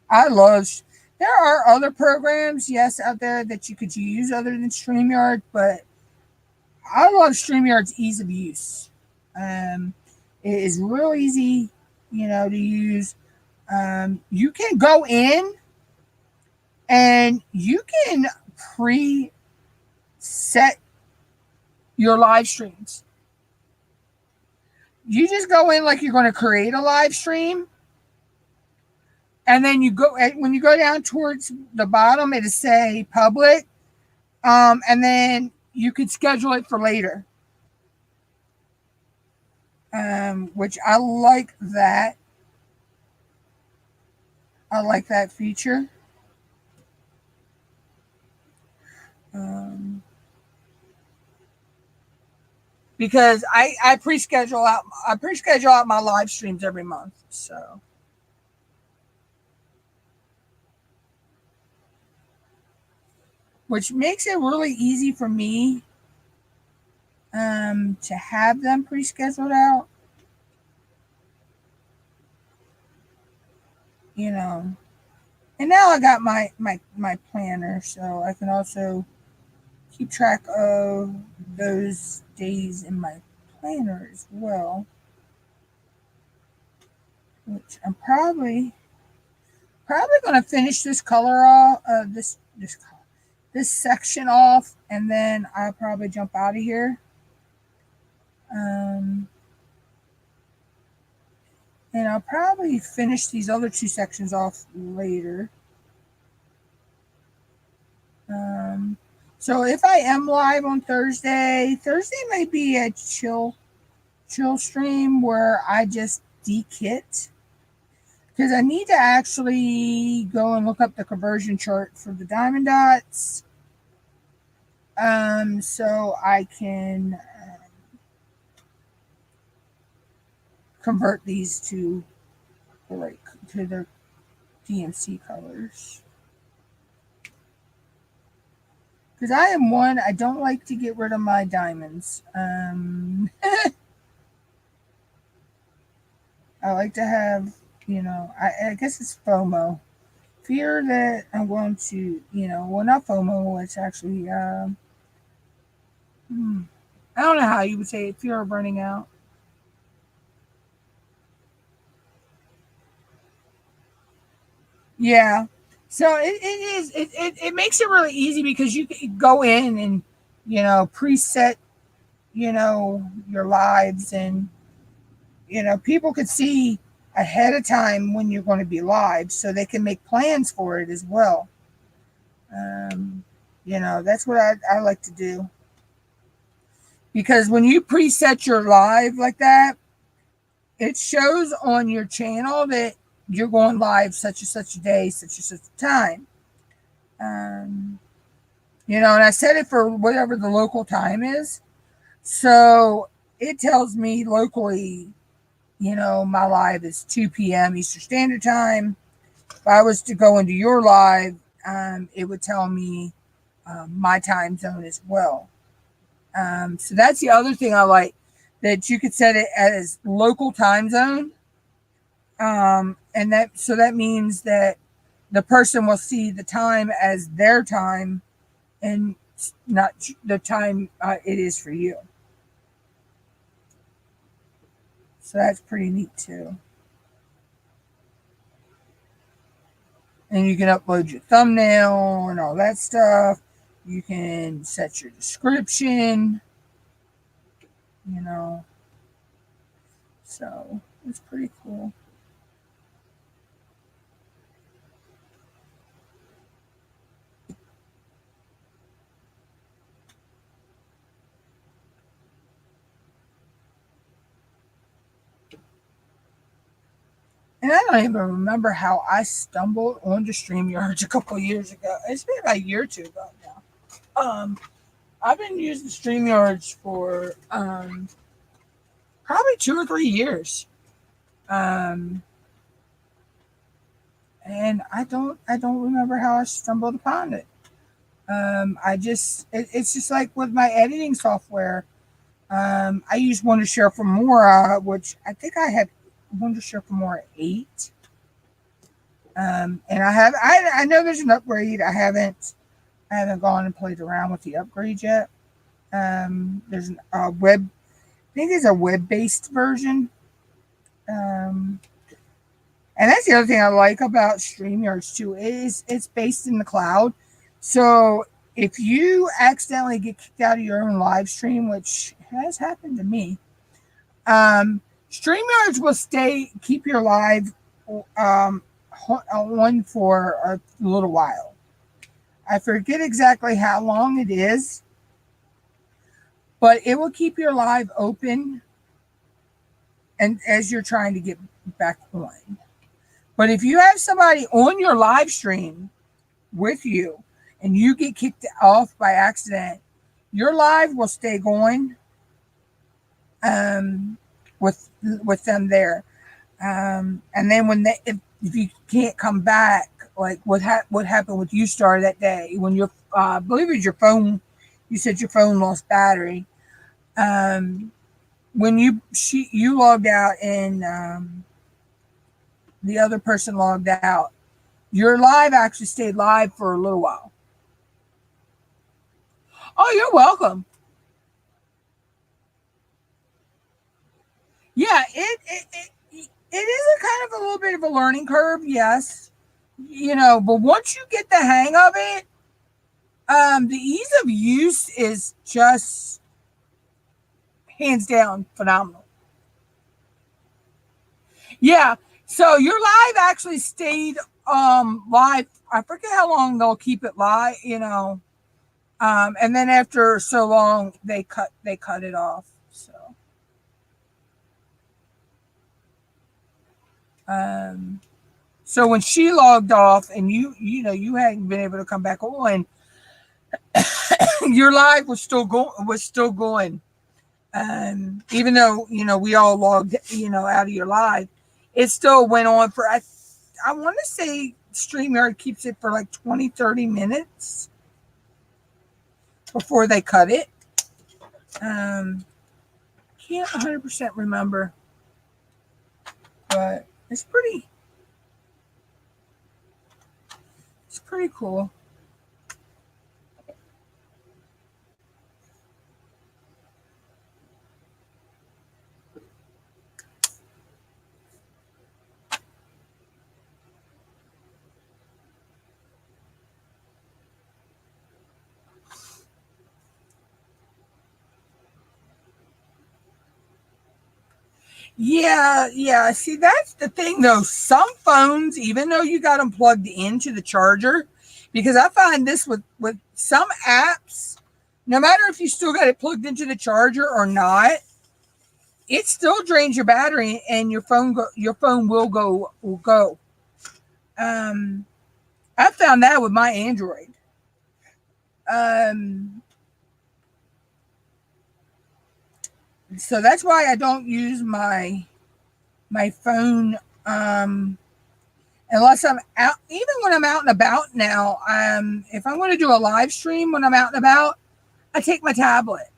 I love. There are other programs, yes, out there that you could use other than StreamYard, but I love StreamYard's ease of use. It is real easy, to use. You can go in and you can preset your live streams. You just go in like you're going to create a live stream, and then when you go down towards the bottom, it'll say public, and then you could schedule it for later, which I like that. I like that feature. Because I pre-schedule out my live streams every month, so which makes it really easy for me to have them pre-scheduled out. And now I got my planner, so I can also keep track of those days in my planner as well. Which I'm probably going to finish this color off, this section off, and then I'll probably jump out of here. And I'll probably finish these other two sections off later. So if I am live on Thursday may be a chill stream where I just dekit, because I need to actually go and look up the conversion chart for the diamond dots, so I can convert these to their DMC colors. Because I don't like to get rid of my diamonds. I like to have, I guess it's FOMO. Fear that I'm going to, not FOMO, it's actually, I don't know how you would say it, fear of burning out. Yeah. So it makes it really easy because you can go in and, preset, your lives, and, people could see ahead of time when you're going to be live so they can make plans for it as well. That's what I like to do. Because when you preset your live like that, it shows on your channel that you're going live such and such a day, such and such a time. And I set it for whatever the local time is. So it tells me locally, my live is 2 p.m. Eastern Standard Time. If I was to go into your live, it would tell me my time zone as well. So that's the other thing I like, that you could set it as local time zone. And that means that the person will see the time as their time and not the time it is for you. So that's pretty neat too. And you can upload your thumbnail and all that stuff. You can set your description, so it's pretty cool. And I don't even remember how I stumbled onto StreamYards a couple of years ago. It's been about a year or two ago now. I've been using StreamYards for probably 2 or 3 years. And I don't remember how I stumbled upon it. It's just like with my editing software. I use Wondershare Filmora, which I think I have Wondershare Filmora 8. And I know there's an upgrade. I haven't gone and played around with the upgrade yet. There's a web, I think it's a web-based version. And that's the other thing I like about StreamYards too, is it's based in the cloud. So if you accidentally get kicked out of your own live stream, which has happened to me, StreamYards will keep your live on for a little while. I forget exactly how long it is, but it will keep your live open and as you're trying to get back on. But if you have somebody on your live stream with you and you get kicked off by accident, your live will stay going with them there. And then if you can't come back, like what happened with you, Star, that day when I believe it was your phone, you said your phone lost battery. When you logged out and the other person logged out, your live actually stayed live for a little while. Oh, you're welcome. Yeah, it is a kind of a little bit of a learning curve, yes. But once you get the hang of it, the ease of use is just hands down phenomenal. Yeah. So your live actually stayed live. I forget how long they'll keep it live, and then after so long they cut it off. So when she logged off and you hadn't been able to come back on, your live was still going. Even though we all logged out of your live, it still went on for I want to say StreamYard keeps it for like 20-30 minutes before they cut it. Can't 100% remember, but it's pretty cool. Yeah. See, that's the thing, though. Some phones, even though you got them plugged into the charger, because I find this with some apps, no matter if you still got it plugged into the charger or not, it still drains your battery, and your phone will go. I found that with my Android. So that's why I don't use my phone unless I'm out. Even when I'm out and about now, if I'm going to do a live stream when I'm out and about, I take my tablet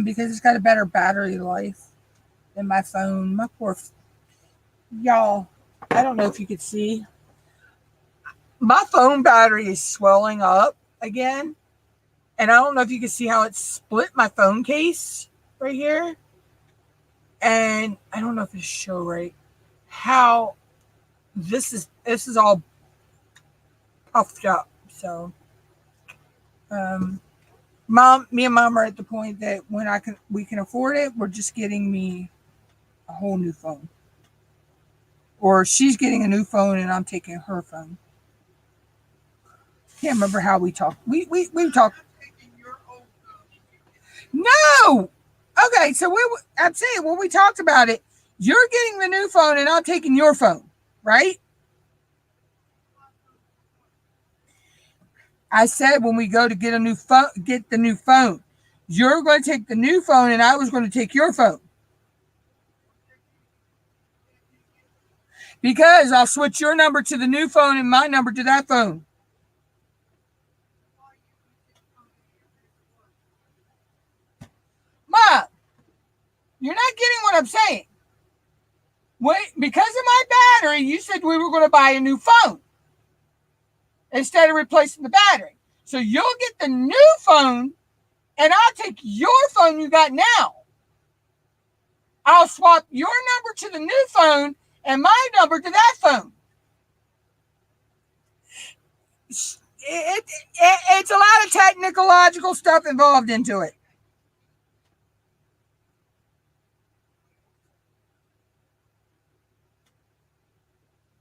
because it's got a better battery life than my phone. My poor y'all, I don't know if you could see. My phone battery is swelling up again, and I don't know if you can see how it split my phone case right here. And I don't know if it's show right how this is all puffed up. So me and mom are at the point that when we can afford it, we're just getting me a whole new phone, or she's getting a new phone and I'm taking her phone. Can't remember how we talked. We talked. No. Okay, so I'm saying when we talked about it, You're getting the new phone and I'm taking your phone, right? I said when we go to get the new phone, you're going to take the new phone and I was going to take your phone. Because I'll switch your number to the new phone and my number to that phone. Mom, you're not getting what I'm saying. Wait, because of my battery, you said we were going to buy a new phone instead of replacing the battery. So you'll get the new phone and I'll take your phone you got now. I'll swap your number to the new phone and my number to that phone. It's a lot of technological stuff involved into it.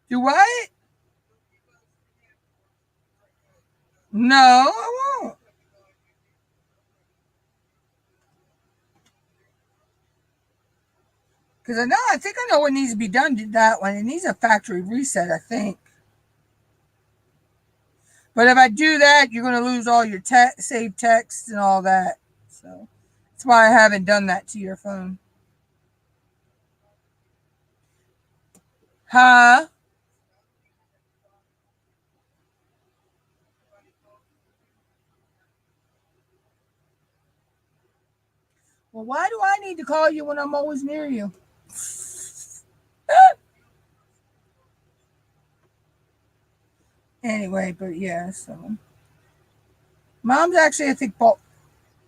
Do what? No, I won't. Because I think I know what needs to be done to that one. It needs a factory reset, I think. But if I do that, you're going to lose all your saved texts and all that. So that's why I haven't done that to your phone. Huh? Well, why do I need to call you when I'm always near you? Anyway, but yeah, so Mom's actually, I think, bought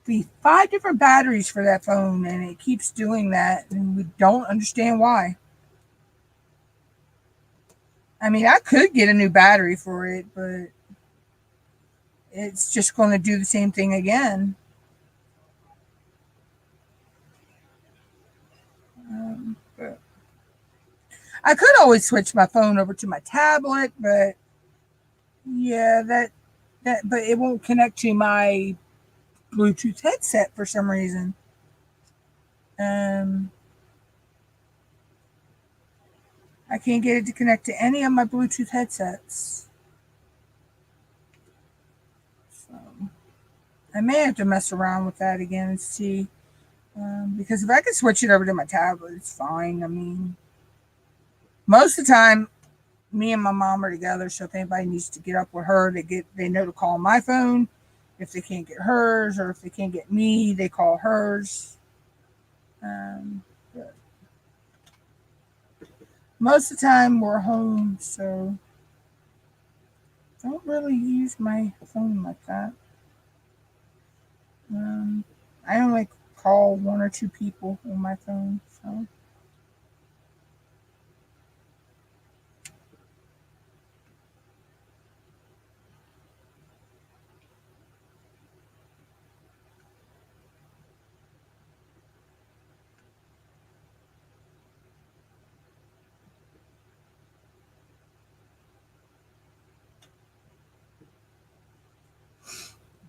the 5 different batteries for that phone, and it keeps doing that, and we don't understand why. I mean, I could get a new battery for it, but it's just going to do the same thing again. But I could always switch my phone over to my tablet, but yeah, but it won't connect to my Bluetooth headset for some reason. Um, I can't get it to connect to any of my Bluetooth headsets. So I may have to mess around with that again and see. Because if I could switch it over to my tablet, it's fine. I mean, most of the time, me and my mom are together. So if anybody needs to get up with her, they know to call my phone. If they can't get hers, or if they can't get me, they call hers. But most of the time we're home, so don't really use my phone like that. I only call 1 or 2 people on my phone. So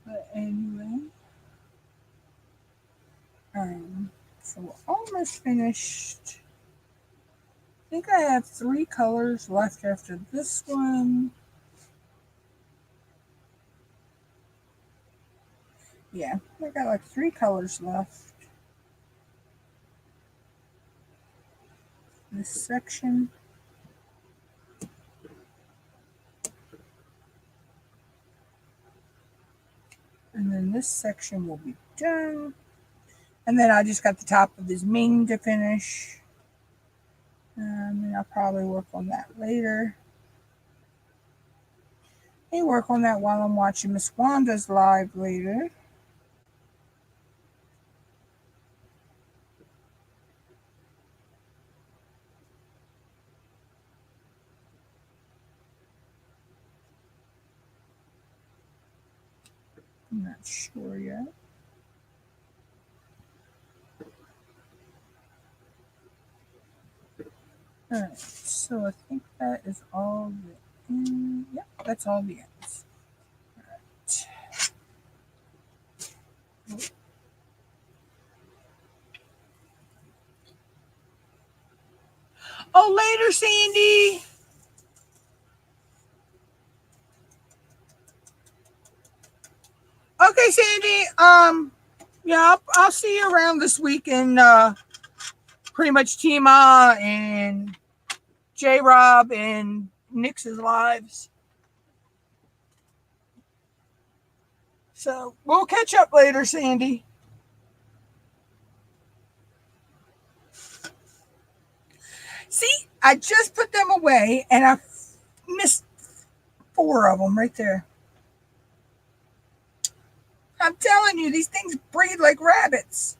but anyway, so we're almost finished. I think I have 3 colors left after this one. Yeah, I got like 3 colors left. This section. And then this section will be done. And then I just got the top of his mane to finish. And I'll probably work on that later. May work on that while I'm watching Miss Wanda's live later. I'm not sure yet. Alright, so I think that is all the ends. Yep, that's all the ends. Alright. later, Sandy. Okay, Sandy. Yeah, I'll see you around this week in pretty much Tima and J Rob and Nick's lives. So we'll catch up later, Sandy. See, I just put them away and I missed 4 of them right there. I'm telling you, these things breed like rabbits.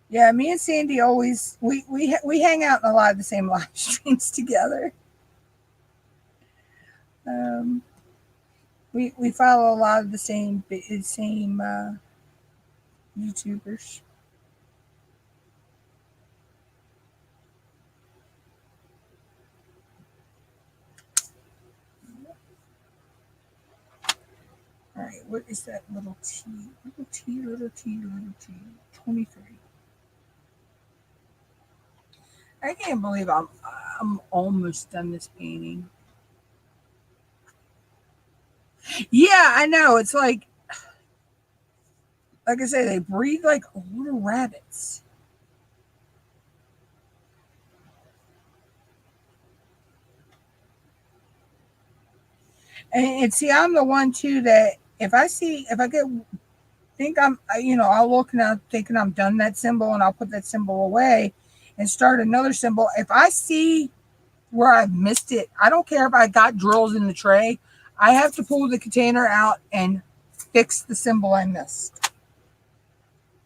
Yeah, me and Sandy always we hang out in a lot of the same live streams together. We follow a lot of the same YouTubers. All right, what is that little T? Little T, little T, little T. 23. I can't believe I'm almost done this painting. Yeah, I know. It's like I say, they breed like little rabbits. And see, I'm the one too that if I I'll look and I'm thinking I'm done that symbol and I'll put that symbol away and start another symbol. If I see where I've missed it, I don't care if I got drills in the tray. I have to pull the container out and fix the symbol I missed.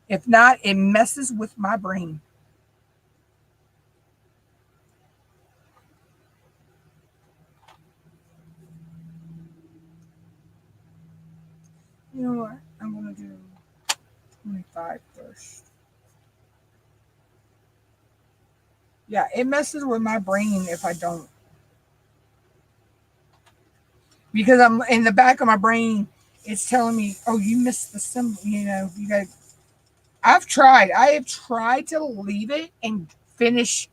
If not, it messes with my brain. You know what? I'm going to do 25 first. Yeah, it messes with my brain if I don't. Because I'm in the back of my brain, it's telling me, oh, you missed the symbol. You got. I have tried to leave it and finish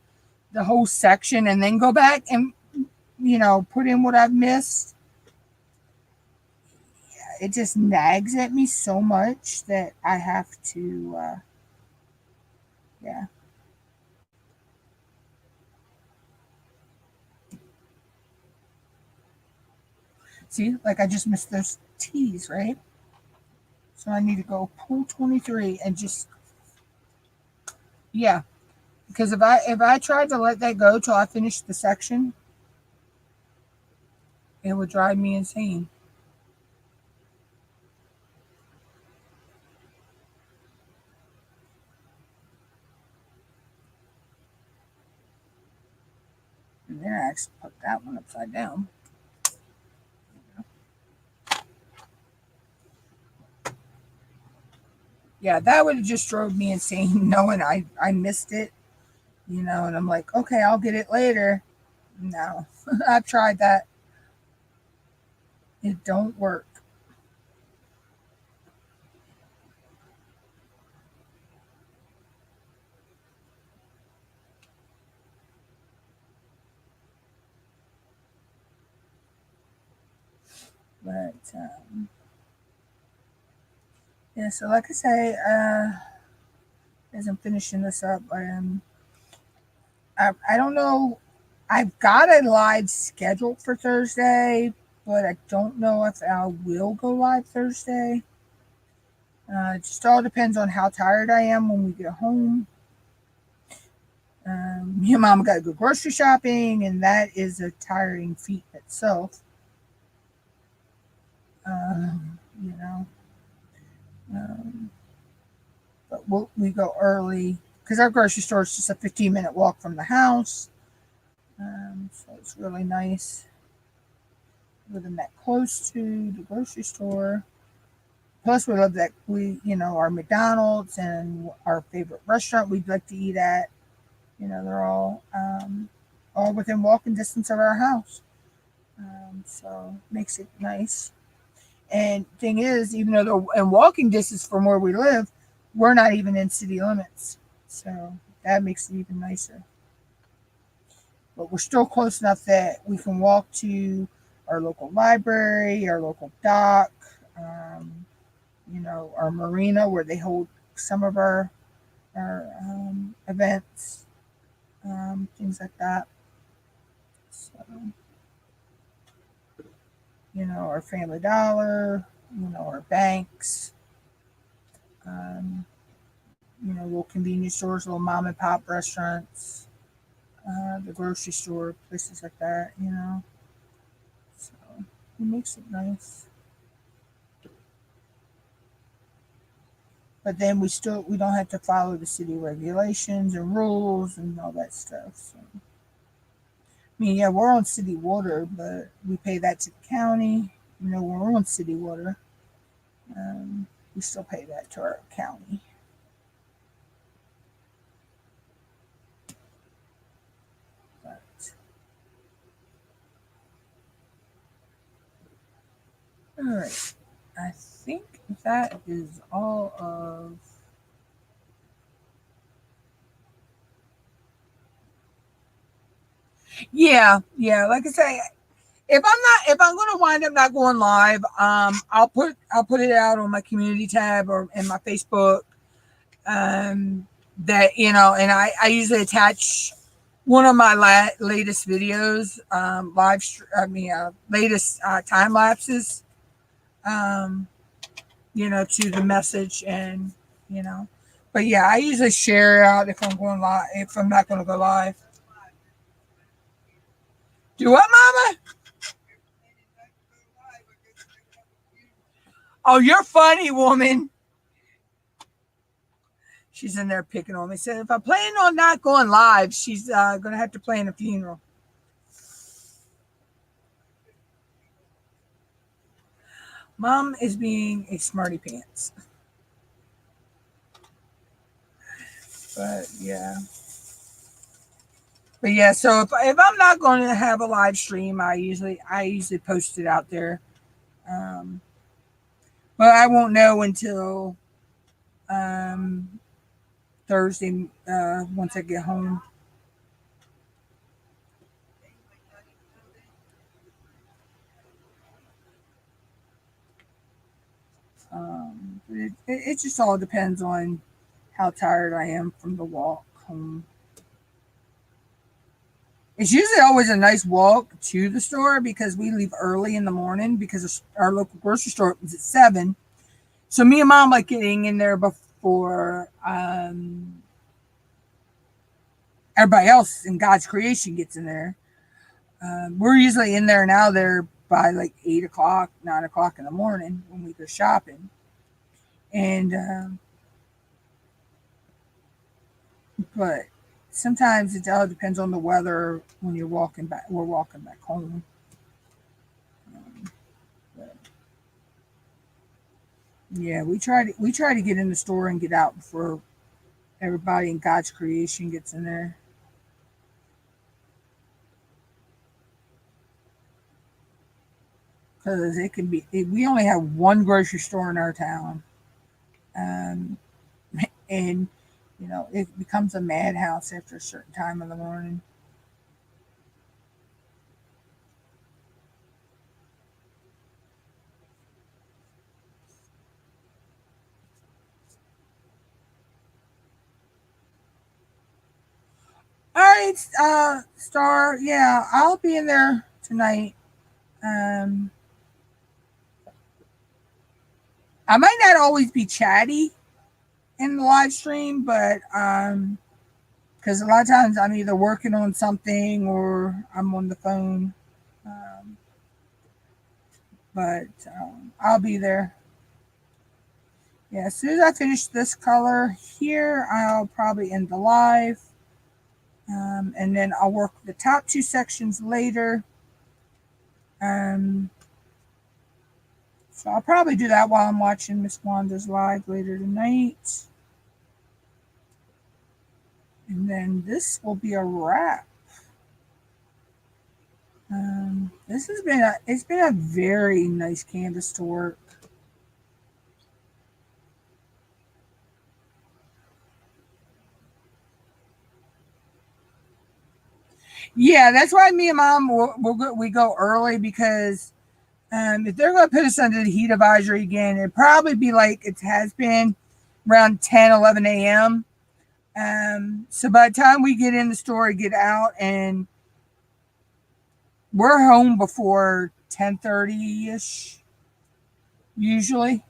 the whole section and then go back and, put in what I've missed. It just nags at me so much that I have to, yeah. See, like I just missed those T's, right? So I need to go pull 23 and just, yeah. Because if I tried to let that go till I finished the section, it would drive me insane. And then I actually put that one upside down. Yeah, that would have just drove me insane knowing I missed it, and I'm like, okay, I'll get it later. No, I've tried that. It don't work. But, yeah, so like I say, as I'm finishing this up, I don't know. I've got a live scheduled for Thursday, but I don't know if I will go live Thursday. It just all depends on how tired I am when we get home. Me and Mom got to go grocery shopping, and that is a tiring feat itself. You know, but we go early because our grocery store is just a 15-minute walk from the house. So it's really nice living that close to the grocery store. Plus, we love that our McDonald's and our favorite restaurant we'd like to eat at. They're all within walking distance of our house. So makes it nice. And thing is, even though they're in walking distance from where we live, we're not even in city limits. So that makes it even nicer. But we're still close enough that we can walk to our local library, our local dock, um, our marina where they hold some of our events, things like that. So, our Family Dollar, our banks, um, little convenience stores, little mom and pop restaurants, the grocery store, places like that. So it makes it nice. But then we don't have to follow the city regulations and rules and all that stuff. So I mean, yeah, we're on city water, but we pay that to the county. We're on city water. Um, we still pay that to our county. But all right, I think that is all of. Yeah. Like I say, if I'm gonna wind up not going live, I'll put it out on my community tab or in my Facebook. That and I usually attach one of my latest videos, latest time lapses, um, to the message and you know. But yeah, I usually share it out if I'm going live. If I'm not going to go live, do what, Mama? Oh, you're funny, woman. She's in there picking on me. Said if I plan on not going live, she's going to have to plan a funeral. Mom is being a smarty pants. But yeah. But yeah, so if I'm not going to have a live stream, I usually post it out there. Um, but I won't know until um, Thursday once I get home. It just all depends on how tired I am from the walk home. It's usually always a nice walk to the store because we leave early in the morning because our local grocery store opens at 7. So me and Mom like getting in there before everybody else in God's creation gets in there. We're usually in there now. There by like 8 o'clock, 9 o'clock in the morning when we go shopping, and but sometimes it all depends on the weather when you're walking back. We're walking back home. But yeah, we try to get in the store and get out before everybody in God's creation gets in there because it can be. We only have one grocery store in our town, um, and it becomes a madhouse after a certain time in the morning. All right, Star. Yeah, I'll be in there tonight. Um, I might not always be chatty in the live stream, but because a lot of times I'm either working on something or I'm on the phone. Um, but I'll be there. Yeah, as soon as I finish this color here, I'll probably end the live. And then I'll work the top 2 sections later. Um, so I'll probably do that while I'm watching Miss Wanda's live later tonight. And then this will be a wrap. This has been it's been a very nice canvas to work. Yeah, that's why me and Mom we go early because if they're going to put us under the heat advisory again, it'd probably be like it has been around 10, 11 a.m. So by the time we get in the store, get out, and we're home before 10:30ish usually.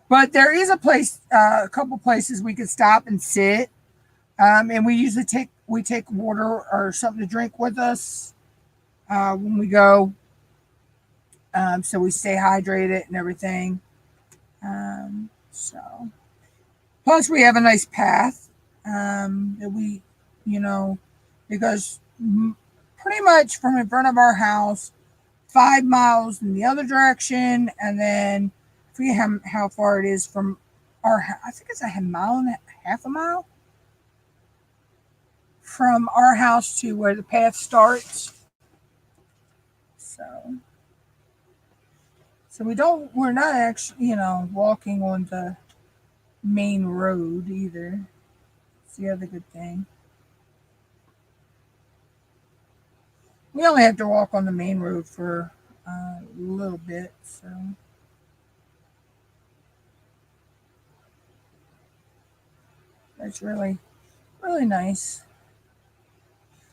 But there is a couple places we could stop and sit, and we usually take water or something to drink with us when we go, so we stay hydrated and everything. So plus we have a nice path that we, you know, because pretty much from in front of our house, 5 miles in the other direction, and then I forget how far it is from I think it's a mile and half a mile from our house to where the path starts. So we're not actually, walking on the main road either. It's the other good thing. We only have to walk on the main road for a little bit, so that's really, really nice.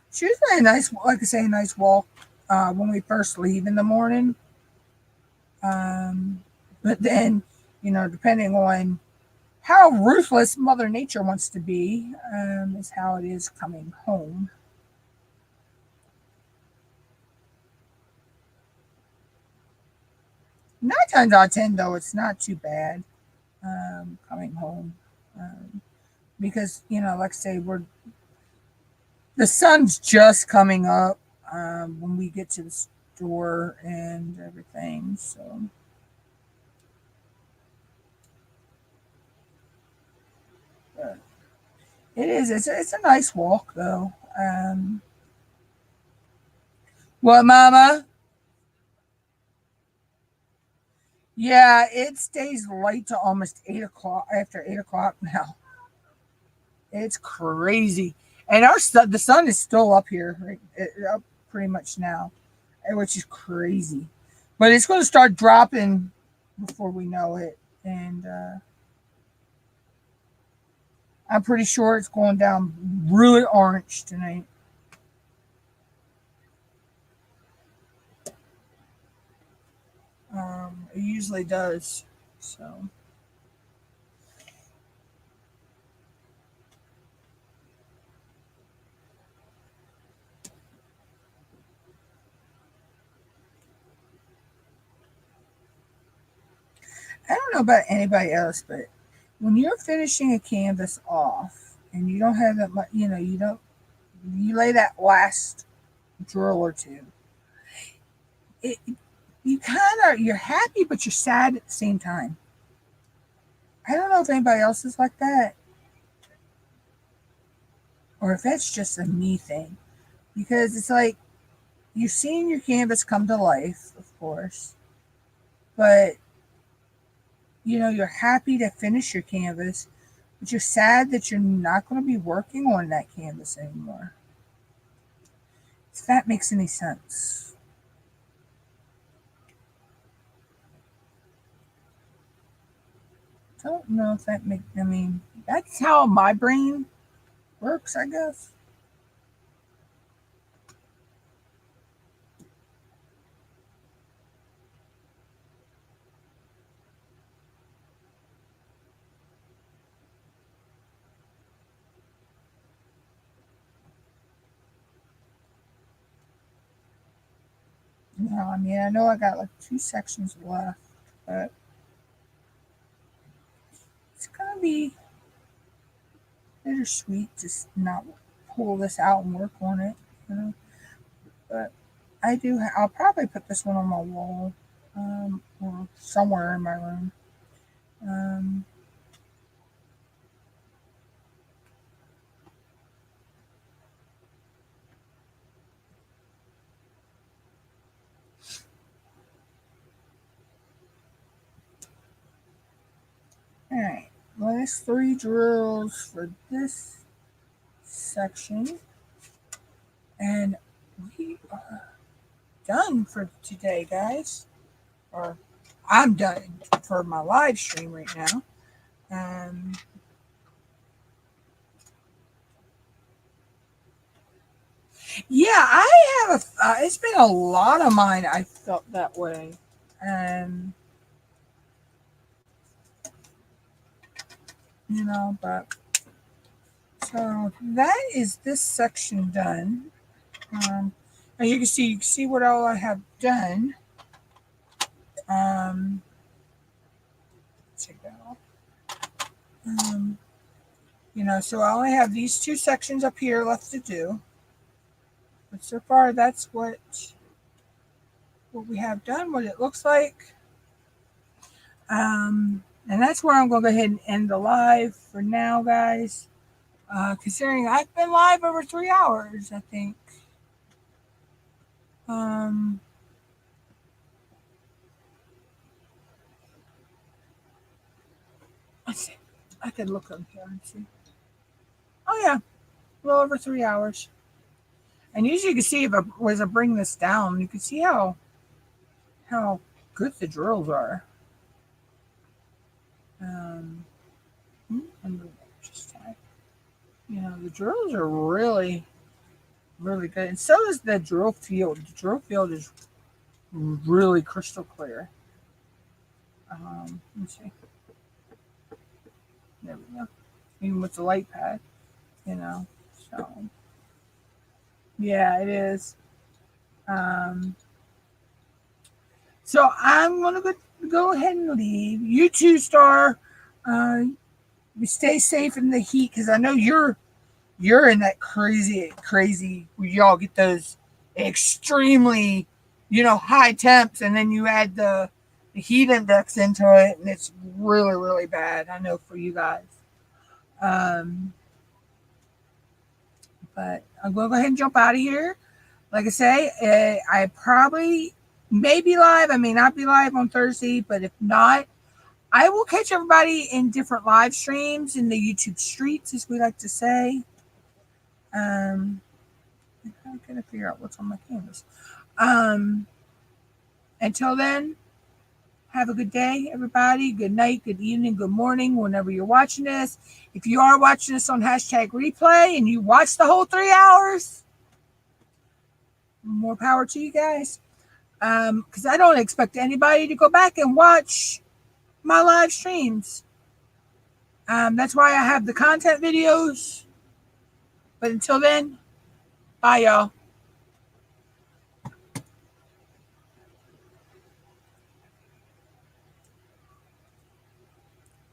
It's usually a nice, like I say, a nice walk when we first leave in the morning. But then, depending on how ruthless Mother Nature wants to be, is how it is coming home. 9 times out of 10, though, it's not too bad coming home. Because, like I say, the sun's just coming up when we get to the store and everything. So, but it is. It's a nice walk, though. What, Mama? Yeah, it stays light to almost 8 o'clock. After 8 o'clock now, it's crazy. And the sun is still up here, up pretty much now, which is crazy. But it's going to start dropping before we know it, and I'm pretty sure it's going down really orange tonight. It usually does. So. I don't know about anybody else, but when you're finishing a canvas off and you don't have that much, you lay that last drill or two, it, you're happy, but you're sad at the same time. I don't know if anybody else is like that, or if that's just a me thing, because it's like you're seeing your canvas come to life, of course, but you're happy to finish your canvas, but you're sad that you're not going to be working on that canvas anymore. If that makes any sense. Don't know if that's how my brain works, I guess. No, I know I got like 2 sections left, but it's gonna be bittersweet to not pull this out and work on it, you know. But I'll probably put this one on my wall, or somewhere in my room. Um, last 3 drills for this section. And we are done for today, guys. Or I'm done for my live stream right now. Yeah, I have it's been a lot of mine. I felt that way. But so that is this section done. As you can see what all I have done. Take that off. So I only have these 2 sections up here left to do. But so far, that's what we have done, what it looks like. And that's where I'm going to go ahead and end the live for now, guys. Considering I've been live over 3 hours, I think. Let's see. I could look up here and see. Oh, yeah. A little over 3 hours. And usually you can see if I was to bring this down, you can see how good the drills are. The drills are really, really good. And so is the drill field. The drill field is really crystal clear. Let me see. There we go. Even with the light pad, so yeah, it is. So I'm gonna go ahead and leave. You too, Star. Stay safe in the heat, because I know you're in that crazy where y'all get those extremely, high temps, and then you add the heat index into it, and it's really, really bad. I know for you guys. But I'm going to go ahead and jump out of here. Like I say, I probably may be live. I may not be live on Thursday, but if not, I will catch everybody in different live streams in the YouTube streets, as we like to say. I'm going to figure out what's on my canvas. Until then, have a good day, everybody. Good night, good evening, good morning, whenever you're watching this. If you are watching this on #replay and you watch the whole 3 hours, more power to you guys. Because I don't expect anybody to go back and watch my live streams. That's why I have the content videos. But until then, bye, y'all.